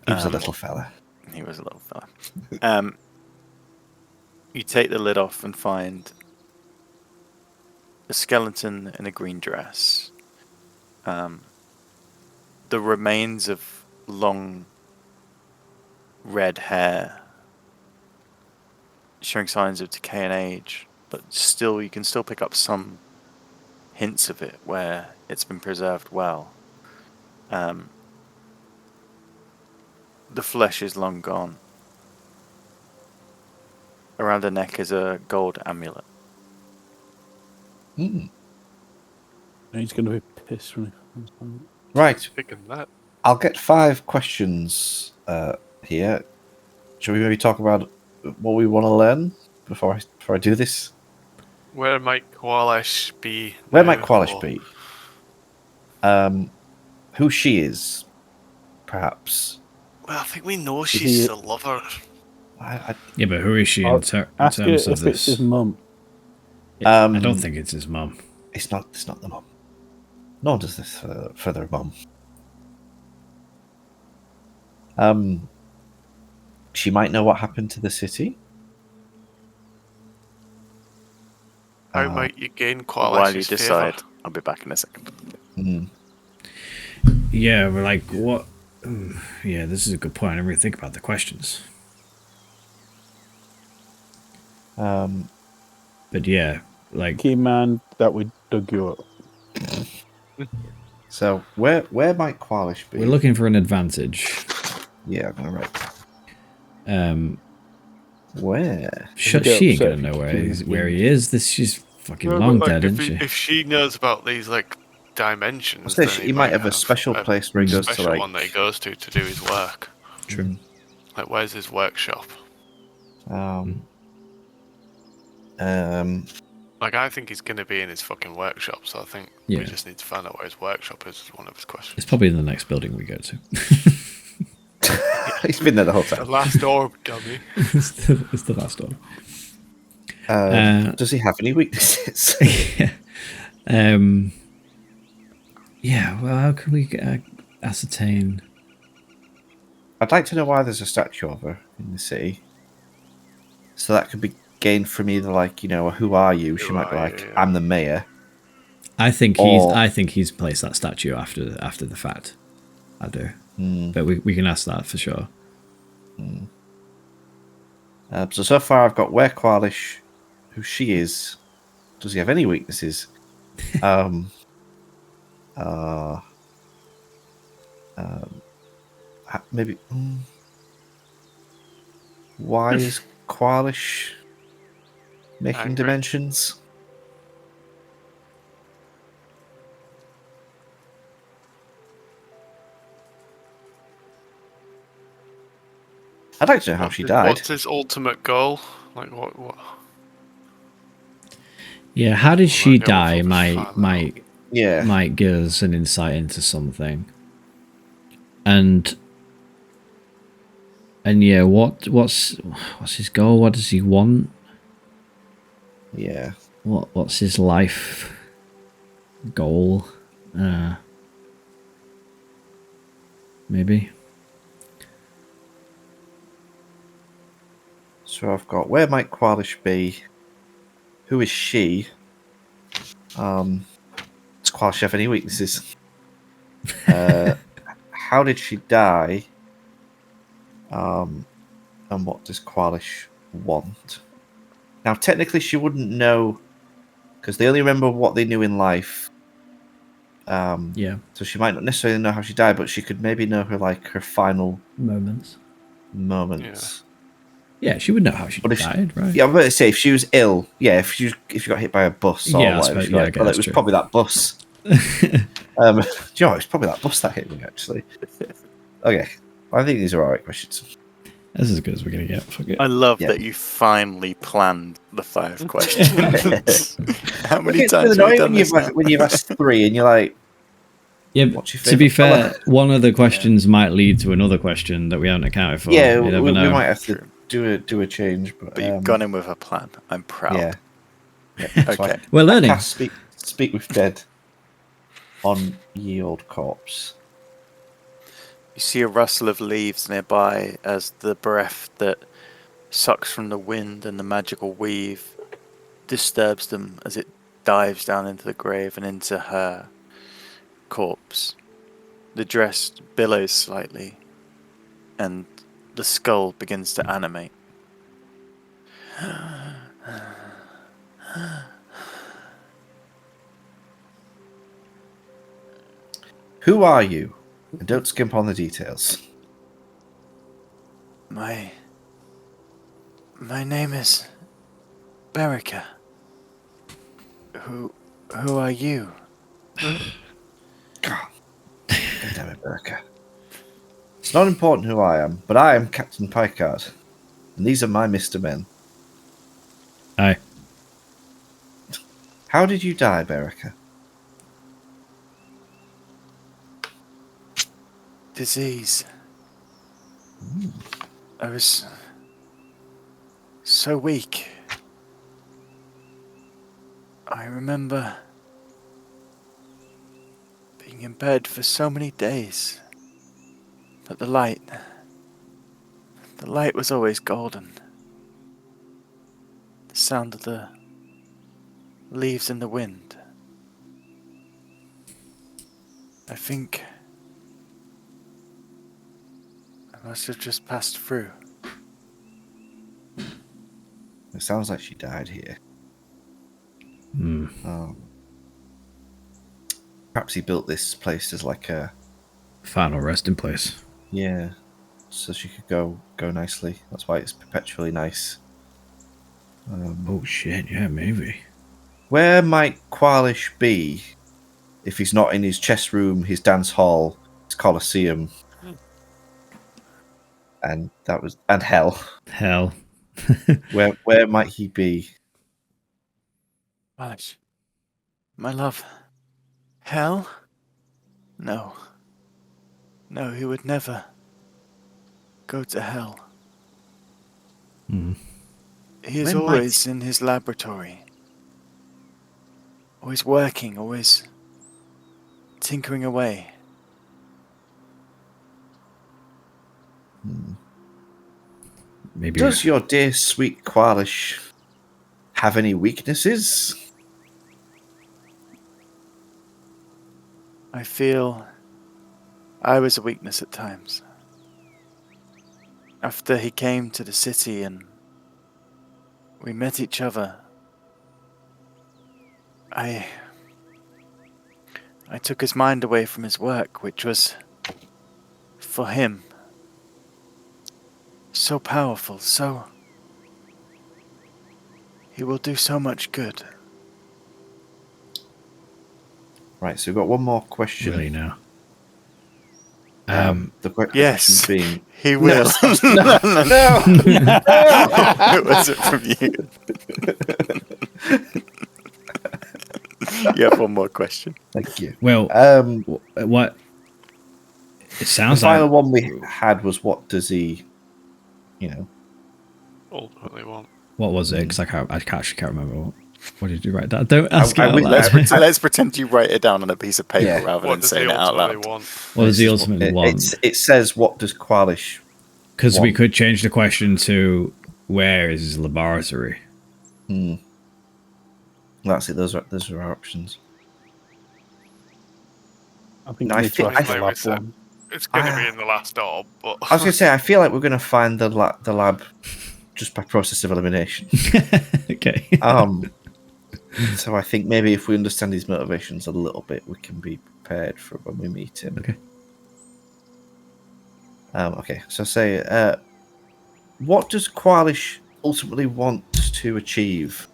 he was a little fella. He was a little fella. You take the lid off and find a skeleton in a green dress. The remains of long red hair, showing signs of decay and age, but still you can still pick up some hints of it where it's been preserved well. The flesh is long gone. Around her neck is a gold amulet. Hmm. He's going to be pissed when he finds out. Right, Thinking that. I'll get 5 questions here. Shall we maybe talk about what we want to learn before I do this? Where might Qualish be? Where now, might Qualish or- be? Who she is, perhaps. Well, I think we know he- she's a lover. Yeah, but who is she in, I'll in Ask her terms if of it's his this? mum. I don't think it's his mum. It's not the mum. No one does this for their mum. She might know what happened to the city. How might you gain Qualish's While you decide, favour? I'll be back in a second. Hmm. Yeah, we're like, what? Yeah, this is a good point. I didn't really think about the questions. But yeah, like, Key man that we dug you up. So where might Qualish be? we're looking for an advantage. Yeah, I'm gonna write. Where? She get ain't upset gonna know if you where he is. She's fucking No, but, long like, dead, if isn't he- she? If she knows about these like dimensions, Say then he might have a special place where he goes to, special like- one that he goes to do his work. True. Like, where's his workshop? Like, I think he's going to be in his fucking workshop, so I think Yeah. we just need to find out where his workshop is one of his questions. It's probably in the next building we go to. He's been there the whole The time. last orb, dummy. it's the last one. Does he have any weaknesses? yeah. Yeah. Well, how can we ascertain? I'd like to know why there's a statue of her in the city. So that could be gained from either, like, who are you? She Who might be are like, you, yeah. I'm the mayor. I think Or- he's placed that statue after the fact. I do, Hmm. but we can ask that for sure. So far I've got where Qualish, who she is. Does he have any weaknesses? Um, maybe. Why is Qualish making Angry. dimensions? I'd like to know how she died. What's his ultimate goal? Like what? Yeah, how did Well, she I guess we'll die? probably find out. Yeah. Might give us an insight into something. And yeah, what's his goal? What does he want? Yeah. What's his life goal? Maybe. So I've got where might Qualish be? Who is she? Does Qualish have any weaknesses? How did she die? And what does Qualish want? Now, technically, she wouldn't know because they only remember what they knew in life. Yeah, So she might not necessarily know how she died, but she could maybe know her final moments. moments. Yeah, she would know how she But if died, right? Yeah, I'm going to say if she was ill, yeah, if she got hit by a bus or Yeah, I whatever, suppose- she'd be yeah, like, okay, well, it that's was true. probably that bus. Do you know, it's probably that bus that hit me, actually. Okay, I think these are alright questions. That's as good as we're gonna get. Fuck it. I love Yeah. that you finally planned the 5 questions. How many It's times have annoying you done this now? when you've asked 3 and you're like, Yeah, what's your to be favourite fair, colour? one of the questions might lead to another question that we haven't accounted for. Yeah, You never we know. might have True. to do a change, but, But you've gone in with a plan. I'm proud. yeah. That's Okay. We're learning. I cast speak with dead on ye old corpse. You see a rustle of leaves nearby as the breath that sucks from the wind and the magical weave disturbs them as it dives down into the grave and into her corpse. The dress billows slightly and the skull begins to animate. Who are you? And don't skimp on the details. My name is Berica. Who are you? God damn it, Berka. It's not important who I am, but I am Captain Picard, and these are my Mr. Men. Aye. How did you die, Berica? Disease. I was so weak. I remember being in bed for so many days. But the light was always golden. The sound of the leaves in the wind. I think I must have just passed through. It sounds like she died here. Perhaps he built this place as like a Final resting place. so she could go nicely. That's why it's perpetually nice. Oh shit! Yeah, maybe. Where might Qualish be if he's not in his chess room, his dance hall, his coliseum, and hell? Hell. Where might he be? March. My love. Hell? No. No, he would never go to hell. He is When might always in his laboratory. Always working, always tinkering away. Maybe. Does your dear sweet Qualish have any weaknesses? I feel I was a weakness at times. After he came to the city and we met each other, I took his mind away from his work, which was, for him, so powerful, so... He will do so much good. Right, so we've got one more question. Really now. The question Yes, being... he will. No! It wasn't from you. You have one more question. Thank you. Well, what? It sounds The like final one we had was, what does he, Ultimately want. what was it? Because I actually can't remember. What did you write down? Don't ask it out loud. Let's pretend you write it down on a piece of paper rather What than does saying he it out ultimately loud. want? What does he ultimately want? It says, what does Qualish Because we want? could change the question to, where is his laboratory? That's it. Those are our options. I think No, we I need to feel- ask I the lab said- one. It's going to be in the last orb, but I was going to say, I feel like we're going to find the lab just by process of elimination. Okay. So I think maybe if we understand his motivations a little bit, we can be prepared for when we meet him. Okay. Okay, so say, what does Qualish ultimately want to achieve?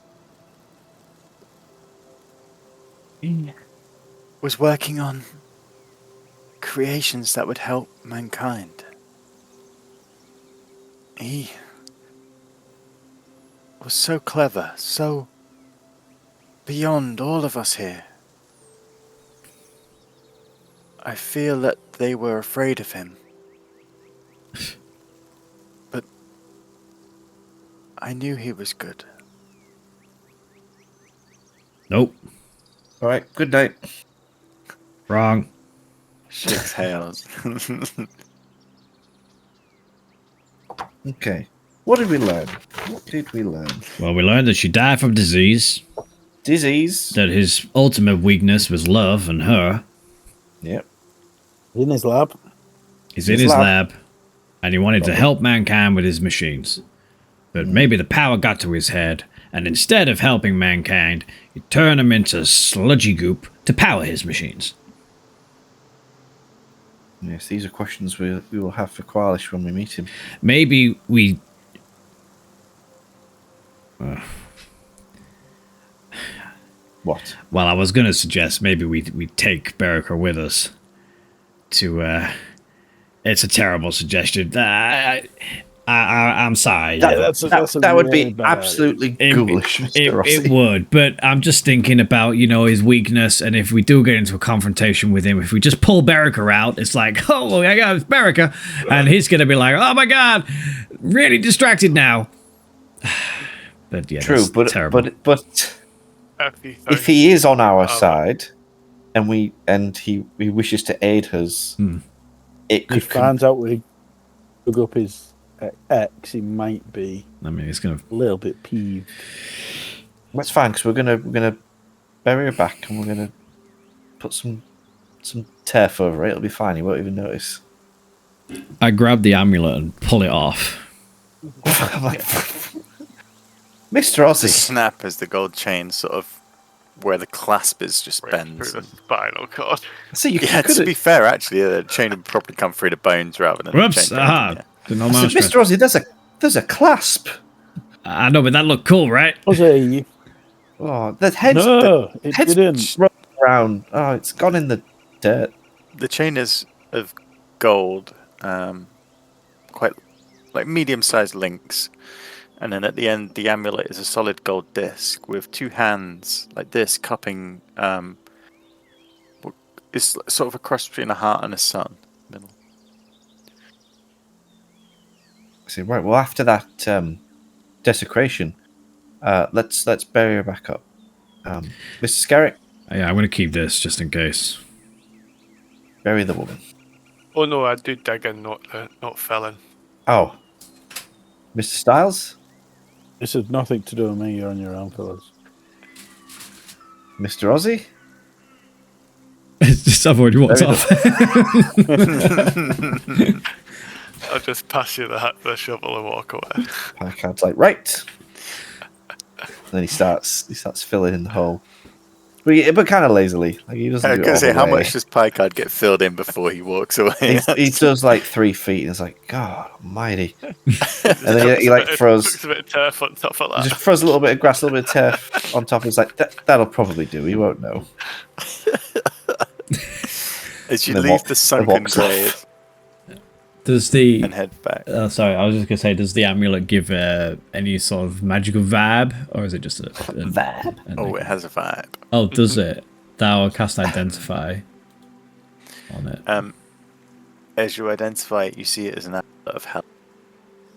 He was working on creations that would help mankind. He was so clever, so beyond all of us here. I feel that they were afraid of him. But I knew he was good. Nope. All right, good night. Wrong. She exhales. Okay, what did we learn? Well, we learned that she died from disease, Disease. that his ultimate weakness was love and her. Yep. In his lab. He's in his lab, and he wanted to help mankind with his machines. But maybe the power got to his head, and instead of helping mankind, he turned him into sludgy goop to power his machines. Yes, these are questions we will have for Qualish when we meet him. Maybe we... What? Well, I was going to suggest maybe we take Berica with us to... It's a terrible suggestion. I'm sorry. That would be absolutely ghoulish, Mr. Rossi. It would, but I'm just thinking about, his weakness, and if we do get into a confrontation with him, if we just pull Berica out, it's like, oh, well, I got Berica, and he's going to be like, oh my god, really distracted now. But yeah, True, that's terrible. but if he is on our side, and he wishes to aid us, it could If he finds out we dug up his ex, he might be. I mean, it's gonna a little bit peeved. That's fine, because we're gonna bury her back, and we're gonna put some turf over it. It'll be fine. He won't even notice. I grab the amulet and pull it off. I'm like, Mr. The Ozzy. snap as the gold chain sort of where the clasp is just bends. Through the spinal cord. So you Yeah, to be fair, actually, the chain would probably come through the bones rather than Whoops! the chain. Aha! Yeah. Didn't I almost said, Mr. Ozzy, there's a clasp. I know, but that looked cool, right? Ozzy, Oh, the head's no, it head's didn't. rolling around. Oh, it's gone in the dirt. The chain is of gold, quite like medium-sized links, and then at the end, the amulet is a solid gold disc with two hands like this, cupping. It's sort of a cross between a heart and a sun. Middle. So, right, well, after that desecration, let's bury her back up. Mr. Skerritt, Yeah, I'm gonna keep this just in case. bury the woman. Oh no, I do dig in, not fill in. Oh, Mr. Styles, This has nothing to do with me. You're on your own, fellas. Mr. Ozzy. It's just I've already walked off. I'll just pass you the shovel and walk away. Picard's like, right. And then he starts filling in the hole. But kind of lazily. Like he doesn't I do was it going all to say, the how way. much does Picard get filled in before he walks away? He does like 3 feet, and it's like, God Almighty! And then he like throws a bit of turf on top of he that. just throws a little bit of grass, a little bit of turf on top. It's like that'll probably do. He won't know. As you And then leave the sunken walks off. grave Does the and head back. sorry, I was just gonna say, does the amulet give any sort of magical vibe, or is it just a Vibe? Oh, it has a vibe. Oh, does it? Thou cast identify on it. As you identify it, you see it as an amulet of health.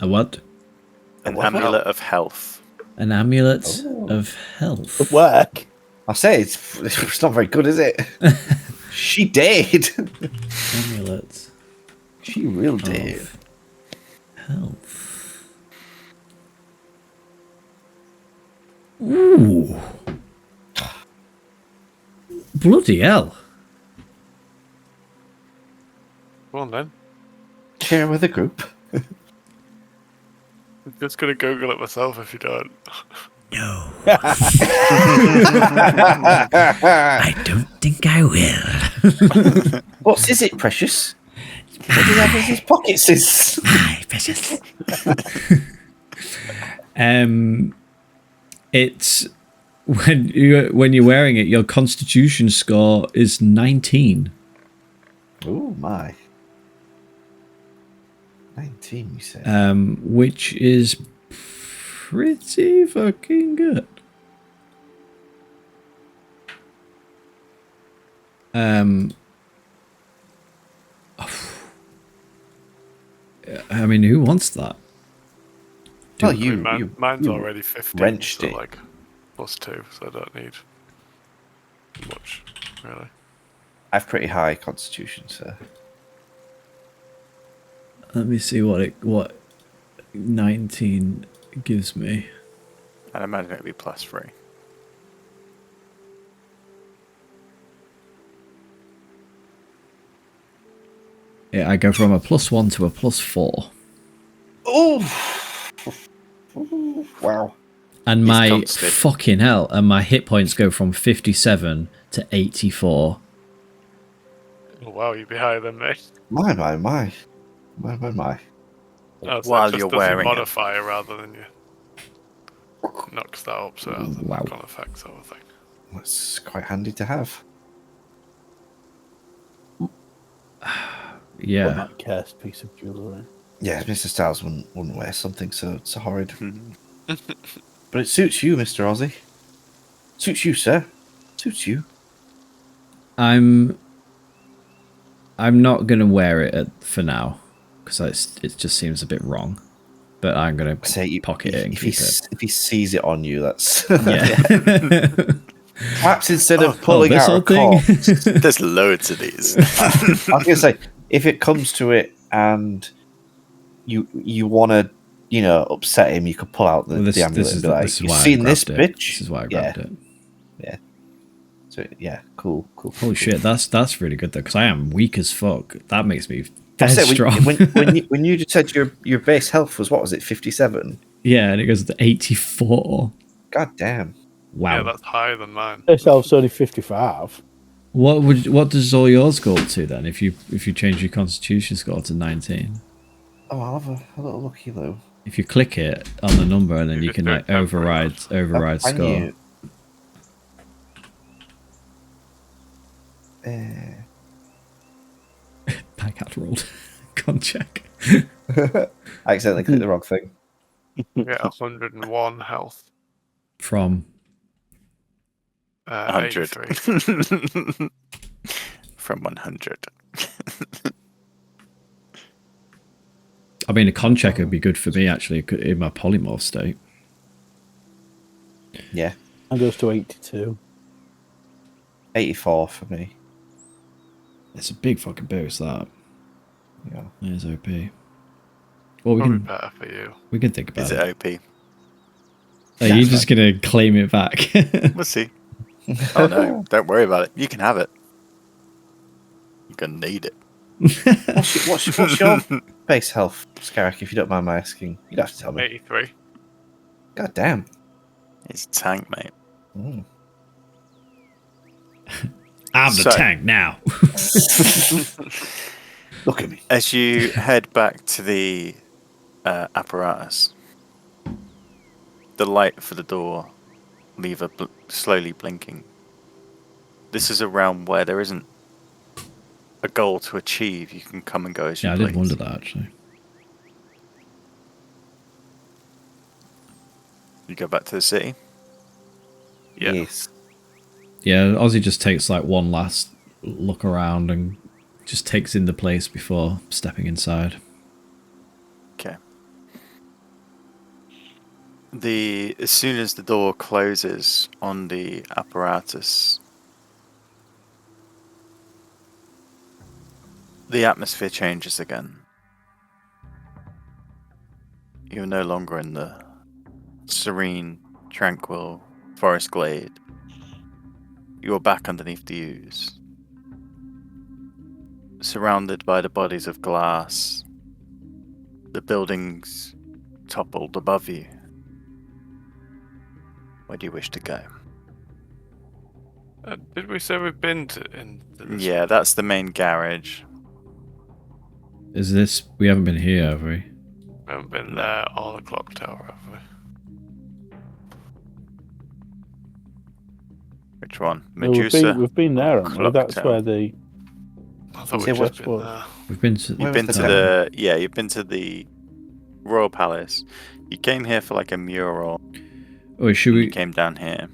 A what? An what? amulet of health. An amulet of health. Work. I say it's not very good, is it? She did. Amulet She real did. of health. Ooh. Bloody hell. Go on then. Share with the group. I'm just gonna Google it myself if you don't. No. I don't think I will. What is it, Precious? What does he have in his pockets? Is Hi, precious. It's when you're wearing it, your Constitution score is 19. oh my. 19, you say? Which is pretty fucking good. I mean, who wants that? well, I mean, mine's you already 15, wrenched so it. like +2, so I don't need much, really. I have pretty high constitution, so Let me see what 19 gives me. I'd imagine it would be +3. Yeah, I go from a +1 to a +4. oh, wow. And He's my constant. fucking hell, and my hit points go from 57 to 84. Oh, wow, you'd be higher than me. My. Oh, so While it just you're does a wearing it. modifier rather than you knocks that up, so it has a Wow. knock-on effect sort of thing. That's quite handy to have. Yeah. What that cursed piece of jewellery. Yeah, Mr. Styles wouldn't wear something so horrid. But it suits you, Mr. Aussie. Suits you, sir. Suits you. I'm not gonna wear it for now because it just seems a bit wrong. But I'm gonna pocket it and keep it. If he sees it on you, that's Yeah. perhaps instead of pulling this out a old thing? corpse. There's loads of these. I was gonna say, if it comes to it and you want to, upset him, you could pull out the amulet and be like, "You've seen this, bitch?" This is why I grabbed it. Yeah. So yeah, cool. Holy shit, that's really good though, because I am weak as fuck. That makes me I dead said, strong. when you just said your base health was, what was it, 57? Yeah, and it goes to 84. God damn. Wow. Yeah, that's higher than mine. This elf's only 55. What does all yours go up to then? If you change your Constitution score to 19, Oh, I'll have a little looky though. if you click it on the number and then you just can do like it temporary. override Can score. you- Picard rolled. Con check. I accidentally clicked the wrong thing. You get 101 health. From 100. 83. From 100. I mean, a con check would be good for me actually in my polymorph state. Yeah. And goes to 82. 84 for me. It's a big fucking boost that. Yeah. It's OP. Well, Probably better for you. we can think about Is it. it OP? Are you just gonna claim it back? We'll see. Oh no, don't worry about it. You can have it. You're gonna need it. What's your base health, Scarrick, if you don't mind my asking? You'd have to tell me. 83. God damn. It's a tank, mate. Mm. I'm the So- tank now. Look at me. As you head back to the apparatus, the light for the door lever slowly blinking. This is a realm where there isn't a goal to achieve. You can come and go as you Yeah, I please. did wonder that actually. You go back to the city. Yeah. Yes. Yeah, Ozzy just takes like one last look around and just takes in the place before stepping inside. Okay. As soon as the door closes on the apparatus, the atmosphere changes again. You're no longer in the serene, tranquil forest glade. You're back underneath the ooze, surrounded by the bodies of glass. The buildings toppled above you. Where do you wish to go? Did we say we've been into this? Yeah, that's the main garage. Is this? We haven't been here, have we? We haven't been there or the clock tower, have we? Which one? No, Medusa? we've been there, haven't we? Clock That's tower. where the I thought Say we'd just what? been there. We've been to. Where You've was been the to tower? you've been to the Royal Palace. You came here for like a mural. Oh, should You we? came down here.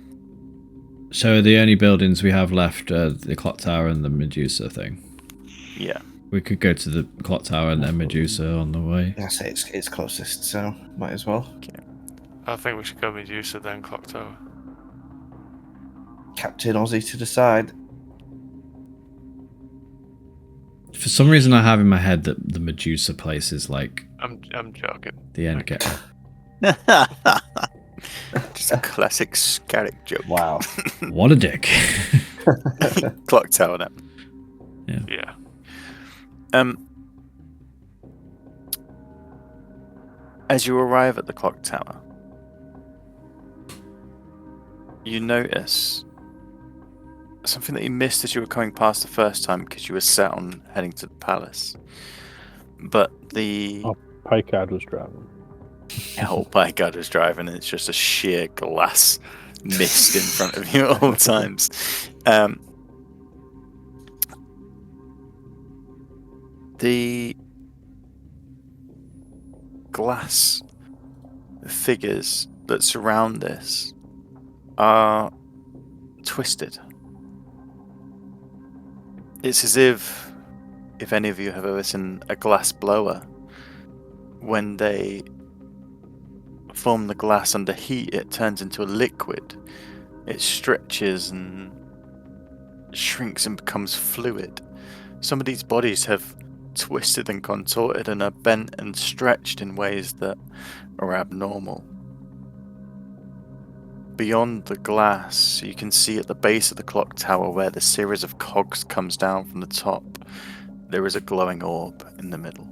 So the only buildings we have left are the clock tower and the Medusa thing. Yeah. We could go to the clock tower and then Medusa on the way. I say it's closest, so might as well. I think we should go Medusa then clock tower. Captain Ozzy to decide. For some reason, I have in my head that the Medusa place is like I'm joking. the end Okay. game. Just a classic Scarrick joke. Wow. What a dick. Clock tower then. Yeah. As you arrive at the clock tower, you notice something that you missed as you were coming past the first time because you were set on heading to the palace. But the Oh. Picard was driving. whole bikeguard was driving, and it's just a sheer glass mist in front of you at all times. The glass figures that surround this are twisted. It's as if any of you have ever seen a glass blower, when they form the glass under heat, it turns into a liquid. It stretches and shrinks and becomes fluid. Some of these bodies have twisted and contorted and are bent and stretched in ways that are abnormal. Beyond the glass, you can see at the base of the clock tower, where the series of cogs comes down from the top, there is a glowing orb in the middle.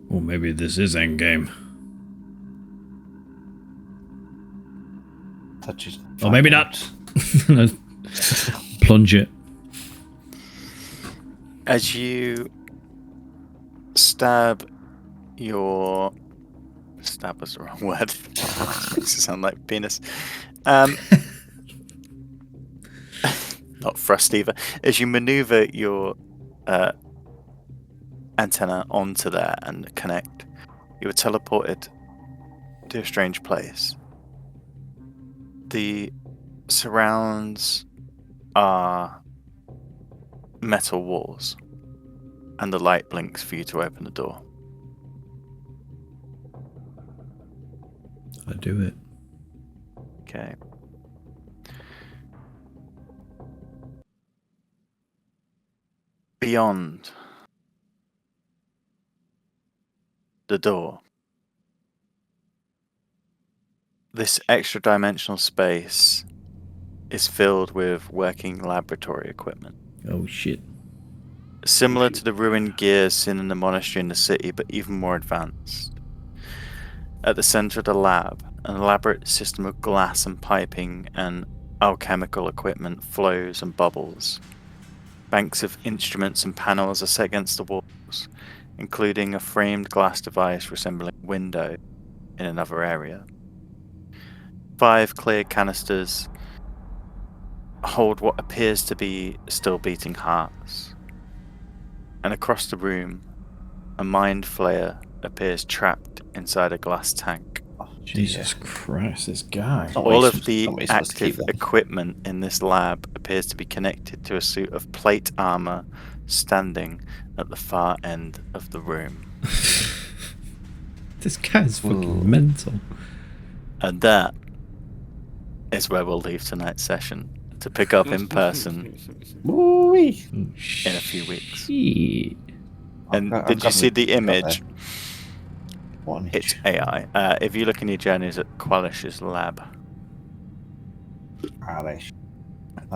Well, maybe this is endgame. Touches. Or maybe not. Plunge it. As you stab your... Stab was the wrong word. Makes it sound like penis. Not thrust either. As you maneuver your antenna onto there and connect, you are teleported to a strange place. The surrounds are metal walls, and the light blinks for you to open the door. I do it. Okay. Beyond the door, this extra dimensional space is filled with working laboratory equipment. Oh shit. Similar to the ruined gears seen in the monastery in the city, but even more advanced. At the center of the lab, an elaborate system of glass and piping and alchemical equipment flows and bubbles. Banks of instruments and panels are set against the walls, including a framed glass device resembling a window in another area. 5 clear canisters hold what appears to be still beating hearts. And across the room, a mind flayer appears trapped inside a glass tank. Jesus Christ, this guy. All of the active equipment in this lab appears to be connected to a suit of plate armor standing at the far end of the room. This guy's fucking mental. And that is where we'll leave tonight's session to pick up in person Woo-wee. in a few weeks. Shit. And did you see the image? What image? It's AI. If you look in your journeys at Qualish's lab,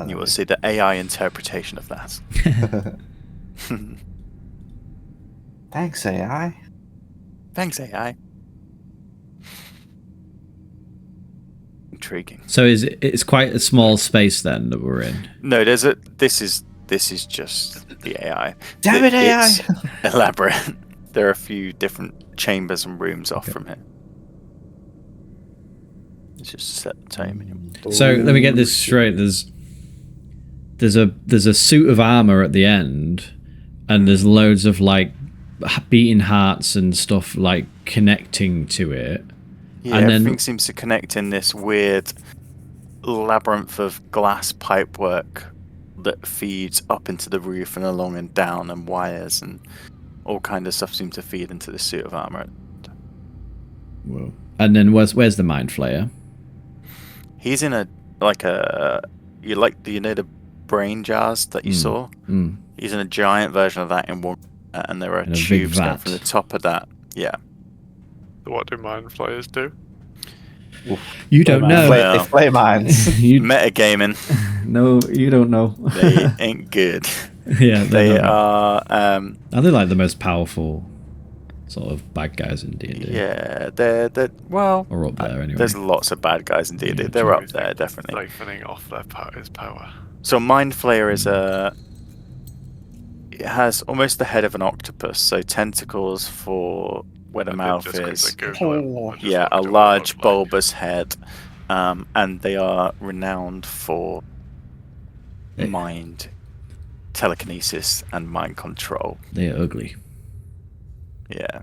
you will see the AI interpretation of that. Thanks, AI. Thanks, AI. Intriguing. So it's quite a small space then that we're in. No, this is just the AI. Damn it, AI! It's elaborate. There are a few different chambers and rooms off from here. It's just set the tone. So let me get this straight. There's a suit of armor at the end, and there's loads of like beating hearts and stuff like connecting to it. Yeah, and everything then seems to connect in this weird labyrinth of glass pipework that feeds up into the roof and along and down, and wires and all kind of stuff seem to feed into the suit of armor. whoa. And then where's the mind flayer? He's in you know the brain jars that you saw? Mm. He's in a giant version of that in one, and there are In a big tubes going vat. from the top of that. Yeah. What do mind flayers do? You don't know. Well. They flame mines. You Metagaming, no, you don't know. they ain't good. Yeah, They not. are, Are they like the most powerful sort of bad guys in D&D? yeah, they're well, Or up there anyway. there's lots of bad guys in D&D. Yeah, They're up Everything there, definitely. Siphoning off his power. So Mind Flayer is it has almost the head of an octopus, so tentacles for where the mouth is. Yeah, a large bulbous head, and they are renowned for mind telekinesis and mind control. They're ugly. Yeah.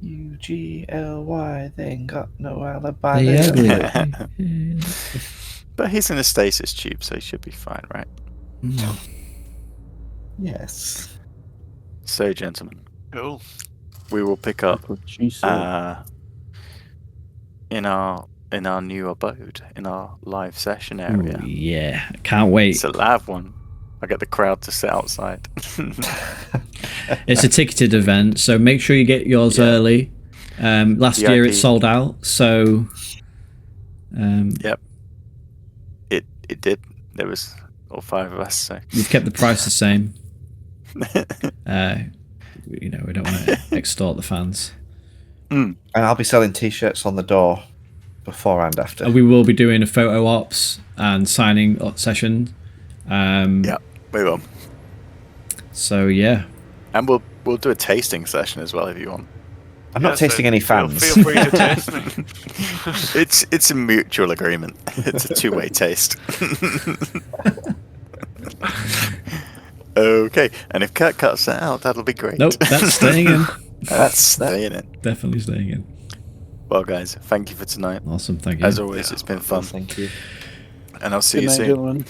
UGLY, they ain't got no alibi. They're there. ugly. But he's in a stasis tube, so he should be fine, right? Yes. So, gentlemen, Cool. we will pick up What she said. in our new abode, in our live session area. Ooh, yeah, can't wait. It's a live one. I get the crowd to sit outside. It's a ticketed event, so make sure you get yours early. Last year it VIP. sold out, so Yep. It did. There was all 5 of us, so we've kept the price the same. We don't want to extort the fans. And I'll be selling t-shirts on the door before and after. And we will be doing a photo ops and signing session. yeah, we will. So yeah, And we'll do a tasting session as well if you want. I'm not tasting any fans. Feel free to taste me. It's a mutual agreement. It's a two-way taste. Okay, and if Kurt cuts that out, that'll be great. nope, that's staying in. That's staying in. Definitely staying in. Well, guys, thank you for tonight. Awesome, thank you. As always, it's been fun, Thank you. and I'll see Good you night, soon. gentlemen.